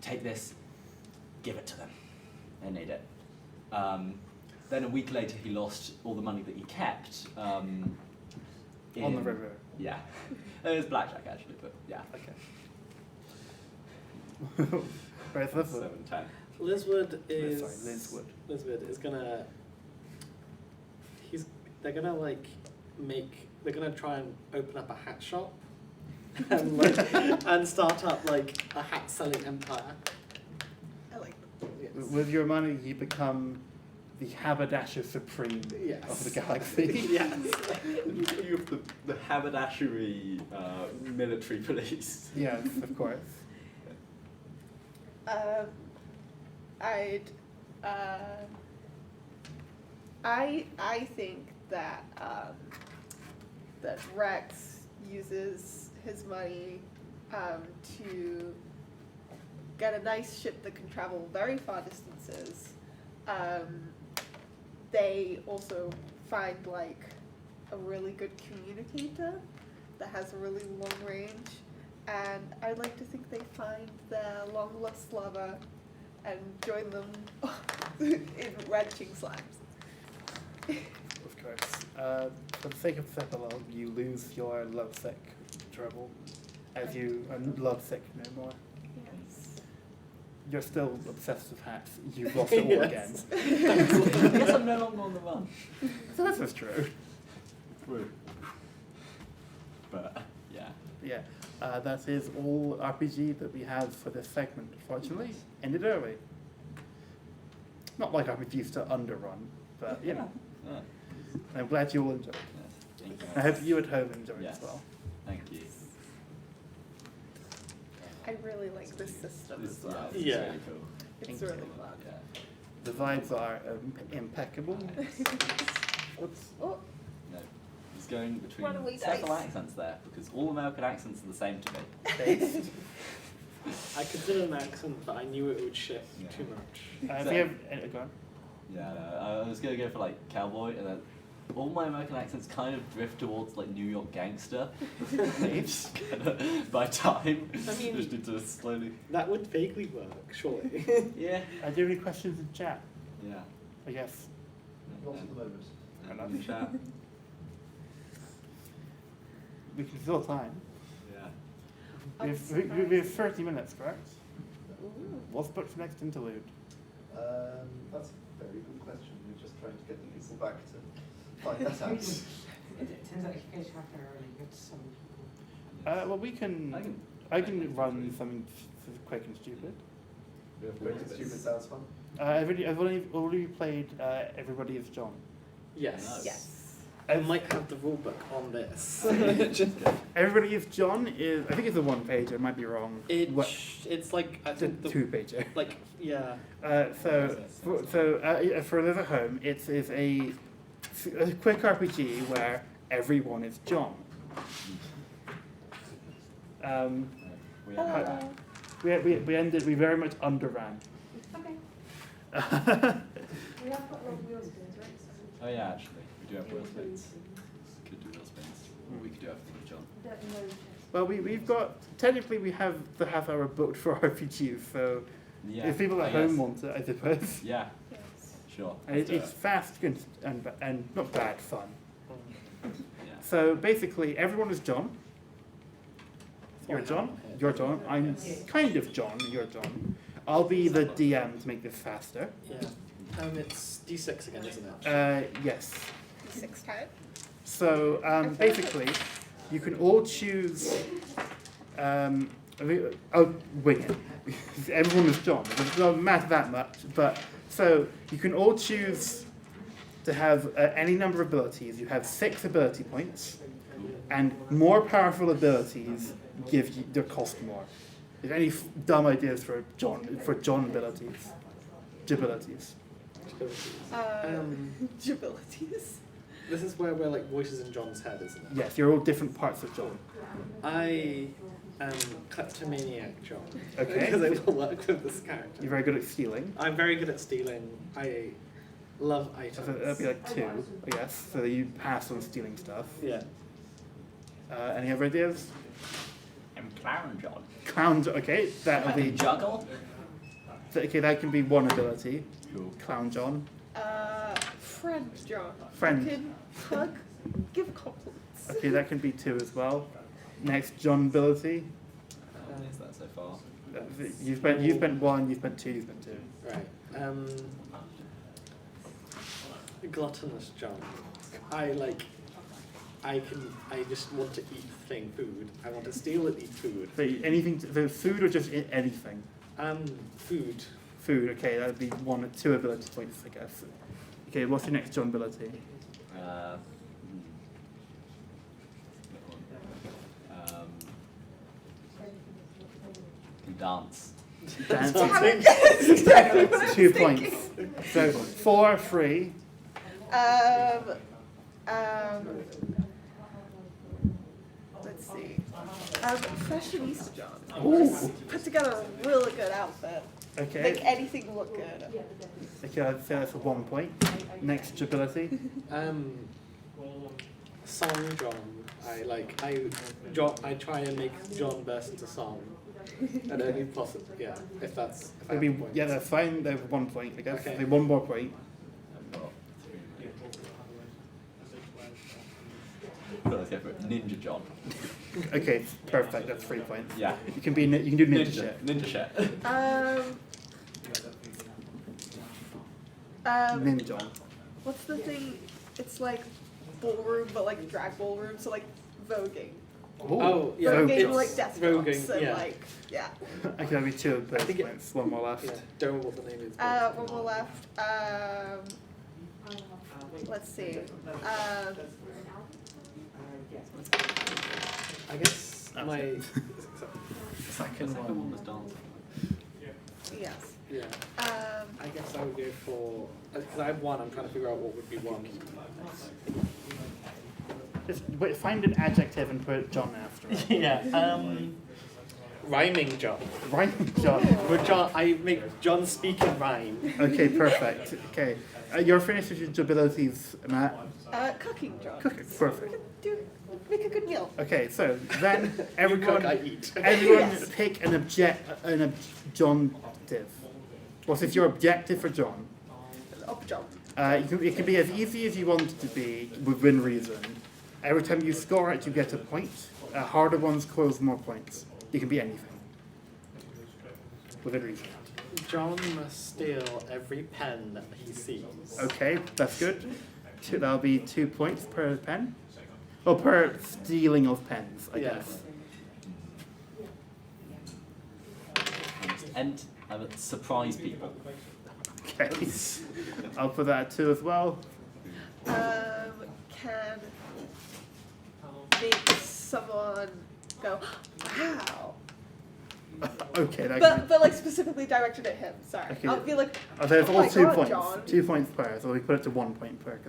take this, give it to them. They need it." Then a week later, he lost all the money that he kept. On the river. Yeah. It was blackjack actually, but yeah. Okay. Where's Lizzwood? 7, 10. Lizwood is. Lizzwood. Lizwood is gonna. They're gonna like they're gonna try and open up a hat shop, and and start up like a hat selling empire. I like Yes. With your money, you become the haberdasher supreme Yes. of the galaxy. Yes. You have the haberdashery military police. Yes, of course. I think that that Rex uses his money to get a nice ship that can travel very far distances. They also find like a really good communicator that has a really long range, and I'd like to think they find their long lost lover and join them in wrenching slams. Of course. For the sake of this epilogue, you lose your lovesick trouble, as you are lovesick no more. Yes. You're still obsessed with hats. You've lost it all Yes. again. I guess I'm no longer on the run. So that's just true. True. But yeah. Yeah. That is all RPG that we have for this segment. Fortunately, ended early. Not like RPG used to underrun, but you know. Yeah. I'm glad you all enjoyed. Yes. Thank you. I hope you at home enjoyed Yes. as well. Thank you. I really like this system This- as well. It's Yeah. really cool. It's Thank really you. fun. Yeah. The vibes are impeccable. Oops. Oh, No. He's going between Runaway several dice. accents there because all American accents are the same to me. Based. I considered an accent, but I knew it would shift Yeah. too much. If you have, go on. Yeah, no, I was gonna go for like cowboy, and then all my American accents kind of drift towards like New York gangster. Just kinda, by time, I mean- just need to slowly. That would vaguely work, surely. Yeah. Do you have any questions in chat? Yeah. I guess. Not at the moment. Enough. Chat. We can fill time. Yeah. We have 30 minutes, correct? ooh. What's booked for next interlude? That's a very good question. We're just trying to get the people back to find that out. It turns out if you finish half an hour early, you get to summon people. Well, we can. I can run something quick and stupid. Quick and stupid sounds fun. I've already played Everybody is John. Yes. Yes. I might have the rule book on this. Everybody is John is, I think it's a one pager, I might be wrong. It's like, I It's a think the, two pager. like, yeah. For those at home, it is a quick RPG where everyone is John. Hello. We very much underran. Okay. We have got a lot of wheel spins, right? Oh yeah, actually, we do have wheel spins. Could do wheel spins. Or we could do everything with John. Well, we've got, technically we have the half hour booked for RPGs, so Yeah. if people at home want it, I suppose. Yeah, Yes. sure. And let's do it's it. fast and not bad fun. Yeah. So basically, everyone is John. You're John. You're John. I'm kind of John. You're John. I'll be the DM to make this faster. Yeah. It's D6 again, isn't it? Yes. 6 times. So basically, you can all choose. I'll wing it. Everyone is John. It doesn't matter that much. But so you can all choose to have any number of abilities. You have 6 ability points, and more powerful abilities give you their cost more. If any dumb ideas for John abilities, abilities. Abilities. This is where we're like voices in John's head, isn't it? Yes, you're all different parts of John. I am kleptomaniac John. Okay. Because I will work with this character. You're very good at stealing. I'm very good at stealing. I love So items. that'd be like 2, I guess. So you pass on stealing stuff. Yeah. Any other ideas? I'm Clown John. Clown. Okay, that'll I can be. juggle. Okay, that can be one ability. Cool. Clown John. Friend John. Friend. You can hug, give compliments. Okay, that can be 2 as well. Next, John ability. How many is that so far? You spent 1. You spent 2. You spent 2. Right. Gluttonous John. I just want to eat food. I want to steal and eat food. So anything. So food or just anything. Food. Food. Okay, that'd be 1 or 2 ability points, I guess. Okay, what's your next John ability? Can dance. Dancing. Exactly what I was 2 thinking. points. So 4, 3. Let's see. Fashionista John. Ooh. Put together a really good outfit. Okay. Make anything look good. Okay, I'd say that's a 1 point. Next ability. Song John. I try and make John burst into song. And only possible, yeah. If that's. If I Maybe, have points. yeah, that's fine. They have 1 point, I guess. Okay. Okay. 1 more point. I've got 3. Let's go for it. Ninja John. Okay, perfect. That's 3 points. Yeah. You can be. You can do ninja shit. Ninja shit. Ninja. What's the thing? It's like ballroom, but like drag ballroom, so like voguing. Oh, yeah. Voguing it's like death voguing, drops and yeah. like, yeah. Okay, that'll be 2 of those think it- points. 1 more left. Yeah, don't know what the name is. 1 more left. Let's see. I guess That's my it. Second one was dance. Yes. yeah. I guess I would go for because I have 1. I'm trying to figure out what would be 1. Just find an adjective and put John after it. yeah. Rhyming John. Right, John. But John, I make John speak in rhyme. Okay, perfect. Okay, you're finished with your abilities, Matt. Cooking John. Cooking, perfect. Make a good meal. Okay, so then You everyone, cook, I eat. everyone Yes. pick an objective. What's your objective for John? Up John. It can be as easy as you want it to be within reason. Every time you score it, you get a point. Harder ones cause more points. It can be anything within reason. John must steal every pen that he sees. Okay, that's good. That'll be 2 points per pen. Or per stealing of pens, I guess. And surprise people. Okay. I'll put that at 2 as well. Can make someone go, wow. Okay, that But like specifically directed at him. Sorry. Okay. I'll be like, so it's oh all my 2 God, points. John. 2 points per, so we put it to 1 point per.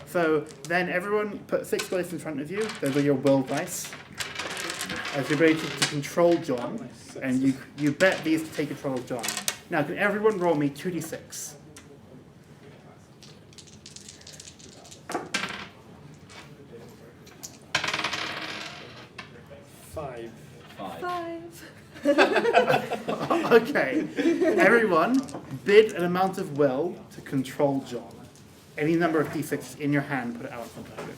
So then everyone put 6 dice in front of you. Those are your will dice. As you're ready to control John, and you bet these to take control of John. Now, can everyone roll me 2d6? Five. Okay. Everyone, bid an amount of will to control John. Any number of d6 in your hand, put it out in front of you.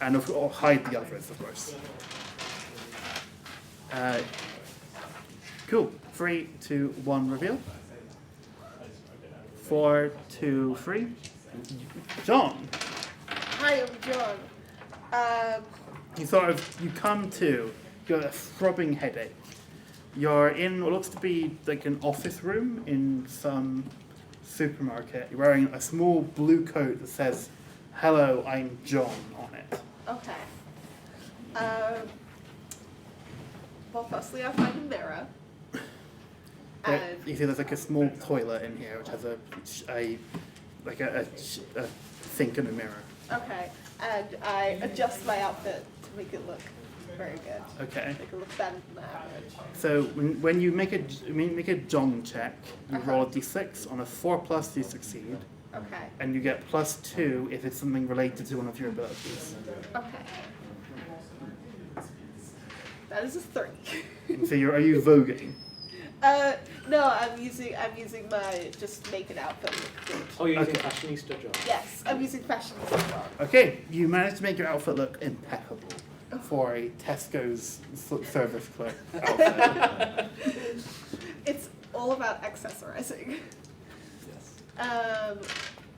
And or hide the others, of course. Cool. 3, 2, 1, reveal. 4, 2, 3. John. Hi, I'm John. You come to, you got a throbbing headache. You're in what looks to be like an office room in some supermarket. You're wearing a small blue coat that says, "Hello, I'm John" on it. Okay. Well, firstly, I find a mirror. And You see there's like a small toilet in here which has a sink and a mirror. okay, and I adjust my outfit to make it look very good. Okay. Make it look better than average. So when you make a John check, you roll a d6. On a 4+, you succeed, Okay. and you get +2 if it's something related to one of your abilities. Okay. That is a 3. So are you voguing? No, I'm using my just make an outfit look good. Oh, you're using Okay. fashionista, John. Yes, I'm using fashion design. Okay, you managed to make your outfit look impeccable for a Tesco's service clerk outfit. It's all about accessorizing. Yes.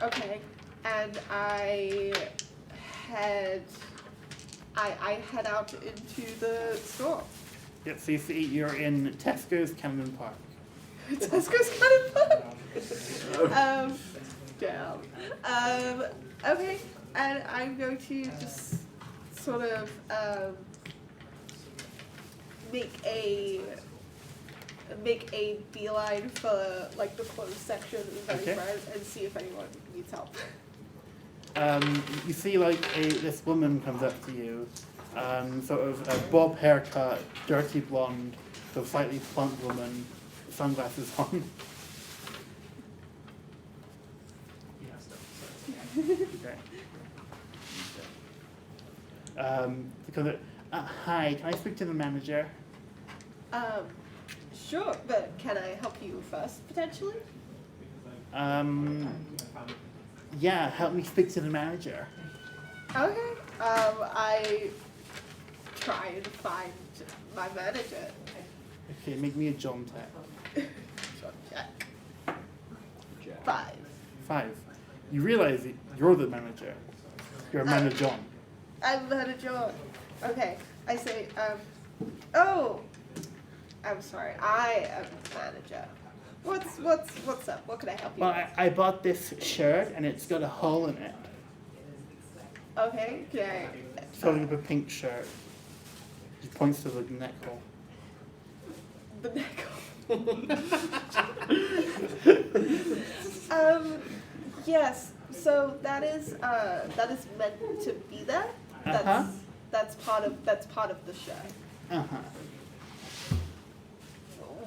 Okay, and I head out into the store. Yep, so you see you're in Tesco's Camden Park. Tesco's kind of fun. Damn. Okay, and I'm going to just sort of make a beeline for like the clothes section of any Okay. brand and see if anyone needs help. You see like this woman comes up to you, sort of a bob haircut, dirty blonde, so slightly plump woman, sunglasses on. Okay. Hi, can I speak to the manager? Sure, but can I help you first potentially? Yeah, help me speak to the manager. Okay. I try and find my manager. Okay, make me a John tech. Check. Jack. 5. 5. You realize that you're the manager. You're a man of John. I'm manager. Okay. I say, oh, I'm sorry. I am the manager. What's up? What can I help you Well, with? I bought this shirt and it's got a hole in it. Okay. Can I? It's holding up a pink shirt. He points to the neck hole. The neck. Yes. So that is meant to be there. That's part of the shirt. Uh-huh.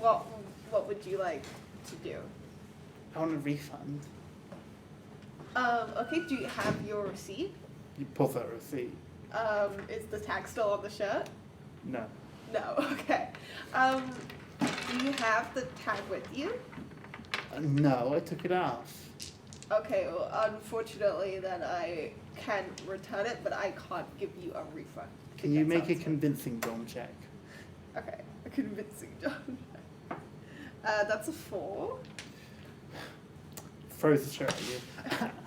What would you like to do? I want a refund. Okay. Do you have your receipt? You pull out a receipt. Is the tag still on the shirt? No. No. Okay. Do you have the tag with you? No, I took it off. Okay, well, unfortunately, then I can return it, but I can't give you a refund. Can you That make a sounds good. convincing John check? Okay, a convincing John. That's a 4. Throws the shirt at you.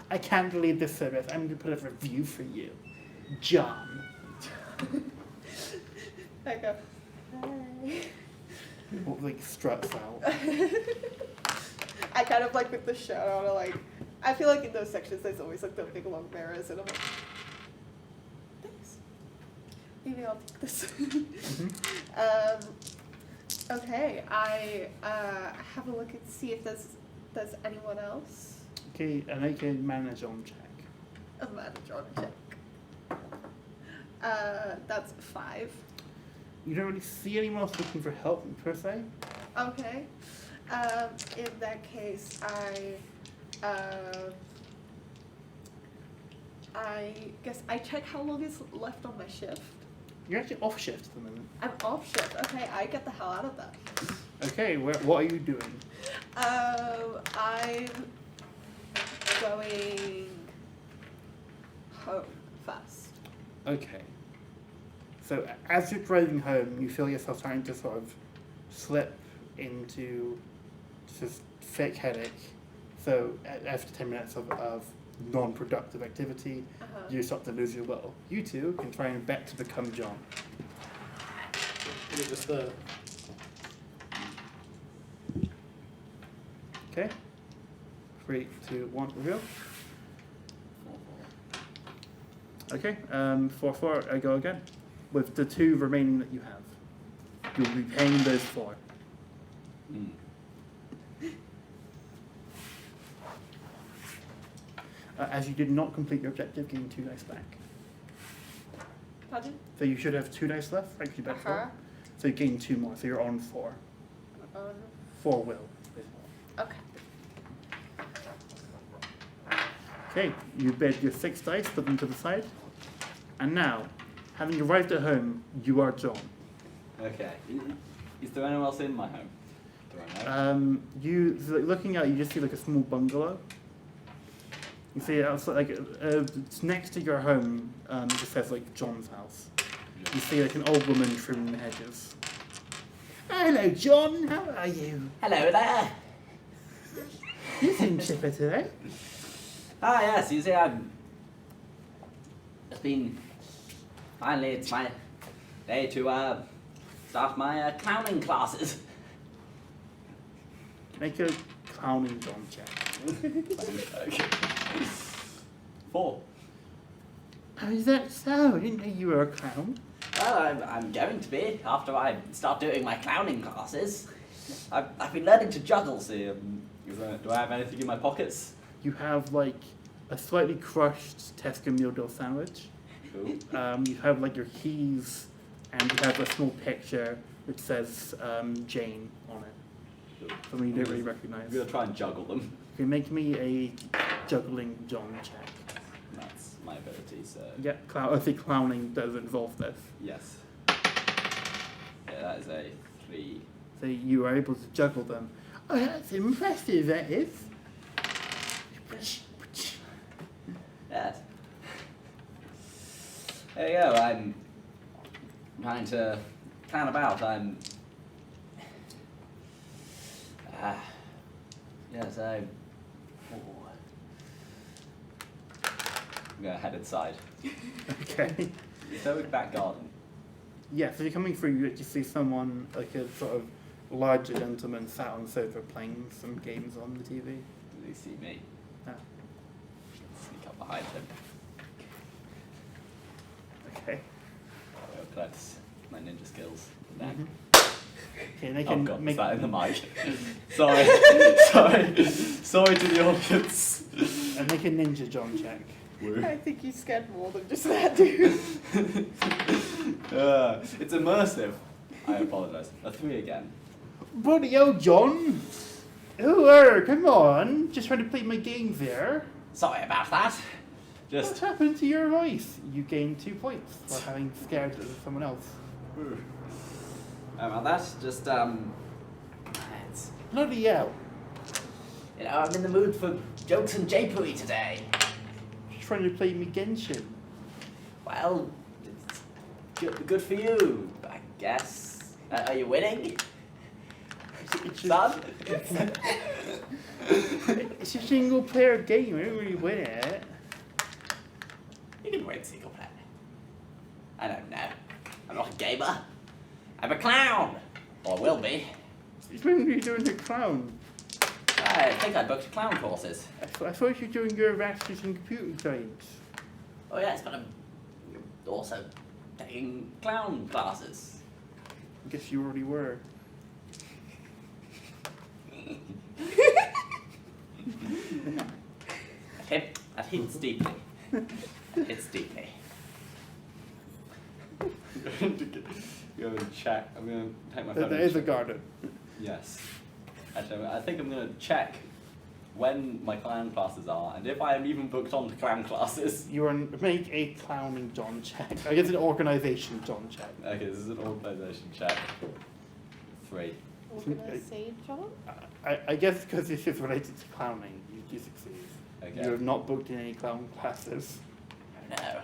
I can't believe this service. I'm going to put a review for you. John. I go, hi. Like, struts out. I kind of like with the shirt on, like, I feel like in those sections there's always like the big long mirrors, and I'm like, thanks. Maybe I'll take this. Okay, I have a look and see if there's anyone else. Okay, and I can manage on check. A manager on check. That's 5. You don't really see anyone else looking for help per se. Okay. In that case, I guess I check how long is left on my shift. You're actually off shift at the moment. I'm off shift. Okay, I get the hell out of that. Okay, what are you doing? I'm going home first. Okay. So as you're driving home, you feel yourself starting to sort of slip into just fake headache. So after 10 minutes of non-productive activity, you start to lose your will. You two can try and bet to become John. Is it just the... Okay? 3, 2, 1, reveal. Okay, 4, 4, I go again. With the 2 remaining that you have. You'll be paying those 4. As you did not complete your objective, gain 2 dice back. Pardon? So you should have 2 dice left, right? You bet 4. So you gain 2 more, so you're on 4. 4 will. Okay. Okay, you bid your 6 dice, put them to the side. And now, having arrived at home, you are John. Okay. Is there anyone else in my home? Do I know? So, like, looking out, you just see like a small bungalow. You see outside, like it's next to your home. It just says like John's house. You see like an old woman trimming the hedges. Hello, John. How are you? Hello there. You seem chipper today. Ah, yes, you see, finally, it's my day to start my clowning classes. Make a clowning John check. Okay. 4. Oh, is that so? I didn't know you were a clown. Well, I'm going to be after I start doing my clowning classes. I've been learning to juggle, see. Do I have anything in my pockets? You have like a slightly crushed Tesco meal deal sandwich. Cool. You have like your keys, and you have a small picture which says Jane on it. Something you don't really recognize. I'm going to try and juggle them. Okay, make me a juggling John check. That's my ability, so... Yeah, I think clowning does involve this. Yes. Yeah, that is a 3. So you are able to juggle them. Oh, that's impressive, that is. Yes. There you go, I'm trying to plan about. Yes, I'm going to head inside. Okay. So with back garden. Yeah, so you're coming through, you just see someone, like a sort of larger gentleman sat on the sofa playing some games on the TV. Does he see me? Ah, Sneak up behind him. okay. I'll flex my ninja skills. Then. Mhm. Okay, they Oh can god, make was that in the mic? Sorry. Sorry to the audience. and make a ninja John check. Woo. I think you scared more than just that, dude. It's immersive. I apologise. A 3 again. Bloody hell, John! Oh, come on! Just trying to play my game there. Sorry about that. Just... What happened to your voice? You gained 2 points for having scared someone else. Woo. About that, just it's, Bloody hell! you know, I'm in the mood for jokes and japery today. Just trying to play me Genshin. Well, it's good for you, I guess. Are you winning? It's Son? It's a single player game, I don't really win it. You can win single player. I don't know. I'm not a gamer. I'm a clown. Or will be. It's when you're doing the clown. I think I booked clown courses. I thought you were doing your masters in computer science. Oh yes, but I'm also taking clown classes. I guess you already were. That hits deeply. That hits deeply. I'm going to go and check. I'm going to take my phone. There and is a check. garden. Yes. Actually, I think I'm going to check when my clown classes are and if I am even booked on to clown classes. You are make a clowning John check. I guess an organization John check. Okay, this is an organisation check. 3. We're gonna say John? I guess because this is related to clowning, you succeed. Okay. You have not booked in any clown classes. Oh no.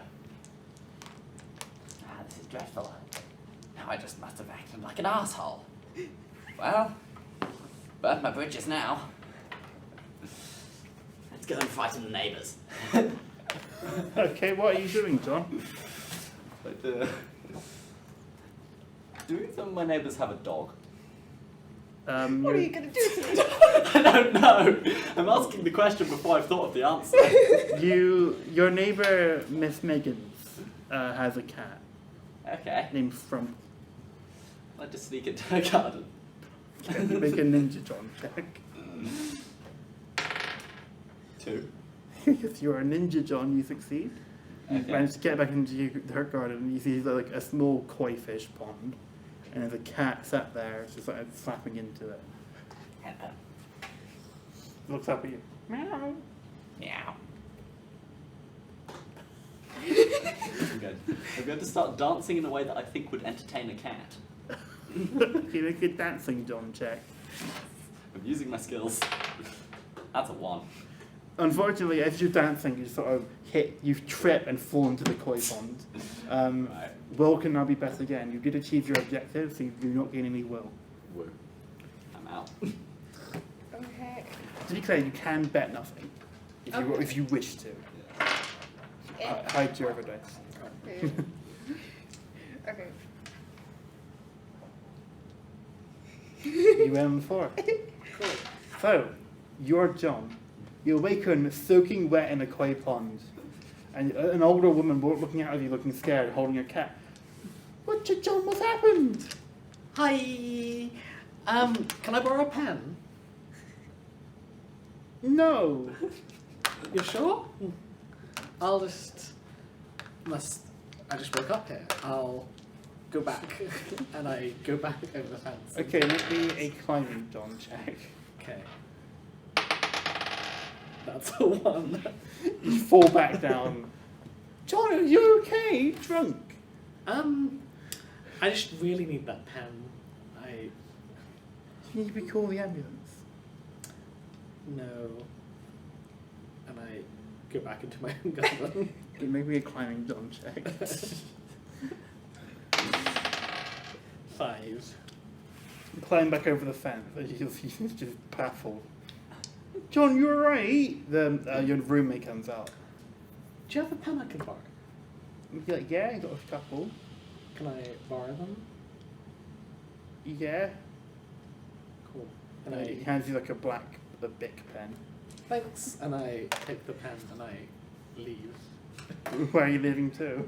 This is dreadful. Now I just must have acted like an asshole. Well, burnt my bridges now. Let's go and frighten the neighbours. Okay, what are you doing, John? But, do some of my neighbours have a dog? What are you gonna do to me? I don't know. I'm asking the question before I've thought of the answer. Your neighbour, Miss Meggins, has a cat Okay. named Frump. I'd like to sneak into her garden. Can you make a ninja John check? 2. If you're a ninja John, you succeed. You Okay. manage to get back into her garden and you see like a small koi fish pond. And there's a cat sat there, just like slapping into it. Hello. Looks up at you. Meow. Meow. I'm going to start dancing in a way that I think would entertain a cat. You make a dancing John check. I'm using my skills. That's a 1. Unfortunately, as you're dancing, you sort of you trip and fall into the koi pond. Right. Will can now be bet again. You did achieve your objective, so you do not gain any will. Woo. I'm out. Okay. To be clear, you can bet nothing if you wish to. Hide your other dice. Okay. You 4. Cool. So, you're John. You awaken soaking wet in a koi pond. And an older woman looking out of you, looking scared, holding a cat. What, John? What's happened? Hi. Can I borrow a pen? No. You sure? I just woke up here. I'll go back. And I go back over the fence. Okay, make me a climbing John check. Okay. That's a 1. You fall back down. John, are you okay? Drunk? I just really need that pen. You need to call the ambulance. No. And I go back into my own garden. Okay, make me a climbing John check. 5. Climb back over the fence. He's just baffled. John, you alright? Your roommate comes out. Do you have a pen I can borrow? You'd be like, yeah, I got a couple. Can I borrow them? Yeah. Cool. And He I hands you like a Bic pen. thanks. And I take the pen and I leave. Where are you living to?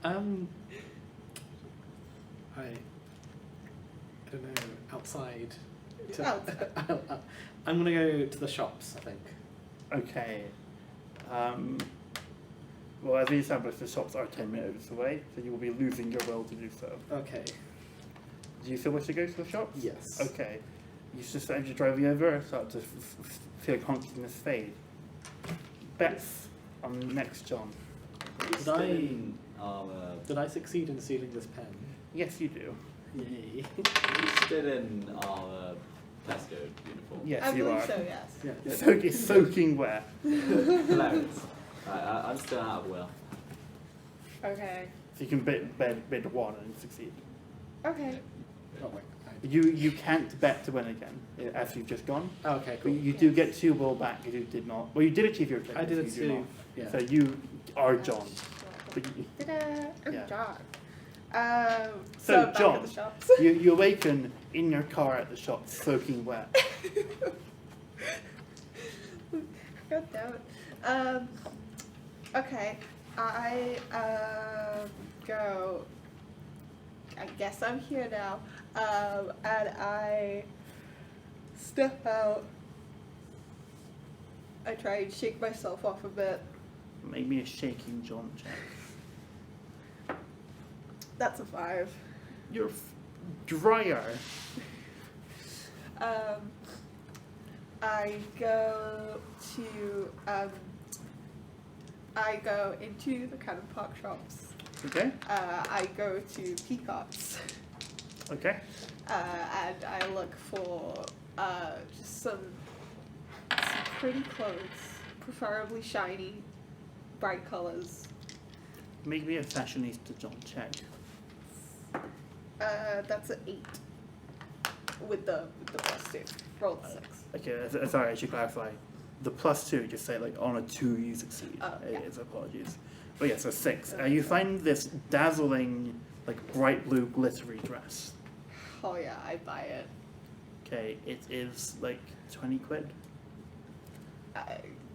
I don't know, outside. Outside. I'm gonna go to the shops, I think. Okay. Well, as we established, the shops are 10 minutes away, so you will be losing your will to do so. Okay. Do you still wish to go to the shops? Yes. Okay. You just, as you're driving over, start to feel consciousness fade. Bets on next John. Did I succeed in stealing this pen? Yes, you do. Yay. Still in our Tesco uniform. Yes, I you believe are. so, yes. Yeah. It's soaking wet. Hilarious. I'm still out of will. Okay. So you can bid 1 and succeed. Okay. Oh wait, I You can't bet to win again after you've just gone. Oh, okay, But cool. you do get 2 will back if you did not. Well, you did achieve your objective. I did you it do too. not. Yeah. So you are John. But you, Ta-da! I'm Yeah. John. So, back John, at the shops. you awaken in your car at the shop, soaking wet. God damn it. Okay, I go. I guess I'm here now. And I step out. I try and shake myself off a bit. Make me a shaking John check. That's a 5. You're drier. I go to I go into the Cannon Park shops. Okay. I go to Peacock's. Okay. And I look for just some pretty clothes, preferably shiny, bright colors. Make me a fashionista John check. That's an 8 with the +2. Roll the 6. Okay, sorry, I should clarify. The +2, just say like on a 2 you succeed. Oh, yeah. It's apologies. But yeah, so 6. You find this dazzling, like bright blue glittery dress. Oh yeah, I buy it. Okay, it is like 20 quid.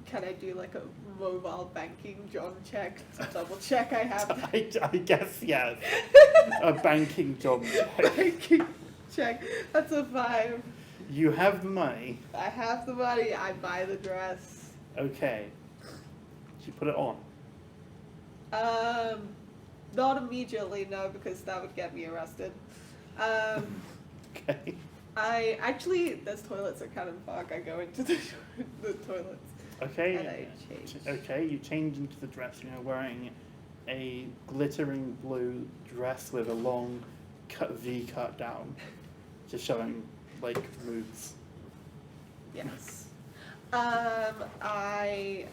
Can I do like a mobile banking John check to double check I have I guess, yes. A banking job check. banking check? That's a 5. You have the money. I have the money. I buy the dress. Okay. You put it on. Not immediately, no, because that would get me arrested. Okay. I actually, there's toilets at Cannon Park. I go into the toilets. Okay. And I change. Okay, you change into the dress. You're wearing a glittering blue dress with a long V cut down, just showing like moves. Yes. I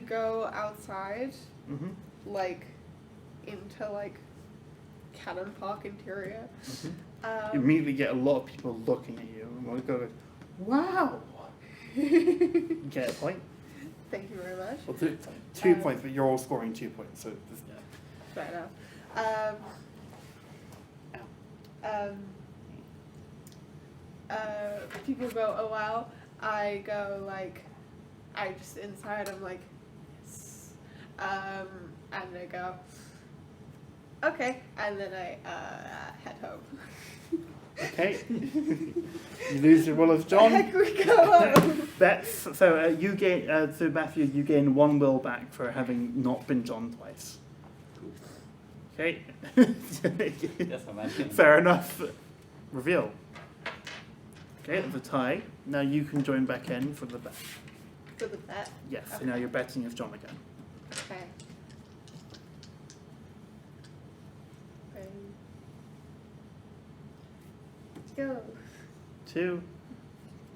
go outside, Mm-hmm. like, into, like, Cannon Park interior. Mm-hmm. You immediately get a lot of people looking at you and will go, wow! Get a point? Thank you very much. Well, 2 points, but you're all scoring 2 points, so this, Fair enough. People go, oh wow. I go like, I just inside, I'm like, yes. And I go, okay. And then I head home. Okay. You lose your will as John. Heck, we go home. That's so. You gain. So Matthew, you gain 1 will back for having not been John twice. Okay. Yes, I'm actually. Fair enough. Reveal. Okay, it's a tie. Now you can join back in for the bet. For the bet. Yes. So Okay. now you're betting as John again. Okay. Go. 2.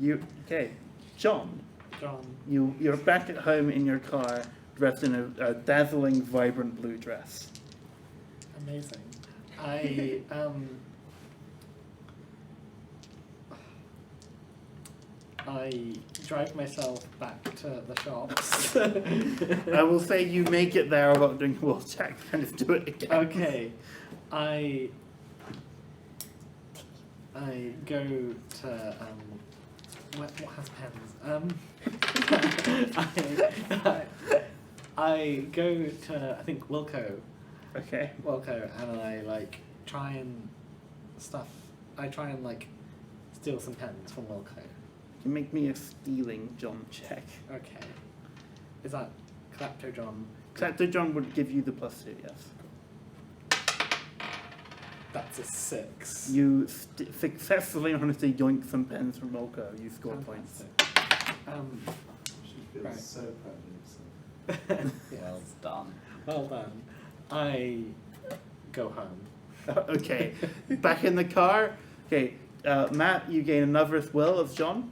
You okay? John. John. You're back at home in your car, dressed in a dazzling, vibrant blue dress. Amazing. I I drive myself back to the shops. I will say you make it there without doing a will check and just do it again. Okay. I go to what has pens? I go to I think Wilco, and I like try and steal some pens from Wilco. You make me a stealing John check. Okay. Is that Clapto John? Clapto John would give you the +2, yes. That's a 6. You successfully managed to yoink some pens from Molko. You score points. She feels Right. so proud of herself. Well done. Well done. I go home. Okay, back in the car. Okay, Matt, you gain another will as John.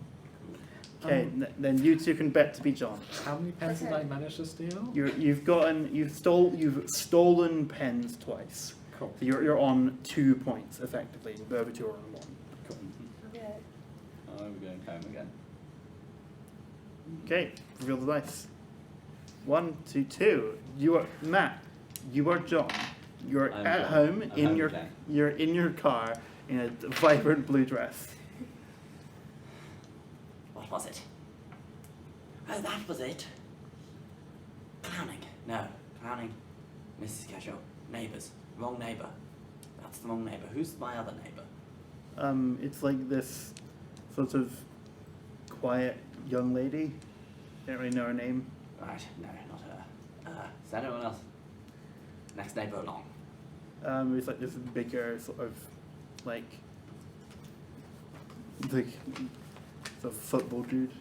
Okay, then you two can bet to be John. How many pens did Okay. I manage to steal? You've stolen pens twice. Cool. So you're on 2 points effectively. The other two are on 1. Cool. Yeah. Oh, we're going home again. Okay, reveal the dice. 1, 2, 2. You are Matt. You are John. You're I'm at John. home I'm in home your again. you're in your car in a vibrant blue dress. What was it? Oh, that was it. Clowning. No, clowning. Mrs. Casual. Neighbours. Wrong neighbour. That's the wrong neighbour. Who's my other neighbour? It's like this sort of quiet young lady. Don't really know her name. Right, no, not her. Is there anyone else? Next neighbour along. It's like this bigger sort of like sort of football dude.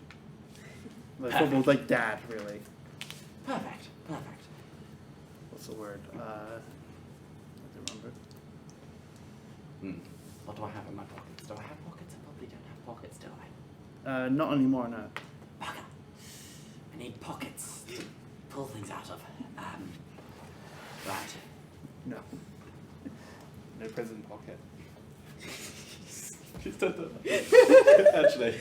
Like football, like dad, really. Perfect, perfect. What's the word? I don't remember. What do I have in my pockets? Do I have pockets? I probably don't have pockets, do I? Not anymore, no. Bugger. I need pockets to pull things out of. Right. No. No prison pocket. Actually.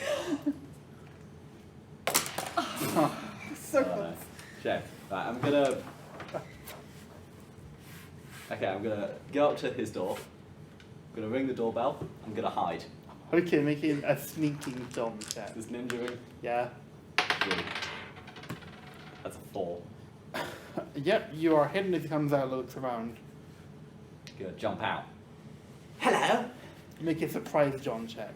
So close. Shame. Right, I'm gonna go up to his door. I'm gonna ring the doorbell. I'm gonna hide. Okay, making a sneaking John check. This ninja ring. Yeah. 3. That's a 4. Yep, you are hidden as he comes out, looks around. Gonna jump out. Hello? Make a surprise John check.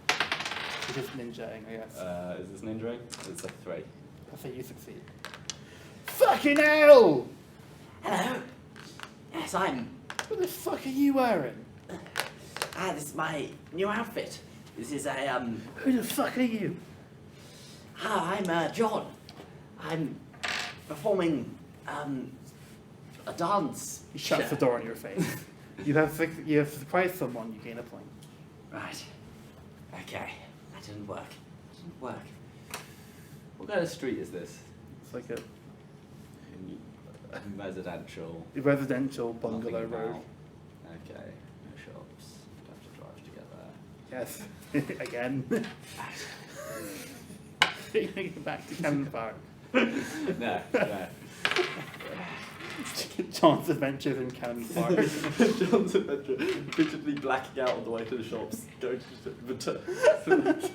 It's just ninjaing, I guess. Is this ninja ring? It's a 3. I say you succeed. Fucking hell! Hello? Yes, I'm. What the fuck are you wearing? This is my new outfit. This is a, Who the fuck are you? Hi, I'm, John. I'm performing, a dance. He shuts show. the door in your face. you have surprised someone, you gain a point. Right. Okay. That didn't work. What kind of street is this? It's like a Residential. bungalow Nothing road. about. Okay. No shops. Don't have to drive to get there. Yes. Again. Taking it back to Cannon Park. No. John's Adventures in Cannon Park. John's adventure. Fidgetly blacking out on the way to the shops. Going to return. Right.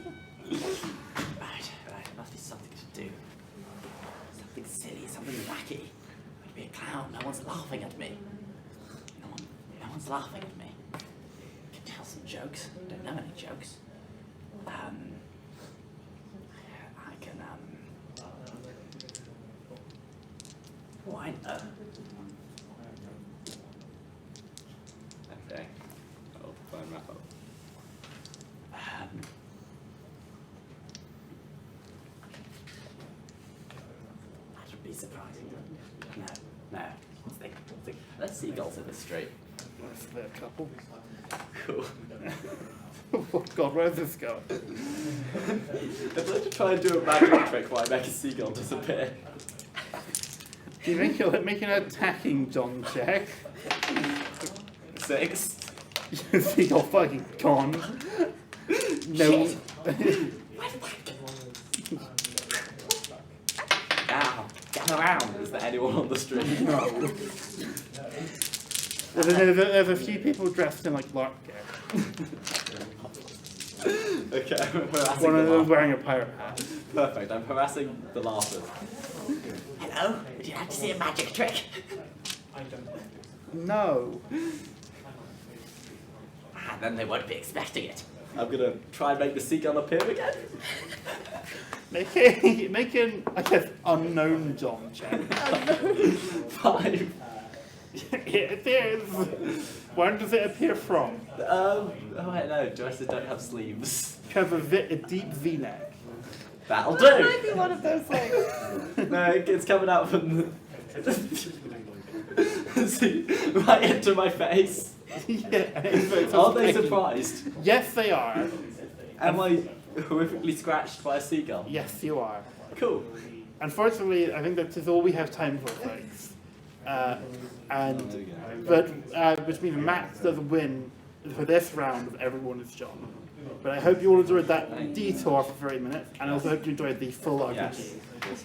There must be something to do. Something silly, something wacky. I'd be a clown. No one's laughing at me. No one's laughing at me. I can tell some jokes. Don't know any jokes. I can, oh, I know. Okay. I'll try and wrap up. That would be surprising. No. Think. Let's see seagulls in the street. That's the couple. Cool. Oh god, where's this going? I'd like to try and do a magic trick where I make a seagull disappear. Do you make an attacking John check? 6. Seagull fucking gone. No. Shit. Now, get around. Is there anyone on the street? No. There's a few people dressed in like lark gear. Okay, I'm harassing One of the them laugh. wearing a pirate hat. Perfect, I'm harassing the laughers. Hello? Would you like to see a magic trick? No. Then they won't be expecting it. I'm gonna try and make the seagull appear again. Make I guess, unknown John check. 5. It appears. Where does it appear from? Oh wait, no, dresses don't have sleeves. You have a deep V-neck. That'll That do! might be one of those like. No, it's coming out from the... See, right into my face. Yeah. Are they surprised? Yes, they are. Am I horrifically scratched by a seagull? Yes, you are. Cool. Unfortunately, I think that is all we have time for, folks. Which means Max does win for this round of Everyone is John. But I hope you all enjoyed that detour for 30 minutes, and I also hope you enjoyed the full RPG. Yes.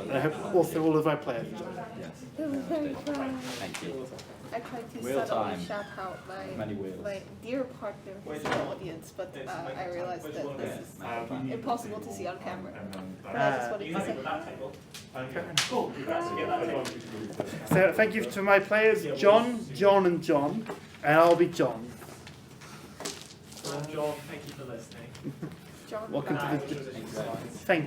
And I hope also all of our players enjoyed it. Yes. It was very fun. Thank you. I tried to Wheel subtly time. shout out Many wheels. my dear partner who's in the audience, but I realized that this is impossible to see on camera. But I just wanted to say Cool. Congrats to get that table. So thank you to my players, John, John, and John, and I'll be John. John, thank you for listening. John. Welcome to the. Which was a Thank